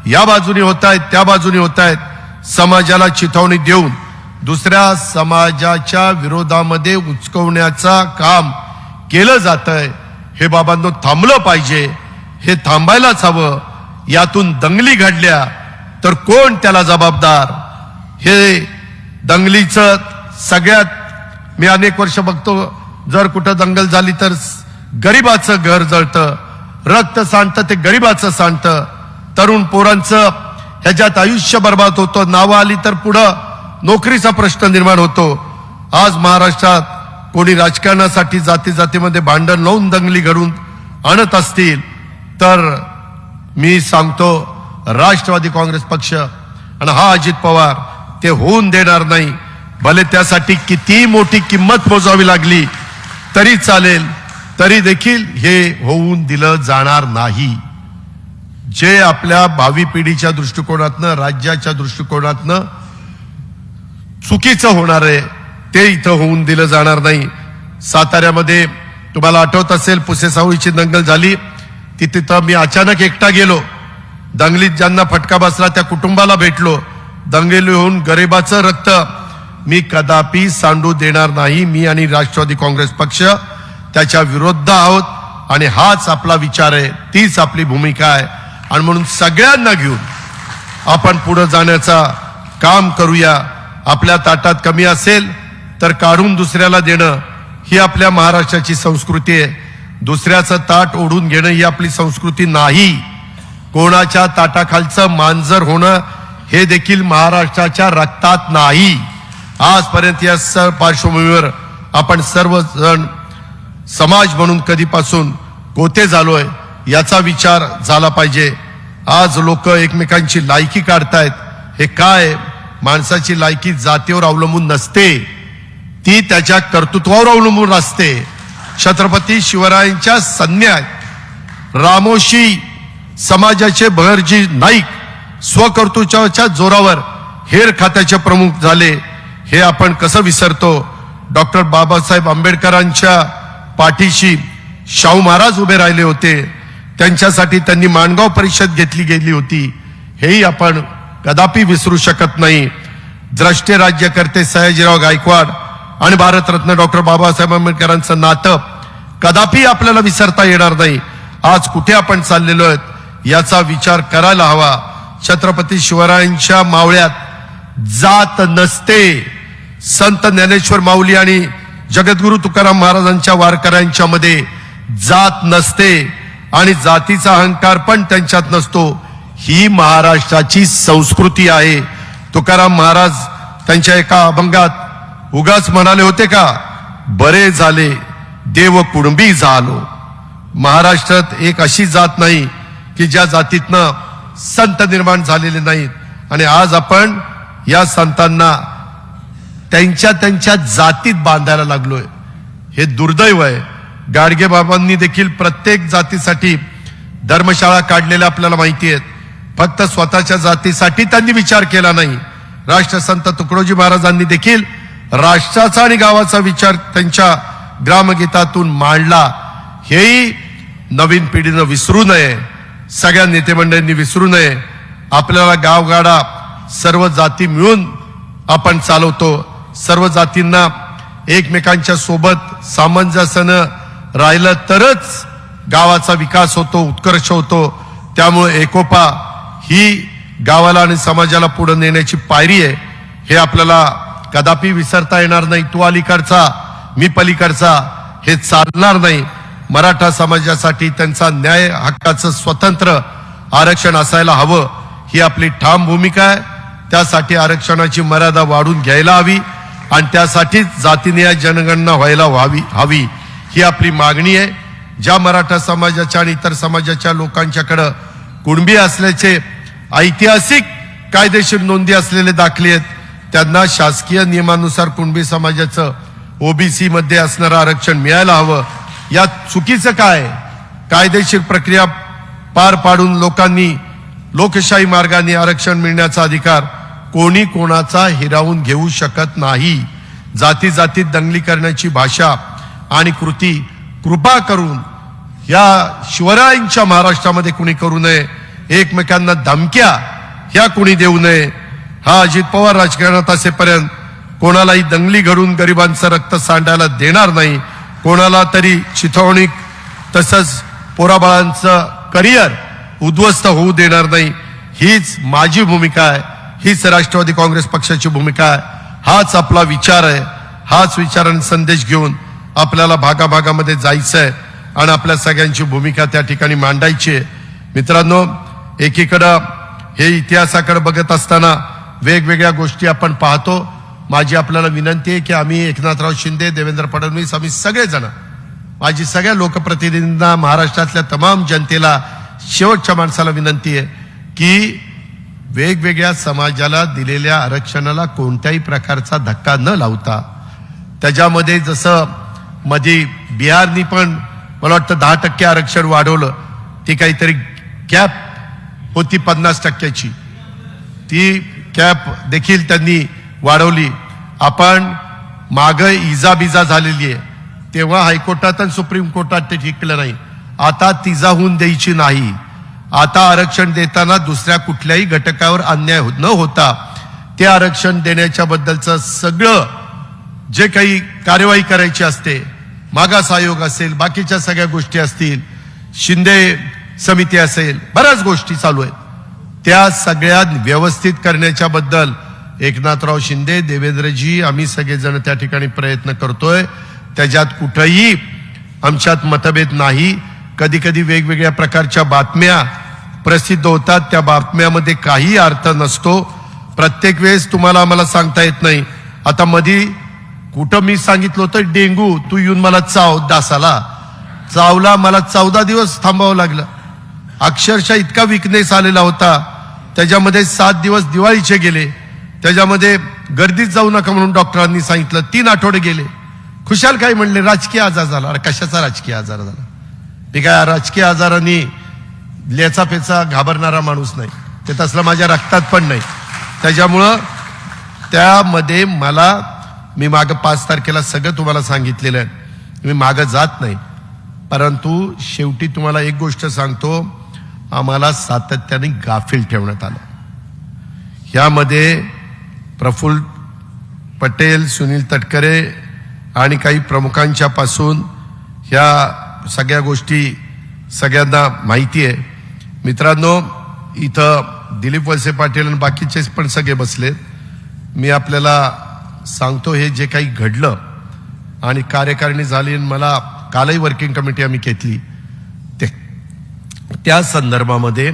या बाजूने होत आहेत, त्या बाजूने होत आहेत. समाजाला चिथावणी देऊन दुसऱ्या समाजाच्या विरोधामध्ये उचकवण्याचा काम केलं जातंय. हे बाबांनो थांबलं पाहिजे, हे थांबायलाच हवं. यातून दंगली घडल्या तर कोण त्याला जबाबदार? हे दंगलीचं सगळ्यात मी अनेक वर्ष बघतो, जर कुठं दंगल झाली तर गरीबाचं घर जळतं, रक्त सांडतं ते गरीबाचं सांडतं, तरुण पोरांचं ह्याच्यात आयुष्य बर्बाद होतं. नावं आली तर पुढं नोकरीचा प्रश्न निर्माण होतो. आज महाराष्ट्रात कोणी राजकारणासाठी जाती जातीमध्ये भांडण लावून दंगली घडून आणत असतील तर मी सांगतो राष्ट्रवादी काँग्रेस पक्ष आणि हा अजित पवार ते होऊन देणार नाही. भले त्यासाठी किती मोठी किंमत मोजावी लागली तरी चालेल, तरी देखील हे होऊन दिलं जाणार नाही. जे आपल्या भावी पिढीच्या दृष्टिकोनातनं, राज्याच्या दृष्टिकोनातनं चुकीचं होणार आहे ते इथं होऊन दिलं जाणार नाही. साताऱ्यामध्ये तुम्हाला आठवत असेल पुसेसावळीची दंगल झाली, तिथं मी अचानक एकटा गेलो. दंगलीत ज्यांना फटका बसला त्या कुटुंबाला भेटलो. दंगली होऊन गरिबाचं रक्त मी कदापि सांडू देणार नाही. मी आणि राष्ट्रवादी काँग्रेस पक्ष त्याच्या विरुद्ध आहोत आणि हाच आपला विचार आहे, तीच आपली भूमिका आहे. आणि म्हणून सगळ्यांना घेऊन आपण पुढे जाण्याचा काम करूया. आपल्या ताटात कमी असेल तर काढून दुसऱ्याला देणं ही आपल्या महाराष्ट्राची संस्कृती आहे. दुसऱ्याचं ताट ओढून घेणं ही आपली संस्कृती नाही. कोणाच्या ताटाखालचं मांजर होणं हे देखील महाराष्ट्राच्या रक्तात नाही. आजपर्यंत या पार्श्वभूमीवर आपण सर्वजण समाज म्हणून कधीपासून कोते झालोय याचा विचार झाला पाहिजे. आज लोक एकमेकांची लायकी काढतायत. हे काय? माणसाची लायकी जातीवर अवलंबून नसते, ती त्याच्या कर्तृत्वावर अवलंबून असते. छत्रपती शिवरायांच्या सैन्यात रामोशी समाजाचे बहरजी नाईक स्वकर्तृत्वाच्या जोरावर हेर खात्याचे प्रमुख झाले. हे आपण कसं विसरतो? डॉक्टर बाबासाहेब आंबेडकरांच्या पाठीशी शाहू महाराज उभे राहिले होते. त्यांच्यासाठी त्यांनी माणगाव परिषद घेतली गेली होती. हेही आपण कदापि विसरू शकत नाही. द्रष्टे राज्यकर्ते सयाजीराव गायकवाड आणि भारतरत्न डॉक्टर बाबासाहेब आंबेडकरांचं नातं कदापि आपल्याला विसरता येणार नाही. आज कुठे आपण चाललेलो आहोत याचा विचार करायला हवा. छत्रपती शिवरायांच्या मावळ्यात जात नसते. संत ज्ञानेश्वर माऊली आणि जगद्गुरु तुकाराम महाराजांच्या वारकऱ्यांच्या मध्ये जात नसते आणि जातीचा अहंकार पण त्यांच्यात नसतो. ही महाराष्ट्राची संस्कृती आहे. तुकाराम महाराज त्यांच्या एका अभंगात उगाच म्हणाले होते का, बरे झाले देव कुणबी झालो. महाराष्ट्रात एक अशी जात नाही की ज्या जातीतनं संत निर्माण झालेले नाहीत. आणि आज आपण या संतांना त्यांच्या त्यांच्या जातीत बांधायला लागलोय. हे दुर्दैव आहे. गाडगे बाबांनी देखील प्रत्येक जातीसाठी धर्मशाळा काढलेल्या आपल्याला माहिती आहेत. फक्त स्वतःच्या जातीसाठी त्यांनी विचार केला नाही. राष्ट्रसंत तुकडोजी महाराजांनी देखील राष्ट्राचा आणि गावाचा विचार त्यांच्या ग्रामगीतातून मांडला. हेही नवीन पिढीनं विसरू नये, सगळ्या नेते मंडळींनी विसरू नये. आपल्याला गावगाडा सर्व जाती मिळून आपण चालवतो. सर्व जातींना एकमेकांच्या सोबत सामंजस्यानं राहिलं तरच गावाचा विकास होतो, उत्कर्ष होतो. त्यामुळे एकोपा ही गावाला आणि समाजाला पुढे नेण्याची पायरी आहे. हे आपल्याला कदापि विसरता येणार नाही. तू अलीकडचा मी पलीकडचा हे चालणार नाही. मराठा समाजासाठी त्यांचा न्याय हक्काचं स्वतंत्र आरक्षण असायला हवं ही आपली ठाम भूमिका आहे. त्यासाठी आरक्षणाची मर्यादा वाढून घ्यायला हवी आणि त्यासाठीच जातीनिहाय जनगणना व्हायला हवी ही आपली मागणी आहे. ज्या मराठा समाजाच्या आणि इतर समाजाच्या लोकांच्याकडे कुणबी असल्याचे ऐतिहासिक कायदेशीर नोंदी असलेले दाखले आहेत त्यांना शासकीय नियमानुसार कुणबी समाजाचं ओबीसी मध्ये असणारं आरक्षण मिळायला हवं. यात चुकीचं काय? कायदेशीर प्रक्रिया पार पाडून लोकांनी लोकशाही मार्गाने आरक्षण मिळण्याचा अधिकार कोणी कोणाचा हिरावून घेऊ शकत नाही. जाती जातीत दंगली करण्याची भाषा आणि कृती कृपा करून या शिवरायांच्या महाराष्ट्रामध्ये कुणी करू नये. एकमेकांना धमक्या ह्या कुणी देऊ नये. हा अजित पवार राजकारणात असेपर्यंत कोणालाही दंगली घडून गरिबांचं रक्त सांडायला देणार नाही. कोणाला तरी चिथावणी तसंच पोराबाळांचं करिअर उद्ध्वस्त होऊ देणार नाही. हीच माझी भूमिका आहे. हीच राष्ट्रवादी काँग्रेस पक्षाची भूमिका आहे. हाच आपला विचार आहे. हाच विचार आणि संदेश घेऊन आपल्याला भागाभागामध्ये जायचं आहे आणि आपल्या सगळ्यांची भूमिका त्या ठिकाणी मांडायची आहे. मित्रांनो, एकीकडं हे इतिहासाकडे बघत असताना वेगवेगळ्या गोष्टी आपण पाहतो. माझी आपल्याला विनंती आहे की आम्ही एकनाथराव शिंदे, देवेंद्र फडणवीस, आम्ही सगळेजण, माझी सगळ्या लोकप्रतिनिधींना, महाराष्ट्रातल्या तमाम जनतेला, शेवटच्या माणसाला विनंती आहे की वेगवेगळ्या समाजाला दिलेल्या आरक्षणाला कोणत्याही प्रकारचा धक्का न लावता, त्याच्यामध्ये जसं मध्ये बिहारनी पण मला वाटतं 10% आरक्षण वाढवलं, ती काहीतरी कॅप होती 50%ची, ती कॅप देखील त्यांनी वाढवली. आपण माग इजाबिजा झालेली आहे, तेव्हा हायकोर्टात आणि सुप्रीम कोर्टात ते टिकलं नाही. आता तिजा होऊन द्यायची नाही. आता आरक्षण देताना दुसऱ्या कुठल्याही घटकावर अन्याय न होता ते आरक्षण देण्याच्या बद्दलचं सगळं जे काही कार्यवाही करायची असते, मागास आयोग असेल, बाकीच्या सगळ्या गोष्टी असतील, शिंदे समिती असेल, बऱ्याच गोष्टी चालू आहेत, त्या सगळ्या व्यवस्थित करण्याच्या बद्दल एकनाथराव शिंदे, देवेंद्रजी, आम्ही सगळेजण त्या ठिकाणी प्रयत्न करतोय. त्याच्यात कुठेही आमच्यात मतभेद नाही. कधी कधी वेगवेगळ्या प्रकारच्या बातम्या प्रसिद्ध होतात, त्या बातम्यामध्ये काही अर्थ नसतो. प्रत्येक वेळेस तुम्हाला आम्हाला सांगता येत नाही. आता मधी कुठं मी सांगितलं होतं डेंगू, तू येऊन मला डासाला चावला, मला 14 दिवस थांबावं लागलं. अक्षरशः इतका विकनेस आलेला होता. त्याच्यामध्ये 7 दिवस दिवाळीचे गेले. त्याच्यामध्ये गर्दीत जाऊ नका म्हणून डॉक्टरांनी सांगितलं. 3 आठवडे गेले. खुशाल काय म्हणले, राजकीय आजार झाला. अरे कशाचा राजकीय आजार झाला? मी काय राजकीय आजारांनी लेचा पेचा घाबरणारा माणूस नाही. ते तसलं माझ्या रक्तात पण नाही. त्याच्यामुळं त्यामध्ये मी मागं 5 तारखेला सगळं तुम्हाला सांगितलेलं आहे. मी मागं जात नाही. परंतु शेवटी तुम्हाला एक गोष्ट सांगतो, आम्हाला सातत्याने गाफील ठेवण्यात आलं. यामध्ये प्रफुल्ल पटेल, सुनील तटकरे आणि काही प्रमुखांच्या पासून ह्या सगळ्या गोष्टी सगळ्यांना माहिती आहे. मित्रांनो, इथं दिलीप वळसे पाटील आणि बाकीचे पण सगळे बसलेत. मी आपल्याला सांगतो, हे जे काही घडलं आणि कार्यकारिणी झाली, मला कालही वर्किंग कमिटी आम्ही घेतली, त्या संदर्भामध्ये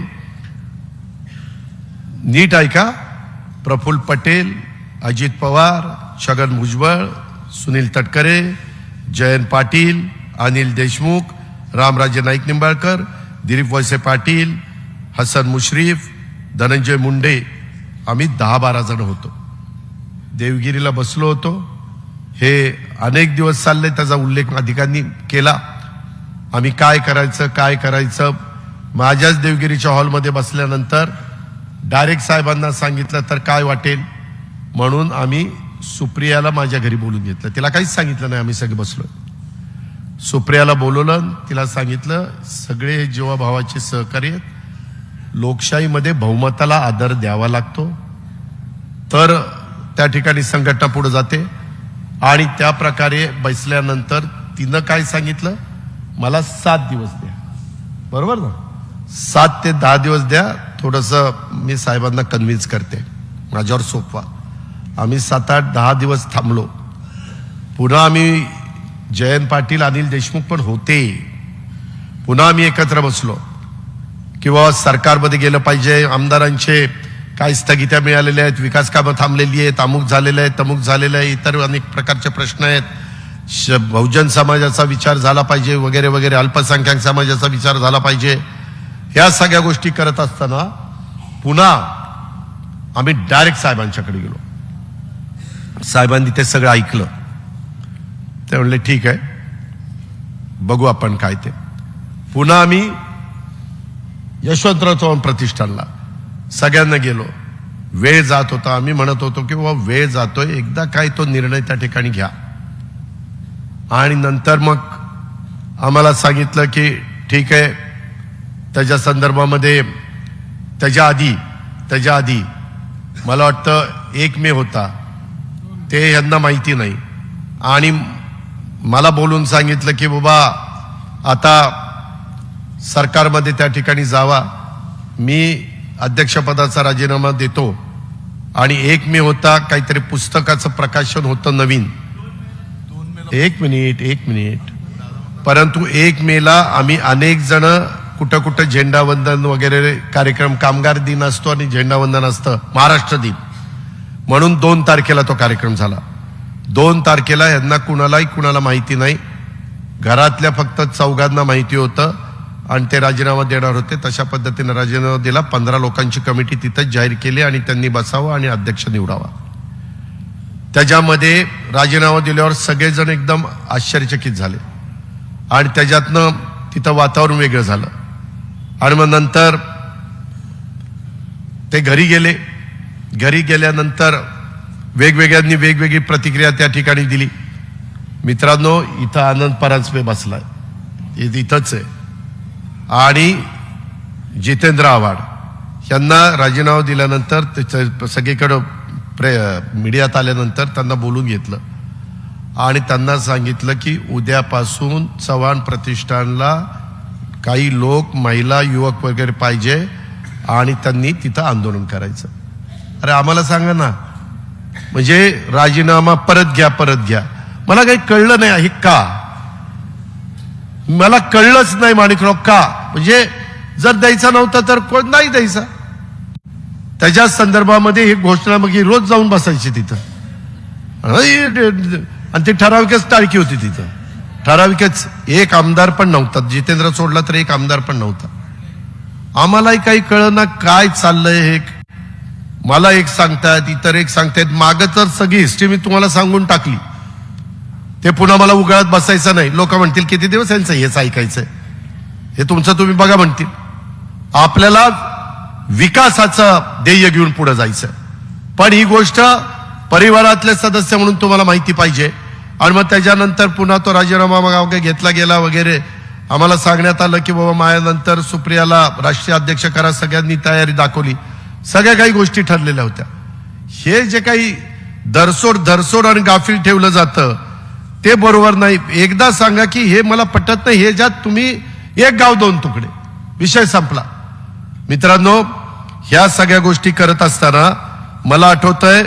नीट ऐका. प्रफुल्ल पटेल, अजित पवार, छगन भुजबळ, सुनील तटकरे, जयंत पाटील, अनिल देशमुख, रामराजे नाईक निंबाळकर, दिलीप वळसे पाटील, हसन मुश्रीफ, धनंजय मुंडे, आम्ही 10-12 जण होतो. देवगिरीला बसलो होतो. हे अनेक दिवस चालले, त्याचा उल्लेख अधिकाऱ्यांनी केला. आम्ही काय करायचं. माझ्याच देवगिरीच्या हॉलमध्ये बसल्यानंतर डायरेक्ट साहेबांना सांगितलं तर काय वाटेल म्हणून आम्ही सुप्रियाला माझ्या घरी बोलून घेतलं. तिला काहीच सांगितलं नाही. आम्ही सगळे बसलो. सुप्रियाला बोलवलं, तिला सांगितलं सगळे जीवाभावाचे सहकार्य, लोकशाहीमध्ये बहुमताला आदर द्यावा लागतो, तर त्या ठिकाणी संघटना पुढे जाते. आणि त्या प्रकारे बसल्यानंतर तिनं काय सांगितलं, मला 7 दिवस द्या. बरोबर ना? 7 ते 10 दिवस द्या. थोडंसं मी साहेबांना कन्व्हिन्स करते, माझ्यावर सोपवा. आम्ही 7-8-10 दिवस थांबलो. पुन्हा आम्ही जयंत पाटील, अनिल देशमुख पण होते. पुन्हा आम्ही एकत्र बसलो की बाबा सरकारमध्ये गेलं पाहिजे, आमदारांचे काय स्थगित्या मिळालेल्या आहेत, विकास कामं थांबलेली आहेत, अमुक झालेलं आहे, तमुक झालेलं आहे, इतर अनेक प्रकारचे प्रश्न आहेत, बहुजन समाजाचा विचार झाला पाहिजे वगैरे वगैरे, अल्पसंख्याक समाजाचा विचार झाला पाहिजे. या सगळ्या गोष्टी करत असताना पुन्हा आम्ही डायरेक्ट साहेबांच्याकडे गेलो. साहेबांनी ते सगळं ऐकलं. ते म्हणले ठीक आहे, बघू आपण काय ते. पुन्हा आम्ही यशवंतराव चव्हाण प्रतिष्ठानला सगळ्यांना गेलो. वेळ जात होता. आम्ही म्हणत होतो की बाबा वेळ जातोय, एकदा काय तो निर्णय त्या ठिकाणी घ्या. आणि नंतर मग आम्हाला सांगितलं की ठीक आहे. त्याच्या संदर्भामध्ये त्याच्या आधी मला वाटतं 1 मे होता, ते यांना माहिती नाही. आणि मला बोलून सांगितलं की बाबा आता सरकारमध्ये त्या ठिकाणी जावा, मी अध्यक्षपदाचा राजीनामा देतो. आणि 1 मे होता, काहीतरी पुस्तकाचं प्रकाशन होतं नवीन. 1 मिनिट. परंतु 1 मेला आम्ही अनेक जण कुठं कुठं झेंडावंदन वगैरे कार्यक्रम, कामगार दिन असतो आणि झेंडावंदन असतं, महाराष्ट्र दिन म्हणून 2 तारखेला तो कार्यक्रम झाला. 2 तारखेला यांना कुणाला माहिती नाही, घरातल्या फक्त 4 माहिती होतं आणि ते राजीनामा देणार होते. तशा पद्धतीने राजीनामा दिला. 15 लोकांची कमिटी तिथंच जाहीर केली आणि त्यांनी बसावं आणि अध्यक्ष निवडावा. त्याच्यामध्ये राजीनामा दिल्यावर सगळेजण एकदम आश्चर्यचकित झाले आणि त्याच्यातनं तिथं वातावरण वेगळं झालं. आणि मग नंतर ते घरी गेले. घरी गेल्यानंतर वेगवेगळ्यांनी वेगवेगळी प्रतिक्रिया त्या ठिकाणी दिली. मित्रांनो, इथं आनंद परांजपे बसलाय, इथंच आहे, आणि जितेंद्र आव्हाड यांना राजीनामा दिल्यानंतर सगळीकडं मीडियात आल्यानंतर त्यांना बोलून घेतलं आणि त्यांना सांगितलं की उद्यापासून चव्हाण प्रतिष्ठानला काही लोक, महिला, युवक वगैरे पाहिजे आणि त्यांनी तिथं आंदोलन करायचं. अरे आम्हाला सांगा ना, म्हणजे राजीनामा परत घ्या. मला काही कळलं नाही आहे का, मला कळलंच नाही माणिकराव का. म्हणजे जर द्यायचा नव्हता तर कोण नाही द्यायचा. त्याच्या संदर्भामध्ये ही घोषणा मग रोज जाऊन बसायची तिथं आणि ती ठराविकच टाळकी होती तिथं. ठराविकच, एक आमदार पण नव्हता. जितेंद्र सोडला तर एक आमदार पण नव्हता. आम्हालाही काही कळना काय चाललंय हे. मला एक सांगतायत, इतर एक सांगतायत. मागं तर सगळी हिस्ट्री मी तुम्हाला सांगून टाकली. ते पुन्हा मला उगाळत बसायचं नाही. लोक म्हणतील किती दिवस यांचं हेच ऐकायचंय, हे तुमचं तुम्ही बघा म्हणतील. आपल्याला विकासाचं ध्येय घेऊन पुढे जायचं, पण ही गोष्ट परिवारातले सदस्य म्हणून तुम्हाला माहिती पाहिजे. आणि मग त्याच्यानंतर पुन्हा तो राजीनामा मग घेतला गेला वगैरे. आम्हाला सांगण्यात आलं की बाबा माझ्यानंतर सुप्रियाला राष्ट्रीय अध्यक्ष करा. सगळ्यांनी तयारी दाखवली. सगळ्या काही गोष्टी ठरलेल्या होत्या. हे जे काही धरसोड आणि गाफील ठेवलं जातं ते बरोबर नाही. एकदा सांगा की हे मला पटत नाही. हे ज्यात तुम्ही एक गाव 2 तुकडे, विषय संपला. मित्रांनो, ह्या सगळ्या गोष्टी करत असताना मला आठवतंय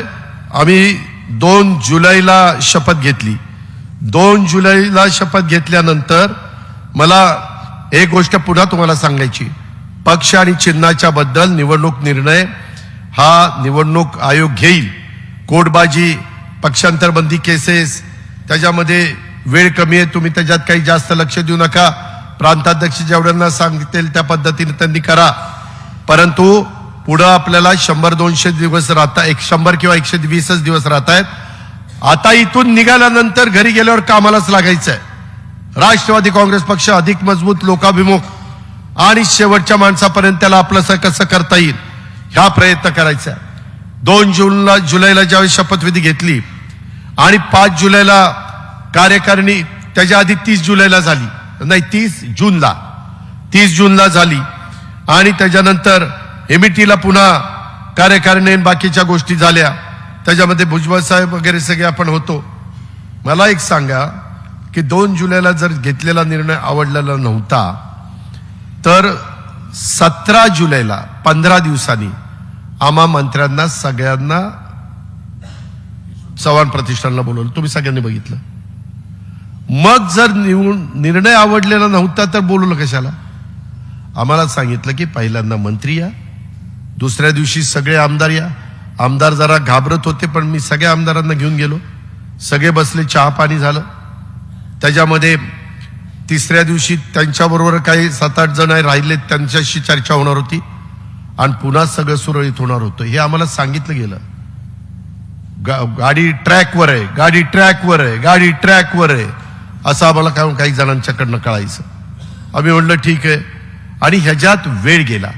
आम्ही 2 जुलैला शपथ घेतली. 2 जुलैला शपथ घेतल्यानंतर मला एक गोष्ट पुन्हा तुम्हाला सांगायची. पक्ष आणि चिन्हाच्या बद्दल निवडणूक निर्णय हा निवडणूक आयोग घेईल. कोर्टबाजी, पक्षांतरबंदी केसेस, त्याच्यामध्ये वेळ कमी आहे, तुम्ही त्याच्यात काही जास्त लक्ष देऊ नका. प्रांताध्यक्ष जेवढ्यांना सांगतील त्या पद्धतीने त्यांनी करा. परंतु पुढं आपल्याला 100-200 दिवस राहता, 100 किंवा 120 दिवस राहत आहेत. आता इथून निघाल्यानंतर घरी गेल्यावर कामालाच लागायचंय. राष्ट्रवादी काँग्रेस पक्ष अधिक मजबूत, लोकाभिमुख आणि शेवटच्या माणसापर्यंत त्याला आपलं कसं करता येईल ह्या प्रयत्न करायचा. 2 जुलैला ज्यावेळी शपथविधी घेतली आणि 5 जुलैला कार्यकारिणी, त्याच्या आधी 30 जुलैला झाली, नाही 30 जूनला झाली. आणि त्याच्यानंतर एमईटीला पुन्हा कार्यकारिणी बाकीच्या गोष्टी झाल्या. त्याच्यामध्ये भुजबळ साहेब वगैरे सगळे आपण होतो. मला एक सांगा की 2 जुलैला जर घेतलेला निर्णय आवडलेला नव्हता तर 17 जुलैला 15 दिवसांनी आम्हा मंत्र्यांना सगळ्यांना चव्हाण प्रतिष्ठानला बोलवलं. तुम्ही सगळ्यांनी बघितलं. मग जर निर्णय आवडलेला नव्हता तर बोलवलं कशाला. आम्हाला सांगितलं की पहिल्यांदा मंत्री या, दुसऱ्या दिवशी सगळे आमदार या. आमदार जरा घाबरत होते पण मी सगळ्या आमदारांना घेऊन गेलो. सगळे बसले, चहा पाणी झालं. त्याच्यामध्ये तिसऱ्या दिवशी त्यांच्याबरोबर काही 7-8 जण राहिले, त्यांच्याशी चर्चा होणार होती आणि पुन्हा सगळं सुरळीत होणार होतं. हे आम्हाला सांगितलं गेलं. गाडी ट्रॅकवर आहे असं आम्हाला काही जणांच्याकडनं कळायचं. आम्ही म्हणलं ठीक आहे. आणि ह्याच्यात वेळ गेला.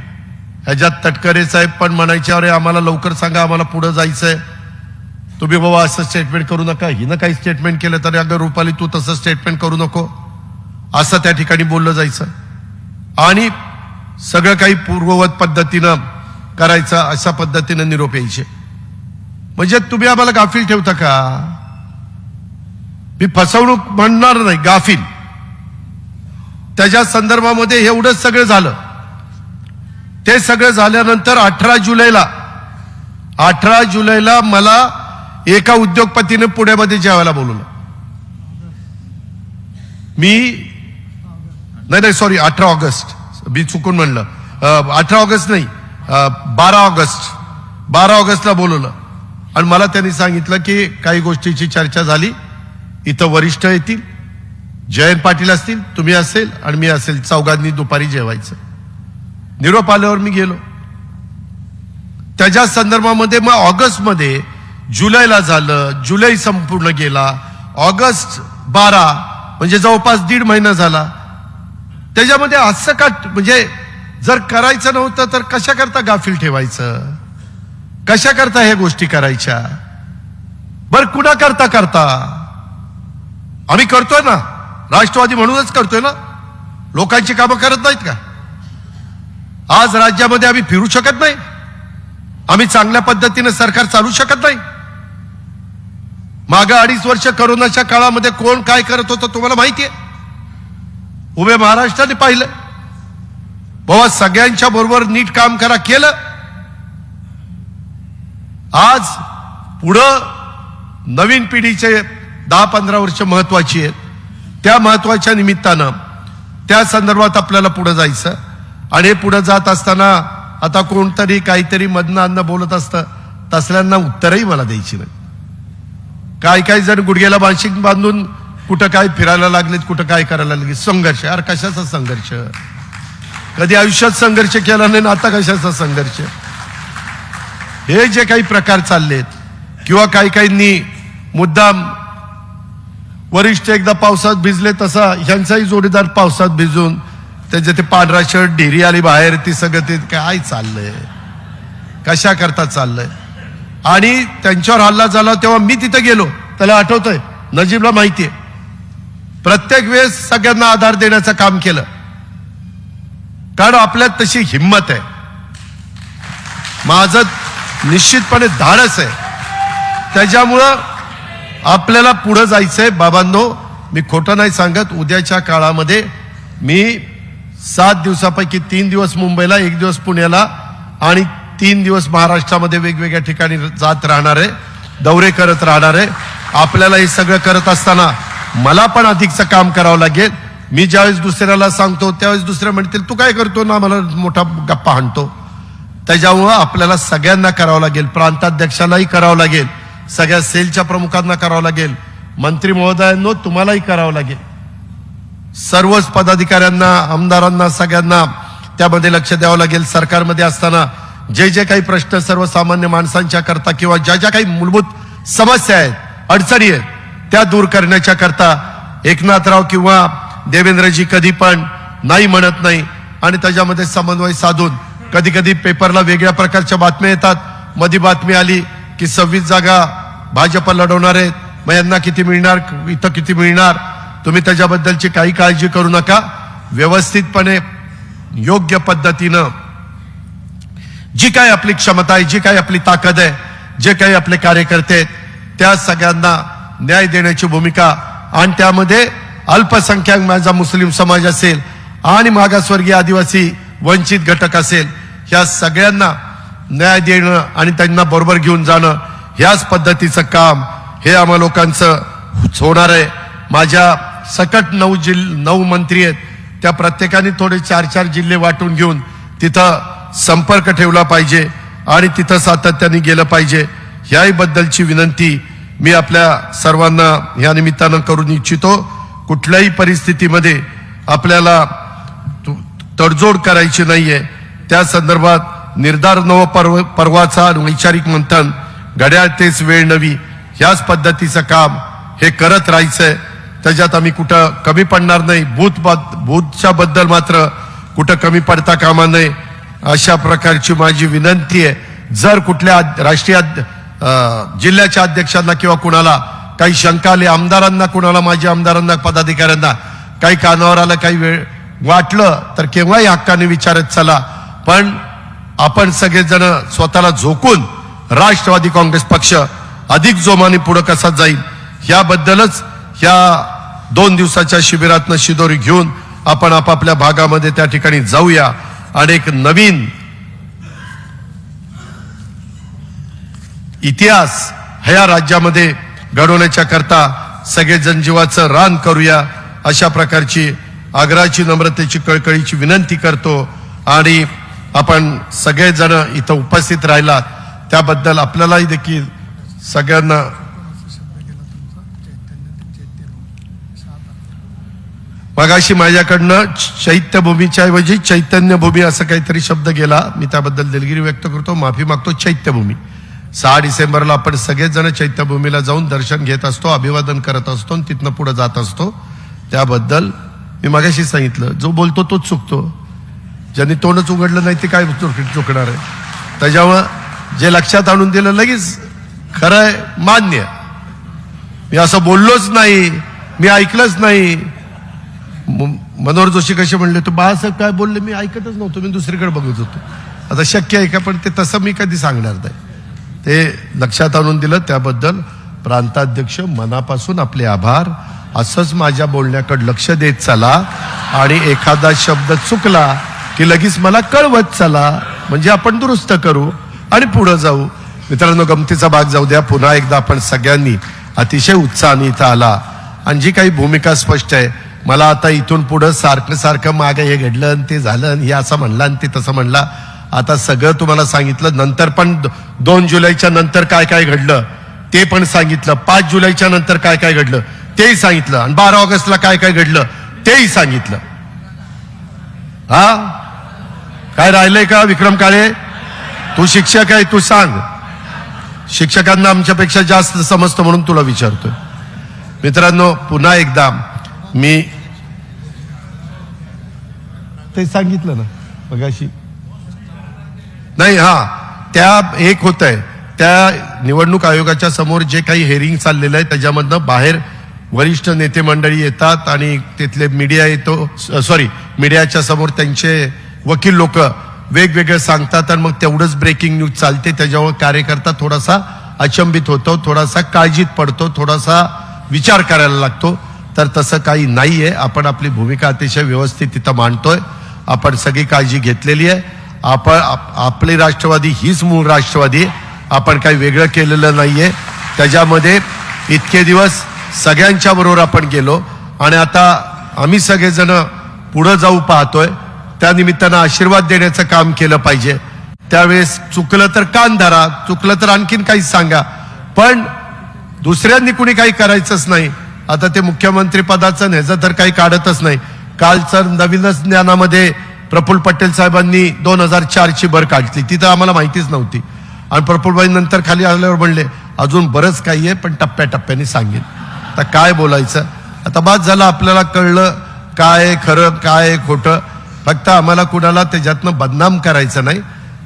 ह्याच्यात तटकरे साहेब पण म्हणायचे अरे आम्हाला लवकर सांगा, आम्हाला पुढे जायचंय. तुम्ही बाबा असं स्टेटमेंट करू नका. हिनं काही स्टेटमेंट केलं तरी अगं रुपाली तू तसं स्टेटमेंट करू नको असं त्या ठिकाणी बोललं जायचं. आणि सगळं काही पूर्ववत पद्धतीनं करायचं अशा पद्धतीनं निरोप यायचे. म्हणजे तुम्ही आम्हाला गाफील ठेवता का. मी फसवणूक म्हणणार नाही, गाफील. त्याच्या संदर्भामध्ये एवढंच सगळं झालं. ते सगळं झाल्यानंतर 18 जुलैला मला एका उद्योगपतीने पुण्यामध्ये जेवायला बोलवलं. मी नाही 18 ऑगस्ट मी चुकून म्हणलं, 18 ऑगस्ट नाही, 12 ऑगस्टला बोलवलं आणि मला त्यांनी सांगितलं की काही गोष्टीची चर्चा झाली, इथं वरिष्ठ येतील, जयंत पाटील असतील, तुम्ही असेल आणि मी असेल, चौघांनी दुपारी जेवायचं. निरोप आल्यावर मी गेलो. त्याच्या संदर्भामध्ये मग ऑगस्टमध्ये जुलैला झालं, जुलै संपूर्ण गेला, ऑगस्ट 12 म्हणजे जवळपास 1.5 महिना झाला. त्याच्यामध्ये असं का, म्हणजे जर करायचं नव्हतं तर कशा करता गाफील ठेवायचं, कशा करता ह्या गोष्टी करायच्या? बर कुणा करता आम्ही करतोय ना, राष्ट्रवादी म्हणूनच करतोय ना, लोकांची कामं करत नाहीत का? आज राज्यामध्ये आम्ही फिरू शकत नाही, आम्ही चांगल्या पद्धतीने सरकार चालू शकत नाही. मागं 2.5 वर्ष कोरोनाच्या काळामध्ये कोण काय करत होतं तुम्हाला माहिती आहे. उभे महाराष्ट्राने पाहिलं, बाबा सगळ्यांच्या बरोबर नीट काम करा, केलं. आज पुढं नवीन पिढीचे 10-15 वर्ष महत्वाची आहेत. त्या महत्वाच्या निमित्तानं त्या संदर्भात आपल्याला पुढे जायचं. आणि हे पुढे जात असताना आता कोणतरी काहीतरी मधनं अन्न बोलत असतं, तसल्यांना उत्तरही मला द्यायची नाही. काही जण गुडघ्याला बाशिंग बांधून कुठं काय फिरायला लागलेत, कुठं काय करायला लागले. संघर्ष, अरे कशाचा संघर्ष? कधी आयुष्यात संघर्ष केला नाही ना, आता कशाचा संघर्ष? हे जे काही प्रकार चाललेत, किंवा काहींनी मुद्दाम, वरिष्ठ एकदा पावसात भिजले तसा ह्यांचाही जोडीदार पावसात भिजून त्याचे ते पांढरा शर्ट, ढेरी आली बाहेर, ती सगळं ते काय चाललंय, कशा करता चाललंय. आणि त्यांच्यावर हल्ला झाला तेव्हा मी तिथे गेलो, त्याला आठवतंय, नजीबला माहितीये. प्रत्येक वेळेस सगळ्यांना आधार देण्याचं काम केलं, कारण आपल्यात तशी हिंमत आहे. माझं निश्चितपणे धाडस आहे. त्याच्यामुळं आपल्याला पुढे जायचंय. बाबांनो, मी खोटं नाही सांगत, उद्याच्या काळामध्ये मी 7 दिवसापैकी 3 दिवस मुंबईला, 1 दिवस पुण्याला आणि 3 दिवस महाराष्ट्रामध्ये वेगवेगळ्या ठिकाणी जात राहणार आहे, दौरे करत राहणार आहे. आपल्याला हे सगळं करत असताना मला पण अधिकचं काम करावं लागेल. मी ज्यावेळेस दुसऱ्याला सांगतो त्यावेळेस दुसरे म्हणतील तू काय करतो ना, मला मोठा गप्पा हाणतो. त्याच्यामुळं आपल्याला सगळ्यांना करावं लागेल, प्रांताध्यक्षालाही करावं लागेल, सगळ्या सेलच्या प्रमुखांना करावं लागेल, मंत्री महोदयांनो तुम्हालाही करावं लागेल, सर्वच पदाधिकाऱ्यांना, आमदारांना, सगळ्यांना त्यामध्ये लक्ष द्यावं लागेल. सरकारमध्ये असताना जे काही प्रश्न सर्वसामान्य माणसांच्या करता किंवा ज्या काही मूलभूत समस्या आहेत, अडचणी आहेत, त्या दूर करण्याच्या करता एकनाथराव किंवा देवेंद्रजी कधी पण नाही म्हणत नाही. आणि त्याच्यामध्ये समन्वय साधून कधी कधी पेपरला वेगळ्या प्रकारच्या बातम्या येतात. मध्ये बातमी आली की 26 जागा भाजप लढवणार आहेत, मग यांना किती मिळणार, इथं किती मिळणार. तुम्ही त्याच्याबद्दलची काही काळजी करू नका. व्यवस्थितपणे योग्य पद्धतीनं जी काही आपली क्षमता आहे, जी काही आपली ताकद आहे, जे काही आपले कार्यकर्ते आहेत, त्या सगळ्यांना न्याय देण्याची भूमिका. आणि त्यामध्ये अल्पसंख्याक माझा मुस्लिम समाज असेल आणि मागासवर्गीय आदिवासी वंचित घटक असेल, ह्या सगळ्यांना न्याय देणं आणि त्यांना बरोबर घेऊन जाणं, ह्याच पद्धतीचं काम हे आम्हा लोकांचं होणार आहे. माझ्या सकट 9 मंत्री आहेत, त्या प्रत्येकाने थोडे 4-4 जिल्हे वाटून घेऊन तिथं संपर्क ठेवला पाहिजे आणि तिथं सातत्याने गेलं पाहिजे. ह्याही बद्दलची विनंती मी आपल्या सर्वांना या निमित्तानं करून इच्छितो. कुठल्याही परिस्थितीमध्ये आपल्याला तडजोड करायची नाहीये. त्या संदर्भात निर्धार नव पर्वाचा वैचारिक मंथन, घड्याळ तेच वेळ नवी, ह्याच पद्धतीचं काम हे करत राहायचंय. त्याच्यात आम्ही कुठं कमी पडणार नाही. भूतच्या बद्दल मात्र कुठं कमी पडता कामा नये, अशा प्रकारची माझी विनंती आहे. जर कुठल्या राष्ट्रीय जिल्ह्याच्या अध्यक्षांना किंवा कुणाला काही शंका आली, आमदारांना, कुणाला, माझ्या आमदारांना, पदाधिकाऱ्यांना काही कानावर आलं, काही वेळ वाटलं तर केव्हाही हक्काने विचारत चला. पण आपण सगळेजण स्वतःला झोकून राष्ट्रवादी काँग्रेस पक्ष अधिक जोमाने पुढे कसा जाईल याबद्दलच ह्या 2 दिवसाच्या शिबिरातनं शिदोरी घेऊन आपण आपापल्या भागामध्ये त्या ठिकाणी जाऊया आणि एक नवीन इतिहास ह्या राज्यामध्ये घडवण्याच्या करता सगळे जनजीवाचं रान करूया, अशा प्रकारची आग्रहाची नम्रतेची कळकळीची विनंती करतो आणि आपण सगळेजण इथं उपस्थित राहिलात त्याबद्दल आपल्यालाही देखील सगळ्यांना मगाशी माझ्याकडनं चैत्यभूमीच्या ऐवजी चैतन्यभूमी असं काहीतरी शब्द गेला, मी त्याबद्दल दिलगिरी व्यक्त करतो, माफी मागतो. चैत्यभूमी 6 डिसेंबरला आपण सगळेजण चैत्यभूमीला जाऊन दर्शन घेत असतो, अभिवादन करत असतो आणि तिथनं पुढे जात असतो. त्याबद्दल मी मगाशी सांगितलं, जो बोलतो तोच चुकतो, ज्यांनी तोंडच उघडलं नाही ते काय चुकणार आहे. त्याच्यामुळं जे लक्षात आणून दिलं लगेच खरंय मान्य, मी असं बोललोच नाही, मी ऐकलंच नाही. मनोहर जोशी कसे म्हणले, तो बाळासाहेब काय बोलले मी ऐकतच नव्हतो, मी दुसरीकडे बघत होतो. आता शक्य आहे का, पण ते तसं मी कधी सांगणार नाही. ते लक्षात आणून दिलं त्याबद्दल प्रांताध्यक्ष मनापासून आपले आभार. असंच माझ्या बोलण्याकडे लक्ष देत चला आणि एखादा शब्द चुकला की लगेच मला कळवत चला, म्हणजे आपण दुरुस्त करू आणि पुढे जाऊ. मित्रांनो, गमतीचा भाग जाऊ द्या. पुन्हा एकदा आपण सगळ्यांनी अतिशय उत्साहाने इथं आला आणि जी काही भूमिका स्पष्ट आहे. मला आता इथून पुढे सारखं मागे हे घडलं आणि ते झालं आणि हे असं म्हणलं आणि ते तसं म्हणला, आता सगळं तुम्हाला सांगितलं. नंतर पण 2 जुलैच्या नंतर काय काय घडलं ते पण सांगितलं, 5 जुलैच्या नंतर काय काय घडलं तेही सांगितलं आणि 12 ऑगस्टला काय काय घडलं तेही सांगितलं. हा काय राहिलंय का विक्रम काळे? तू शिक्षक आहे, तू सांग. शिक्षकांना आमच्यापेक्षा जास्त समजतं म्हणून तुला विचारतोय. मित्रांनो, पुन्हा एकदा मी ते सांगितलं ना मगाशी, नाही त्या एक होत आहे, त्या निवडणूक आयोगाच्या समोर जे काही हेरिंग चाललेलं आहे त्याच्यामधनं बाहेर वरिष्ठ नेते मंडळी येतात आणि तिथले मीडिया येतो, मीडियाच्या समोर त्यांचे वकील लोक वेगवेगळे सांगतात आणि मग तेवढंच ब्रेकिंग न्यूज चालते. त्याच्यावर कार्यकर्ता थोडासा अचंबित होतो, थोडासा काळजीत पडतो, थोडासा विचार करायला लागतो. तर तसं काही नाहीये. आपण आपली भूमिका अतिशय व्यवस्थित तिथं मांडतोय. आपण सगळी काळजी घेतलेली आहे. आपली राष्ट्रवादी हीच मूळ राष्ट्रवादी, आपण काही वेगळं केलेलं नाहीये. त्याच्यामध्ये इतके दिवस सगळ्यांच्या बरोबर आपण गेलो आणि आता आम्ही सगळेजण पुढे जाऊ पाहतोय. त्या निमित्तानं आशीर्वाद देण्याचं काम केलं पाहिजे. त्यावेळेस चुकलं तर कान धरा, चुकलं तर आणखीन काही सांगा, पण दुसऱ्यांनी कुणी काही करायचंच नाही. आता ते मुख्यमंत्री पदाचं ह्याचं तर काही काढतच नाही. कालचं नवीनच ज्ञानामध्ये प्रफुल्ल पटेल साहेबांनी 2004ची भर काढली, ती तर आम्हाला माहितीच नव्हती. आणि प्रफुल्लबाई नंतर खाली आल्यावर म्हणले अजून बरंच काही आहे पण टप्प्याटप्प्याने सांगेन. आता काय बोलायचं, आता बाद झालं, आपल्याला कळलं काय खरं काय खोटं. फक्त आम्हाला कुणाला त्याच्यातनं बदनाम करायचं नाही.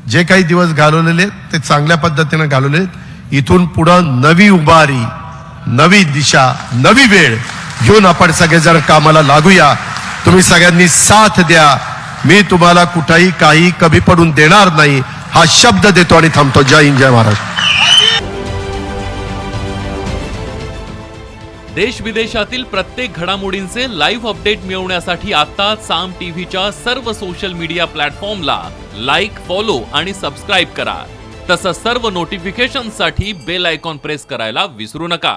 जे काही दिवस घालवलेले ते चांगल्या पद्धतीने घालवले. इथून पुढं नवी उभारी, नवी दिशा, नवी वेळ घेऊन आपण सगळेजण कामाला लागूया. तुम्ही सगळ्यांनी साथ द्या. मी तुम्हाला कुठेही काही कमी पडून देणार नाही हा शब्द देतो आणि थांबतो. जय हिंद, जय महाराष्ट्र. देश विदेशातील प्रत्येक घडामोडींचे लाईव्ह अपडेट मिळवण्यासाठी आता साम टीव्हीच्या सर्व सोशल मीडिया प्लॅटफॉर्मला लाईक, फॉलो आणि सबस्क्राईब करा. तसंच सर्व नोटिफिकेशनसाठी बेल आयकॉन प्रेस करायला विसरू नका.